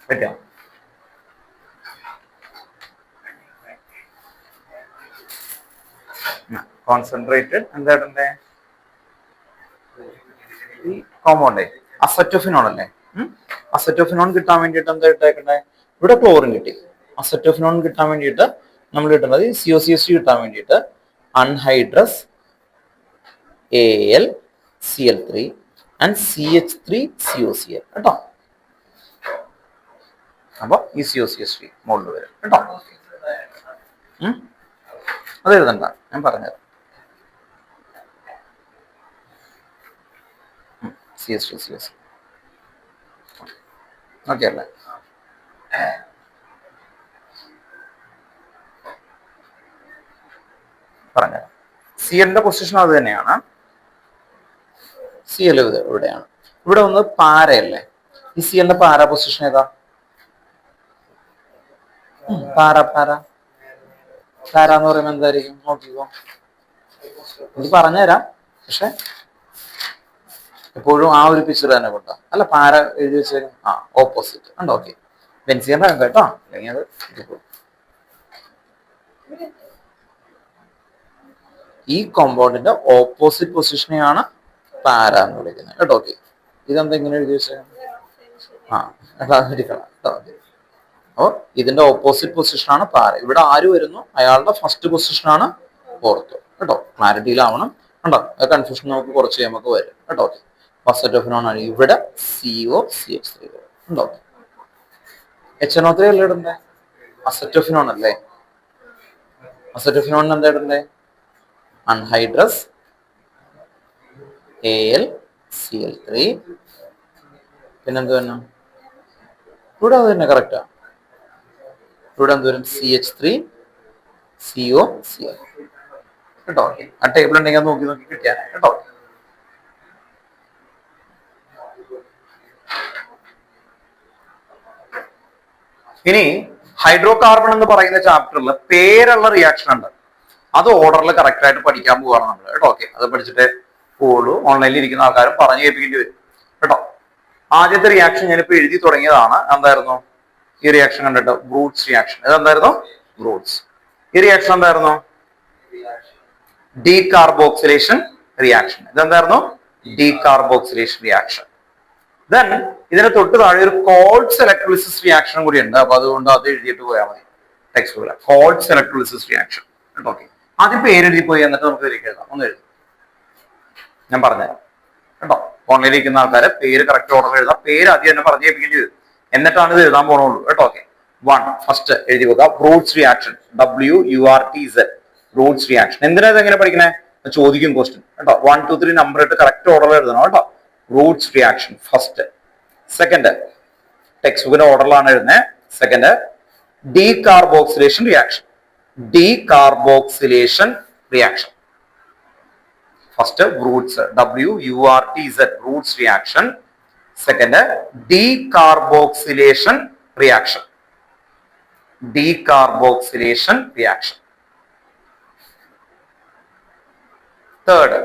S1: പറ്റാം. കോൺസെൻട്രേറ്റഡ് എന്തായിട്ടുണ്ട്, ഈ കോമ്പൗണ്ടേ അസറ്റോഫിനോൺ അല്ലേ. അസറ്റോഫിനോൺ കിട്ടാൻ വേണ്ടിയിട്ട് എന്താ ഇട്ടേക്കണ്ടേ, ഇവിടെ ക്ലോറിൻ കിട്ടി. അസറ്റോഫിനോൺ കിട്ടാൻ വേണ്ടിയിട്ട് നമ്മൾ കിട്ടുന്നത് COCH3 കിട്ടാൻ വേണ്ടിയിട്ട് അൺഹൈഡ്രസ് AlCl3 ആൻഡ് CH3COCl കേട്ടോ. അപ്പൊ ഈ COCH3 മുകളിൽ വരും കേട്ടോ. അത് എഴുതണ്ട, ഞാൻ പറഞ്ഞത്. CH3COC ഓക്കെ അല്ലേ. പറഞ്ഞത് CLന്റെ പൊസിഷൻ അത് തന്നെയാണ്. CL ഇവിടെയാണ്. ഇവിടെ ഒന്ന് പാരയല്ലേ, ഈ CLന്റെ പാര പൊസിഷൻ ഏതാ, പാര എന്ന് പറയുമ്പോൾ എന്തായിരിക്കും നോക്കിക്കോ. ഇത് പറഞ്ഞുതരാം, പക്ഷെ എപ്പോഴും ആ ഒരു പിക്ചർ തന്നെ കൊണ്ടാ. അല്ല, പാര എഴുതി വെച്ചാൽ ഓപ്പോസിറ്റ് ഉണ്ടോ. ഓക്കെ, ബെൻസീന്റെ കേട്ടോ, അല്ലെങ്കിൽ അത് ഈ കോമ്പൗണ്ടിന്റെ ഓപ്പോസിറ്റ് പൊസിഷനെയാണ് പാര എന്ന് വിളിക്കുന്നത് കേട്ടോ. ഓക്കെ, ഇതെന്താ ഇങ്ങനെ എഴുതി വെച്ചാൽ അതായിരിക്കണം കേട്ടോ. അപ്പൊ ഇതിന്റെ ഓപ്പോസിറ്റ് പൊസിഷനാണ് പാര. ഇവിടെ ആര് വരുന്നു, അയാളുടെ ഫസ്റ്റ് പൊസിഷനാണ് ഓർത്തോ കേട്ടോ. ക്ലാരിറ്റിയിലാവണം കണ്ടോ, കൺഫ്യൂഷൻ നമുക്ക് കുറച്ച് നമുക്ക് വരും കേട്ടോ. ഓക്കെ, അസറ്റോഫിനോൺ ആണ് ഇവിടെ, COCH3 ഉണ്ടോ. HNO3 അല്ലേ ഇടണ്ടേ, അസറ്റോഫിനോൺ അല്ലേ. അസറ്റോഫിനോൺ എന്താ ഇടണ്ടേ, അൺഹൈഡ്രസ് AlCl3, പിന്നെന്ത് തന്നെ ഇവിടെ അത് തന്നെ കറക്റ്റാ. ഇവിടെ എന്ത് വരും, CH3COCl കേട്ടോ. ആ ടേബിൾ ഉണ്ടെങ്കിൽ നോക്കി കിട്ടിയാൽ കേട്ടോ. ഇനി ഹൈഡ്രോ കാർബൺ എന്ന് പറയുന്ന ചാപ്റ്ററിൽ പേരുള്ള റിയാക്ഷൻ ഉണ്ട്, അത് ഓർഡറിൽ കറക്റ്റ് ആയിട്ട് പഠിക്കാൻ പോവാണ് നമ്മൾ കേട്ടോ. ഓക്കെ, അത് പഠിച്ചിട്ട് പോവുള്ളൂ. ഓൺലൈനിൽ ഇരിക്കുന്ന ആൾക്കാരും പറഞ്ഞു കേൾപ്പിക്കേണ്ടി വരും കേട്ടോ. ആദ്യത്തെ റിയാക്ഷൻ ഞാനിപ്പോ എഴുതി തുടങ്ങിയതാണ്. എന്തായിരുന്നു ഈ റിയാക്ഷൻ കണ്ടിട്ട്, ബ്രൂട്ട്സ് റിയാക്ഷൻ. ഇതെന്തായിരുന്നു, ബ്രൂട്ട്സ്. ഈ റിയാക്ഷൻ എന്തായിരുന്നു, ഡീകാർബോക്സിലേഷൻ റിയാക്ഷൻ. ഇതെന്തായിരുന്നു, ഡീകാർബോക്സിലേഷൻ റിയാക്ഷൻ. ദെൻ ഇതിന് തൊട്ട് താഴെ ഒരു കോൾഡ്സ് ഇലക്ട്രോളിസിസ് റിയാക്ഷനും കൂടി ഉണ്ട്. അപ്പൊ അതുകൊണ്ട് അത് എഴുതിയിട്ട് പോയാൽ മതി ടെക്സ്റ്റ് ബുക്കിൽ, കോൾഡ്സ് ഇലക്ട്രോളിസിസ് റിയാക്ഷൻ കേട്ടോ. ഓക്കെ, ആദ്യം പേരെഴുതി പോയി എന്നിട്ട് നമുക്ക് ഇതിലേക്ക് എഴുതാം. ഒന്ന് എഴുതാം, ഞാൻ പറഞ്ഞുതരാം കേട്ടോ. ഓൺലൈനിൽ ഇരിക്കുന്ന ആൾക്കാരെ പേര് കറക്റ്റ് ഓർഡർ എഴുതാം. പേര് ആദ്യം തന്നെ പറഞ്ഞു കേൾപ്പിക്കേണ്ടി വരും, എന്നിട്ടാണ് ഇത് എഴുതാൻ പോണുള്ളൂ കേട്ടോ. ഓക്കെ, 1 ഫസ്റ്റ് എഴുതി വെക്കുക, ബ്രൂട്ട്സ് റിയാക്ഷൻ, WURTZ, ബ്രൂട്ട്സ് റിയാക്ഷൻ. എന്തിനാ എങ്ങനെ പഠിക്കണേ, ചോദിക്കും ക്വസ്റ്റ്യൻ കേട്ടോ. 1 2 3 നമ്പർ ഇട്ട് കറക്റ്റ് ഓർഡർ എഴുതണം കേട്ടോ. Roots reaction first. Second, text ബുക്കിന്റെ ഓർഡറിലാണ് എഴുതുന്നത്. Second, decarboxylation reaction. Decarboxylation reaction first, Roots, WURTZ, Roots reaction. Second, decarboxylation reaction. Decarboxylation reaction. Third,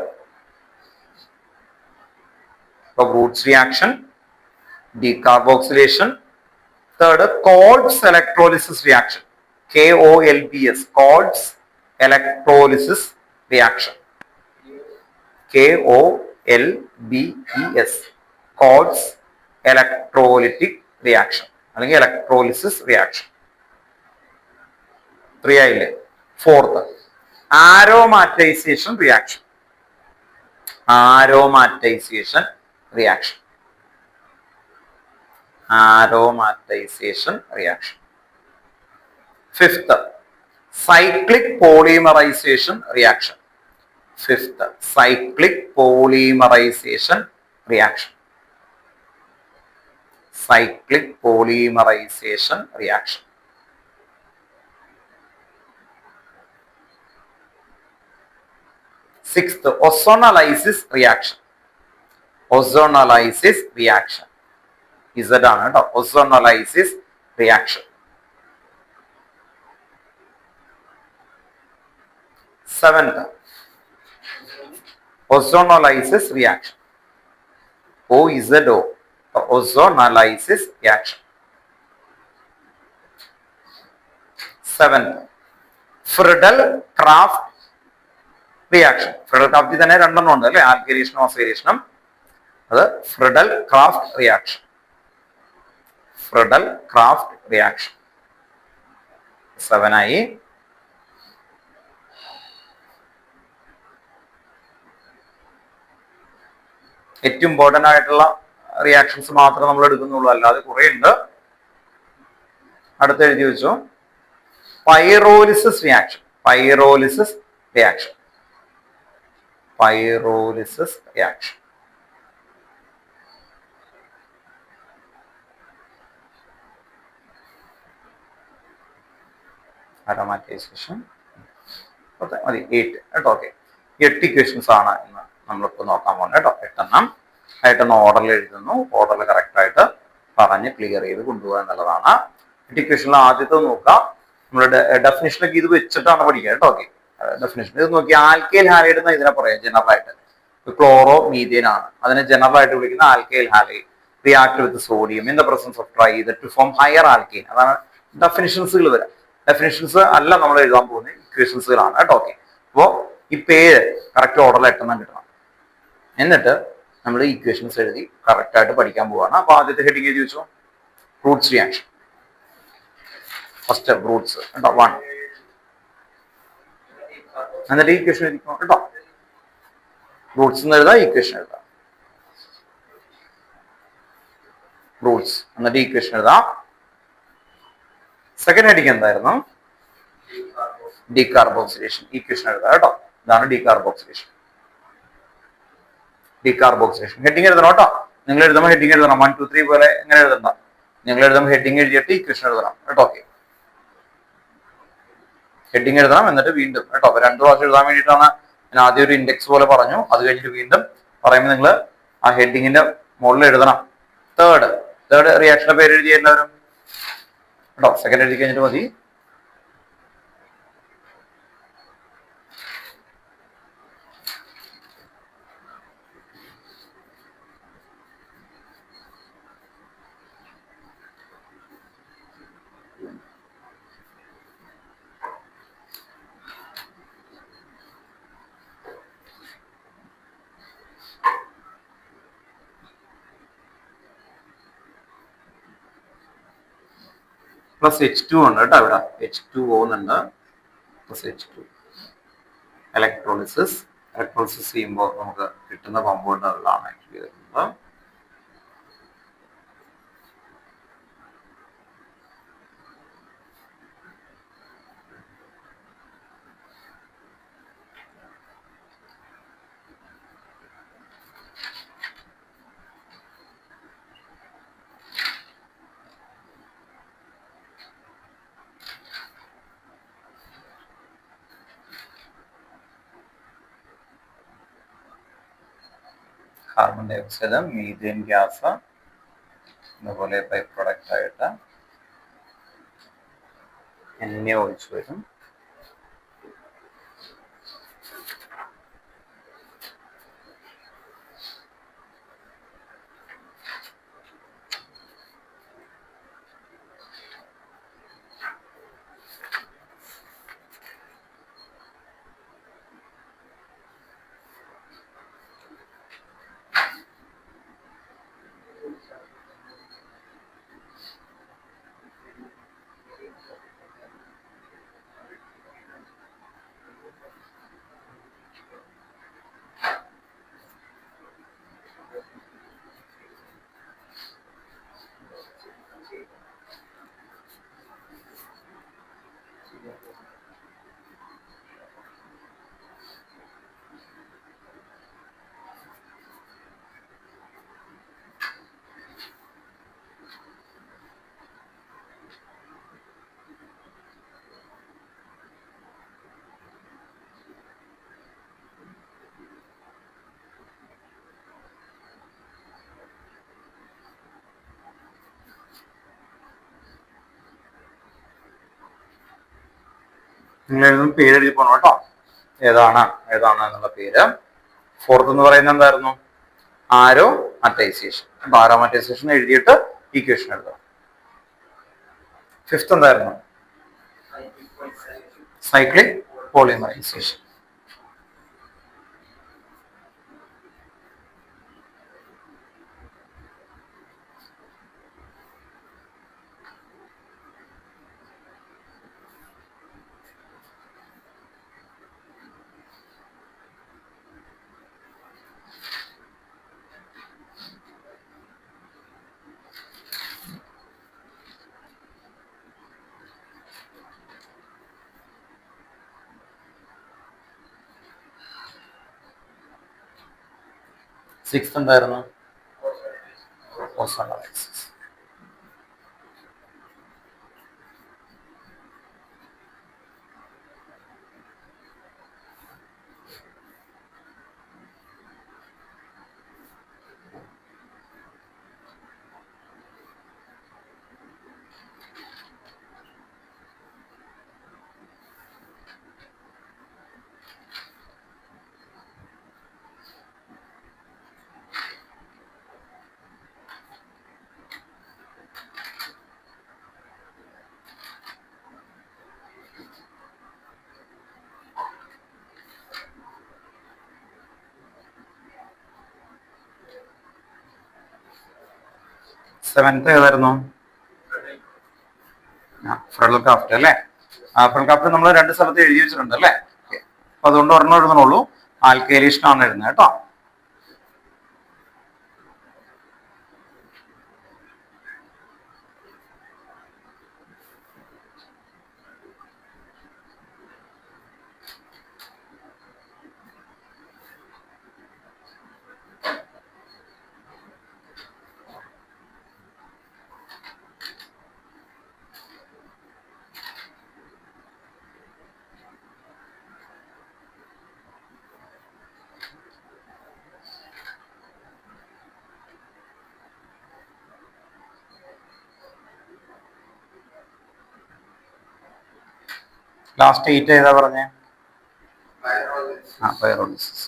S1: Roots reaction, decarboxylation. Third, Colt's electrolysis reaction, KOLBS, Colt's electrolysis reaction, KOLBES, Colt's electrolytic reaction അല്ലെങ്കിൽ electrolysis reaction. 3 ആയില്ലേ. Fourth, aromatization reaction. Aromatization reaction. Aromatization reaction. Fifth, cyclic polymerization reaction. Fifth, cyclic polymerization reaction. cyclic polymerization reaction. Sixth, ozonolysis reaction. Ozonolysis reaction. ഇതാണ് കേട്ടോ, ozonolysis reaction. Seventh, ozonolysis reaction. OZO, ozonolysis reaction. Seventh, Friedel-Crafts reaction. Friedel-Crafts തന്നെ രണ്ടെണ്ണം ഉണ്ട് അല്ലെ, ആൽക്കലീഷനും ഓക്സിഡേഷനും. അത് Friedel-Crafts reaction. Friedel-Crafts reaction. 7 ആയി. ഏറ്റവും important ആയിട്ടുള്ള റിയാക്ഷൻസ് മാത്രമേ നമ്മൾ എടുക്കുന്നുള്ളൂ, അല്ലാതെ കുറെ ഉണ്ട്. അടുത്ത് എഴുതി വെച്ചു, pyrolysis reaction. Pyrolysis reaction. Pyrolysis reaction. Aromatisation മതി, 8 കേട്ടോ. ഓക്കെ, 8 ഇക്വേഷൻസ് ആണ് ഇന്ന് നമ്മളിപ്പോൾ നോക്കാൻ പോകുന്നത് കേട്ടോ. 8 ഓർഡറിൽ എഴുതുന്നു, ഓർഡറിൽ കറക്റ്റ് ആയിട്ട് പറഞ്ഞ് ക്ലിയർ ചെയ്ത് കൊണ്ടുപോകുക എന്നുള്ളതാണ്. 8 ഇക്വേഷനിൽ ആദ്യത്തെ നോക്കാം. നമ്മുടെ ഡെഫിനിഷനൊക്കെ ഇത് വെച്ചിട്ടാണ് പഠിക്കുക കേട്ടോ. ഓക്കെ, ഡെഫിനിഷൻ ഇത് നോക്കി. ആൽക്കൈൽ ഹാലൈഡ് എന്ന് ഇതിനെ പറയാം ജനറൽ ആയിട്ട്. ക്ലോറോ മീഥേൻ ആണ്, അതിനെ ജനറൽ ആയിട്ട് വിളിക്കുന്ന alkyl halide. React with sodium in the presence of dry to form higher alkyne. അതാണ് ഡെഫിനിഷൻസുകൾ വരാം. ഡെഫിനിഷൻസ് അല്ല നമ്മൾ എഴുതാൻ പോകുന്നത്, ഇക്വേഷൻസുകളാണ് കേട്ടോ. ഓക്കെ, അപ്പോൾ ഈ പേര് കറക്റ്റ് ഓർഡറിൽ 8 കിട്ടണം. എന്നിട്ട് നമ്മൾ ഇക്വേഷൻസ് എഴുതി കറക്റ്റ് ആയിട്ട് പഠിക്കാൻ പോവാണ്. അപ്പൊ ആദ്യത്തെ ഹെഡിങ് എഴുതി വെച്ചോ, ഫ്രൂട്ട്സ് റിയാക്ഷൻ. ഫസ്റ്റ് ഫ്രൂട്ട്സ് കേട്ടോ, 1. എന്നിട്ട് ഇക്വേഷൻ എഴുതിക്കോ കേട്ടോ. ഫ്രൂട്ട്സ് എന്ന് എഴുതാം, ഇക്വേഷൻ എഴുതാം. ഫ്രൂട്ട്സ് എന്നിട്ട് ഇക്വേഷൻ എഴുതാം. സെക്കൻഡ് ഹെഡിങ് എന്തായിരുന്നു? ഡീകാർബോക്സിലേഷൻ. ഇക്വേഷൻ എഴുതാം കേട്ടോ. ഇതാണ് ഡീകാർബോക്സിലേഷൻ. ഡീകാർബോക്സിലേഷൻ ഹെഡിങ് എഴുതണം കേട്ടോ. നിങ്ങൾ എഴുതുമ്പോൾ ഹെഡിങ് എഴുതണം. 1, 2, 3 പോലെ എങ്ങനെ എഴുതണ്ട. നിങ്ങൾ എഴുതുമ്പോൾ ഹെഡിങ് എഴുതിയിട്ട് ഇക്വേഷൻ എഴുതണം കേട്ടോ. ഓക്കെ, ഹെഡിങ് എഴുതണം എന്നിട്ട് വീണ്ടും കേട്ടോ. 2 പ്രാവശ്യം എഴുതാൻ വേണ്ടിയിട്ടാണ് ഞാൻ ആദ്യം ഒരു ഇൻഡെക്സ് പോലെ പറഞ്ഞു. അത് കഴിഞ്ഞിട്ട് വീണ്ടും പറയുമ്പോൾ നിങ്ങൾ ആ ഹെഡിങ്ങിന്റെ മുകളിൽ എഴുതണം. തേർഡ് റിയാക്ഷന്റെ പേര് എഴുതി എല്ലാവരും കേട്ടോ. സെക്കൻഡ് എഴുതി കഴിഞ്ഞിട്ട് മതി. പ്ലസ് H2 ഉണ്ട് കേട്ടോ. ഇവിടെ H2O എന്നുണ്ട്, പ്ലസ് H2. ഇലക്ട്രോളിസിസ് ചെയ്യുമ്പോൾ നമുക്ക് കിട്ടുന്ന കോമ്പൗണ്ടുകളാണ് ആക്ച്വലി വരുന്നത്. Carbon dioxide, methane gas, അതുപോലെ ബൈ പ്രൊഡക്റ്റ് ആയിട്ട് എണ്ണ ഒഴിച്ചു വരും. നിങ്ങൾ എഴുതും പേര് എഴുതി പോകണം കേട്ടോ. ഏതാണ് ഏതാണ് എന്നുള്ള പേര്. ഫോർത്ത് എന്ന് പറയുന്നത് എന്തായിരുന്നു? ആരോ മറ്റൈസേഷൻ. അപ്പൊ ആരോ മറ്റൈസേഷൻ എഴുതിയിട്ട് ഇക്വേഷൻ എഴുതാം. ഫിഫ്ത്ത് എന്തായിരുന്നു? Cyclic polymerisation. സിക്സ്ത് എന്തായിരുന്നു? ഓസോണലൈസിസ്. സെവൻത്ത് ഏതായിരുന്നു? ഫ്രെഡൽ ക്രാഫ്റ്റ് അല്ലേ? ഫ്രെഡൽ ക്രാഫ്റ്റ് നമ്മൾ രണ്ട് സ്ഥലത്ത് എഴുതി വെച്ചിട്ടുണ്ട് അല്ലേ? അപ്പൊ അതുകൊണ്ട് ഒരെണ്ണം എഴുതണുള്ളൂ. ആൽക്കൈലേഷൻ ആണ് എഴുതുന്നത് കേട്ടോ. ലാസ്റ്റ് 8 ഏതാ പറഞ്ഞേ? പൈറോളിസിസ്.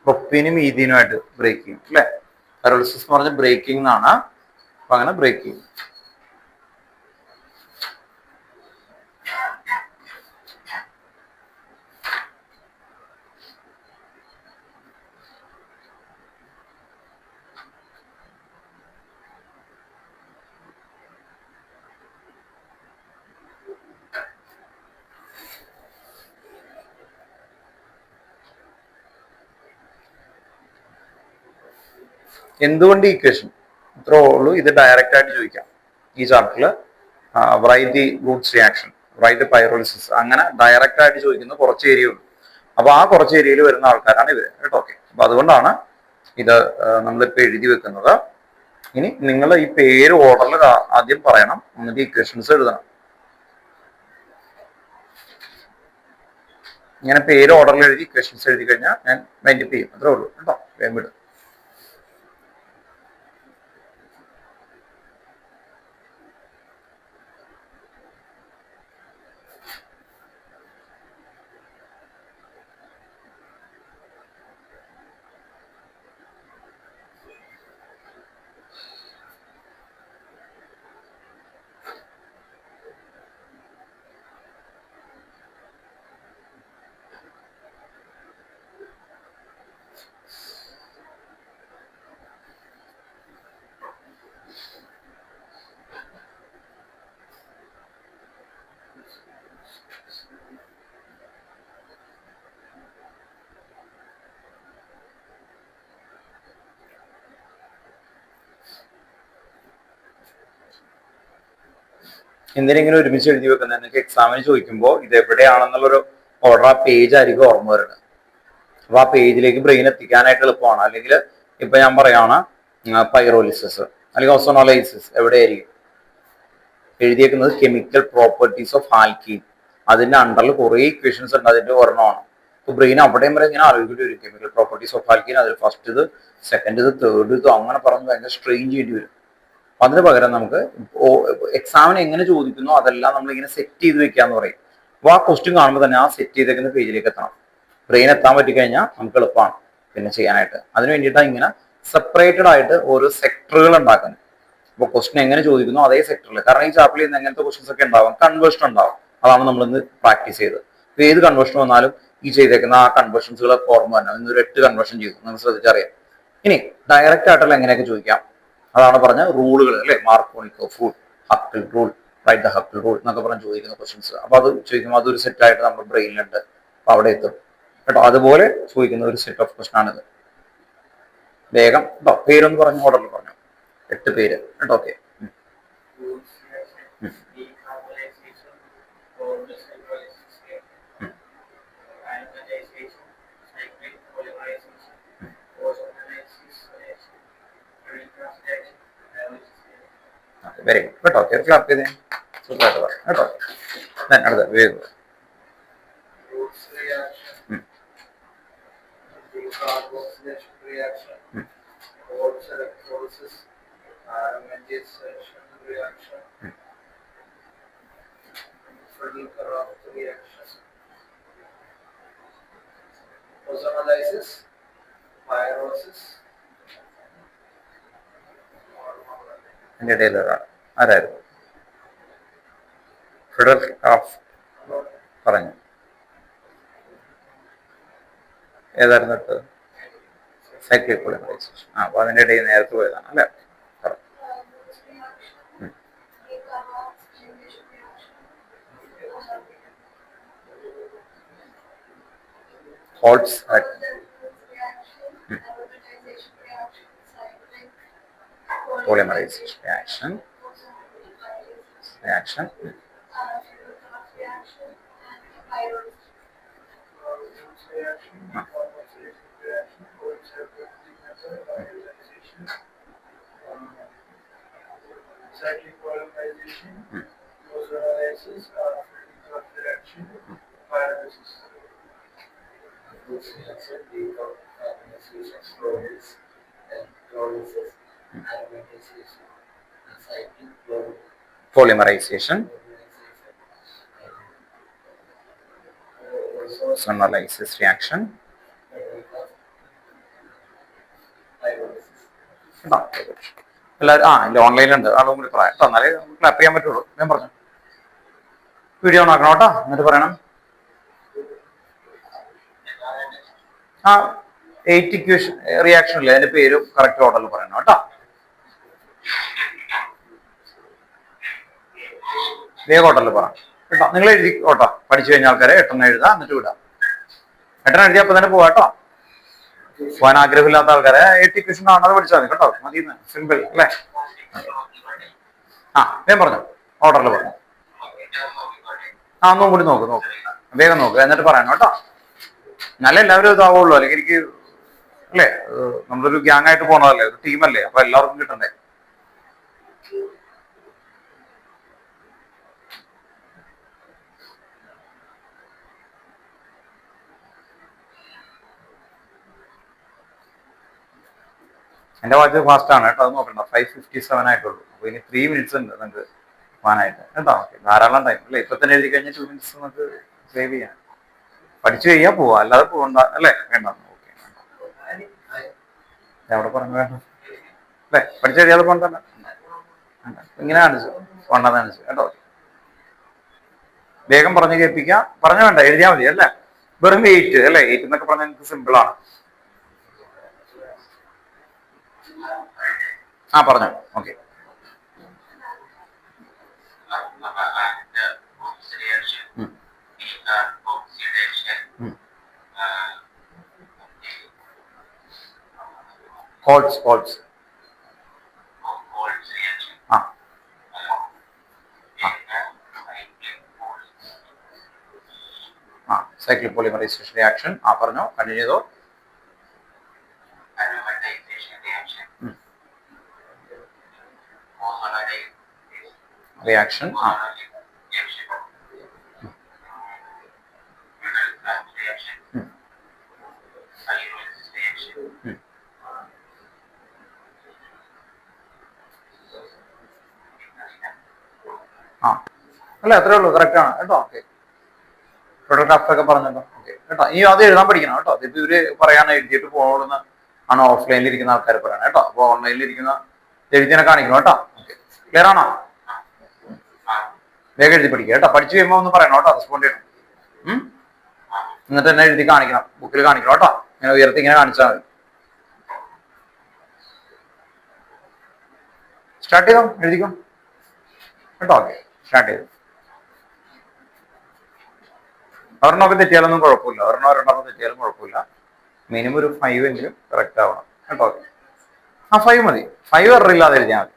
S1: പ്രൊപ്പീനും ഈഥീനുമായിട്ട് ബ്രേക്ക് ചെയ്യും അല്ലെ? പൈറോളിസിസ് എന്ന് പറഞ്ഞ ബ്രേക്കിംഗ് എന്നാണ്. അപ്പൊ അങ്ങനെ ബ്രേക്ക് ചെയ്യും. എന്തുകൊണ്ട് ഇക്വേഷൻ? ഇത്രേ ഉള്ളൂ. ഇത് ഡയറക്റ്റ് ആയിട്ട് ചോദിക്കാം ഈ ചാപ്റ്ററിൽ. Write the Wurtz reaction, write pyrolysis, അങ്ങനെ ഡയറക്റ്റ് ആയിട്ട് ചോദിക്കുന്ന കുറച്ച് ഏരിയ ഉള്ളൂ. അപ്പൊ ആ കുറച്ച് ഏരിയയിൽ വരുന്ന ആൾക്കാരാണ് ഇവര് കേട്ടോ. ഓക്കെ, അപ്പൊ അതുകൊണ്ടാണ് ഇത് നമ്മളിപ്പോ എഴുതി വെക്കുന്നത്. ഇനി നിങ്ങൾ ഈ പേര് ഓർഡറിൽ ആദ്യം പറയണം, എന്നിട്ട് ഇക്വേഷൻസ് എഴുതണം. ഇങ്ങനെ പേര് ഓർഡറിൽ എഴുതി ഇക്വേഷൻസ് എഴുതി കഴിഞ്ഞാൽ ഞാൻ വൈൻഡപ്പ് ചെയ്യും. അത്രേ ഉള്ളൂ കേട്ടോ. വേഗം വിടും. എന്തിനെങ്കിലും ഒരുമിച്ച് എഴുതി വെക്കുന്നത് നിങ്ങൾക്ക് എക്സാമിന് ചോദിക്കുമ്പോൾ ഇത് എവിടെയാണെന്നുള്ളൊരു ഓർഡർ ആ പേജ് ആയിരിക്കും ഓർമ്മ വരുന്നത്. അപ്പൊ ആ പേജിലേക്ക് ബ്രെയിൻ എത്തിക്കാനായിട്ട് എളുപ്പമാണ്. അല്ലെങ്കിൽ ഇപ്പൊ ഞാൻ പറയാണ് പൈറോലിസിസ് അല്ലെങ്കിൽ ഓസോണോലൈസിസ് എവിടെയായിരിക്കും എഴുതിയേക്കുന്നത്? Chemical properties of alkene. അതിന്റെ അണ്ടറിൽ കുറെ ഇക്വേഷൻസ് ഉണ്ട്, അതിന്റെ ഒരെണ്ണമാണ്. അപ്പൊ ബ്രെയിൻ അവിടെയും വരെ ഇങ്ങനെ ആലോചിക്കേണ്ടി വരും. കെമിക്കൽ പ്രോപ്പർട്ടീസ് ഓഫ് ആൽക്കീൻ, അതിൽ ഫസ്റ്റ് ഇത്, സെക്കൻഡ് ഇത്, തേർഡ് ഇത്, അങ്ങനെ പറഞ്ഞ് ഭയങ്കര സ്ട്രെയിൻ ചെയ്യേണ്ടി വരും. അതിന് പകരം നമുക്ക് എക്സാമിന് എങ്ങനെ ചോദിക്കുന്നു അതെല്ലാം നമ്മൾ ഇങ്ങനെ സെറ്റ് ചെയ്ത് വെക്കാന്ന് പറയും. അപ്പൊ ആ ക്വസ്റ്റ്യൻ കാണുമ്പോൾ തന്നെ ആ സെറ്റ് ചെയ്തേക്കുന്ന പേജിലേക്ക് എത്തണം. ബ്രെയിൻ എത്താൻ പറ്റിക്കഴിഞ്ഞാൽ നമുക്ക് എളുപ്പമാണ് പിന്നെ ചെയ്യാനായിട്ട്. അതിന് വേണ്ടിയിട്ടാണ് ഇങ്ങനെ സെപ്പറേറ്റഡ് ആയിട്ട് ഓരോ സെക്ടറുകൾ ഉണ്ടാക്കുന്നത്. അപ്പോൾ ക്വസ്റ്റ്യൻ എങ്ങനെ ചോദിക്കുന്നു അതേ സെക്ടറിൽ. കാരണം ഈ ചാപ്റ്ററിൽ നിന്ന് എങ്ങനത്തെ ക്വസ്റ്റ്യൻസ് ഒക്കെ ഉണ്ടാവും, കൺവേർഷൻ ഉണ്ടാവും. അതാണ് നമ്മൾ ഇന്ന് പ്രാക്ടീസ് ചെയ്തത്. ഇപ്പൊ ഏത് കൺവേർഷൻ വന്നാലും ഈ ചെയ്തേക്കുന്ന ആ കൺവേർഷൻസുകളൊക്കെ ഓർമ്മ തന്നെ. ഇന്നൊരു 8 കൺവേർഷൻ ചെയ്തു, നിങ്ങൾ ശ്രദ്ധിച്ചറിയാം. ഇനി ഡയറക്റ്റ് ആയിട്ടുള്ള എങ്ങനെയൊക്കെ ചോദിക്കാം, അതാണ് പറഞ്ഞ റൂളുകൾ അല്ലെ. Markovnikov rule, Huckel rule, write the ഹക്കിൾ rule എന്നൊക്കെ പറഞ്ഞ് ചോദിക്കുന്ന ക്വസ്റ്റ്യൻസ്. അപ്പൊ അത് ചോദിക്കുമ്പോൾ അതൊരു സെറ്റ് ആയിട്ട് നമ്മുടെ ബ്രെയിനിലുണ്ട്. അപ്പൊ അവിടെ എത്തും കേട്ടോ. അതുപോലെ ചോദിക്കുന്ന ഒരു സെറ്റ് ഓഫ് ക്വസ്റ്റൻ ആണിത്. വേഗം കേട്ടോ, പേരൊന്ന് പറഞ്ഞു, ഓർഡറിൽ പറഞ്ഞു. 8 പേര് കേട്ടോ. ഓക്കെ. വെരി ഗുഡ് കേട്ടോ. ക്ലാപ്പ് ചെയ്തേ, സൂപ്പറായിട്ട് പറഞ്ഞു കേട്ടോ. അടുത്ത വേഗം.
S2: Carboxylation reaction, Wolff's electrolysis, aromatization reaction, Friedel-Crafts reaction, ozonolysis, pyrolysis.
S1: എൻ്റെ ഇടയിൽ ആരായിരുന്നു? ഫ്രിഡൽ-ക്രാഫ്റ്റ് പറഞ്ഞു. ഏതായിരുന്നു അടുത്തത്? Cyclic polymerization. അപ്പൊ അതിന്റെ ഇടയിൽ നേരത്തെ പോയതാണ് അല്ലെ? Holt's polymerization reaction.
S2: Cyclic polymerization, ozonolysis, Friedel-Crafts reaction, pyrolysis.
S1: Polymerization, ozonolysis reaction. എല്ലാവരും ഓൺലൈനിലുണ്ട്, ആളും കൂടി പറയാം കേട്ടോ. എന്നാലേ ക്ലാപ്പ് ചെയ്യാൻ പറ്റുള്ളൂ. ഞാൻ പറഞ്ഞു വീഡിയോ ഓൺ ആക്കണം കേട്ടോ, എന്നിട്ട് പറയണം. 8 ഇക്വേഷൻ റിയാക്ഷൻ ഇല്ലേ, അതിന്റെ പേര് കറക്റ്റ് ഓർഡറിൽ പറയണം കേട്ടോ. വേഗം ഓർഡറിൽ പറയാം കേട്ടോ. നിങ്ങൾ എഴുതി ഓട്ടോ, പഠിച്ചു കഴിഞ്ഞ ആൾക്കാരെ 8 എഴുതാം, എന്നിട്ട് വിടാം. 8 എഴുതി അപ്പൊ തന്നെ പോവാട്ടോ. പോകാൻ ആഗ്രഹമില്ലാത്ത ആൾക്കാരെ 8 ഇക്വേഷൻ കാണാതെ പഠിച്ചാൽ മതി കേട്ടോ. മതി, സിമ്പിൾ അല്ലേ? വേഗം പറഞ്ഞു, ഓർഡറിൽ പറഞ്ഞു. ഒന്നും കൂടി നോക്ക്, വേഗം നോക്ക്, എന്നിട്ട് പറയണം കേട്ടോ. നല്ല എല്ലാവരും ഇതാവുള്ളൂ. അല്ലെങ്കിൽ എനിക്ക് അല്ലേ, നമ്മളൊരു ഗ്യാങ് ആയിട്ട് പോണതല്ലേ, ഒരു ടീമല്ലേ, അപ്പൊ എല്ലാവർക്കും കിട്ടണ്ടേ. എന്റെ വാച്ച് ഫാസ്റ്റ് ആണ് കേട്ടോ, അത് നോക്കണ്ട. 5:57 ആയിട്ടുള്ളൂ. അപ്പൊ ഇനി 3 മിനിറ്റ്സ് ഉണ്ട് നിങ്ങൾക്ക് പോകാനായിട്ട് കേട്ടോ. ഓക്കെ, ധാരാളം ടൈം അല്ലേ. ഇപ്പൊ തന്നെ എഴുതി കഴിഞ്ഞാൽ 2 മിനിറ്റ്സ് നമുക്ക് സേവ് ചെയ്യാം. പഠിച്ചു കഴിയാ പോവാ, അല്ലാതെ പോകണ്ട അല്ലേ? വേണ്ട. ഓക്കെ, എവിടെ പറഞ്ഞു വേണ്ട അല്ലേ? പഠിച്ചു കഴിയാതെ പോകണ്ടല്ല, ഇങ്ങനെ കാണിച്ചു പോണ്ടെന്ന് കാണിച്ചു കേട്ടോ. വേഗം പറഞ്ഞു കേൾപ്പിക്കാം. പറഞ്ഞു വേണ്ട, എഴുതിയാൽ മതി അല്ലേ? വെറും 8 അല്ലേ? 8 എന്നൊക്കെ പറഞ്ഞാൽ നിങ്ങൾക്ക് സിമ്പിൾ ആണ്. പറഞ്ഞു. Okay. Holt's cyclic polymerization reaction. ആ പറഞ്ഞോ, കണ്ടിന്യൂ ചെയ്തോ. റിയാക്ഷൻ. ആ ആ അല്ല അത്രേ ഉള്ളൂ, കറക്റ്റ് ആണ് കേട്ടോ. ഓക്കെ, പ്രൊഡക്റ്റ് ആഫ്റ്റർ ഒക്കെ പറഞ്ഞല്ലോ. ഓക്കെ കേട്ടോ, ഈ അത് എഴുതാൻ പഠിക്കണം കേട്ടോ. ഇതിപ്പോ ഇവര് പറയാൻ എഴുതിയിട്ട് പോകണമെന്ന് ആണ് ഓഫ്ലൈനിൽ ഇരിക്കുന്ന ആൾക്കാർ പറയണം കേട്ടോ. അപ്പൊ ഓൺലൈനിൽ ഇരിക്കുന്ന എഴുതിനെ കാണിക്കണം കേട്ടോ. ഓക്കെ, ക്ലിയർ ആണോ? വേഗം എഴുതി പഠിക്കുക കേട്ടോ. പഠിച്ചു കഴിയുമ്പോൾ ഒന്ന് പറയണം കേട്ടോ, റെസ്പോണ്ട് ചെയ്യണം. എന്നിട്ട് തന്നെ എഴുതി കാണിക്കണം, ബുക്കിൽ കാണിക്കണം കേട്ടോ. ഇങ്ങനെ ഉയർത്തി ഇങ്ങനെ കാണിച്ചാൽ മതി. സ്റ്റാർട്ട് ചെയ്തോ, എഴുതിക്കോ കേട്ടോ. ഓക്കെ, സ്റ്റാർട്ട് ചെയ്തു. ഒരെണ്ണമൊക്കെ തെറ്റിയാലൊന്നും കുഴപ്പമില്ല, രണ്ടെണ്ണം തെറ്റിയാലും കുഴപ്പമില്ല. മിനിമം ഒരു 5 എങ്കിലും കറക്റ്റ് ആവണം കേട്ടോ. ആ 5 മതി, 5 എററില്ലാതെ എഴുതിയാൽ മതി.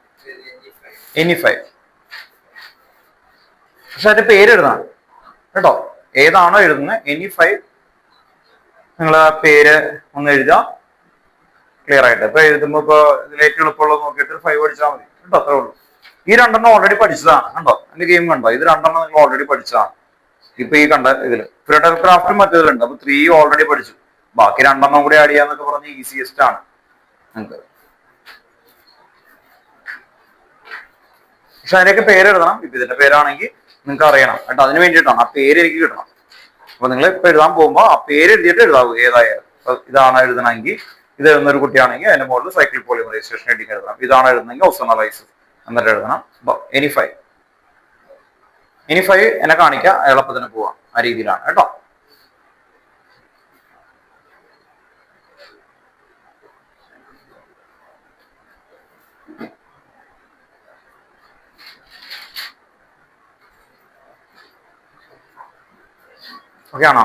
S1: എനി 5. പക്ഷെ അതിന്റെ പേര് എഴുതണം കേട്ടോ. ഏതാണോ എഴുതുന്നത് എനി 5 നിങ്ങൾ ആ പേര് ഒന്ന് എഴുതുക ക്ലിയർ ആയിട്ട്. ഇപ്പൊ എഴുതുമ്പോ ഇപ്പൊ ഇതിലേക്ക് എളുപ്പമുള്ളത് നോക്കിയിട്ട് 5 പഠിച്ചാൽ മതി കേട്ടോ. അത്രേ ഉള്ളൂ. ഈ രണ്ടെണ്ണം ഓൾറെഡി പഠിച്ചതാണ് കണ്ടോ. എന്റെ ഗെയിം കണ്ടോ, ഇത് രണ്ടെണ്ണം നിങ്ങൾ ഓൾറെഡി പഠിച്ചതാണ്. ഇപ്പൊ ഈ കണ്ട ഇതില് ഫ്രീഡം ക്രാഫ്റ്റും മറ്റേതിലുണ്ട്. അപ്പൊ 3 ഓൾറെഡി പഠിച്ചു. ബാക്കി രണ്ടെണ്ണം കൂടി ആഡ് ചെയ്യാന്നൊക്കെ പറഞ്ഞ് ഈസിയസ്റ്റ് ആണ് നിങ്ങൾക്ക്. പക്ഷെ അതിനൊക്കെ പേര് എഴുതണം. ഇപ്പൊ ഇതിന്റെ പേരാണെങ്കിൽ നിങ്ങൾക്ക് അറിയണം കേട്ടോ. അതിന് വേണ്ടിയിട്ടാണ് ആ പേര് എനിക്ക് കിട്ടണം. അപ്പൊ നിങ്ങൾ ഇപ്പൊ എഴുതാൻ പോകുമ്പോ ആ പേര് എഴുതിയിട്ട് എഴുതാവൂ ഏതായാലും. ഇതാണ് എഴുതണമെങ്കിൽ, ഇത് എഴുതുന്ന ഒരു കുട്ടിയാണെങ്കിൽ അതിന്റെ മുകളിൽ സൈക്ലിക് പോളിമറൈസേഷൻ എഴുതി എഴുതണം. ഇതാണ് എഴുതുന്നെങ്കിൽ ഓസോണലൈസിസ് എന്നിട്ട് എഴുതണം. എനി 5 എന്നെ കാണിക്കാം, എളുപ്പത്തിന് പോവാം. ആ രീതിയിലാണ് കേട്ടോ. ഓക്കെ ആണോ?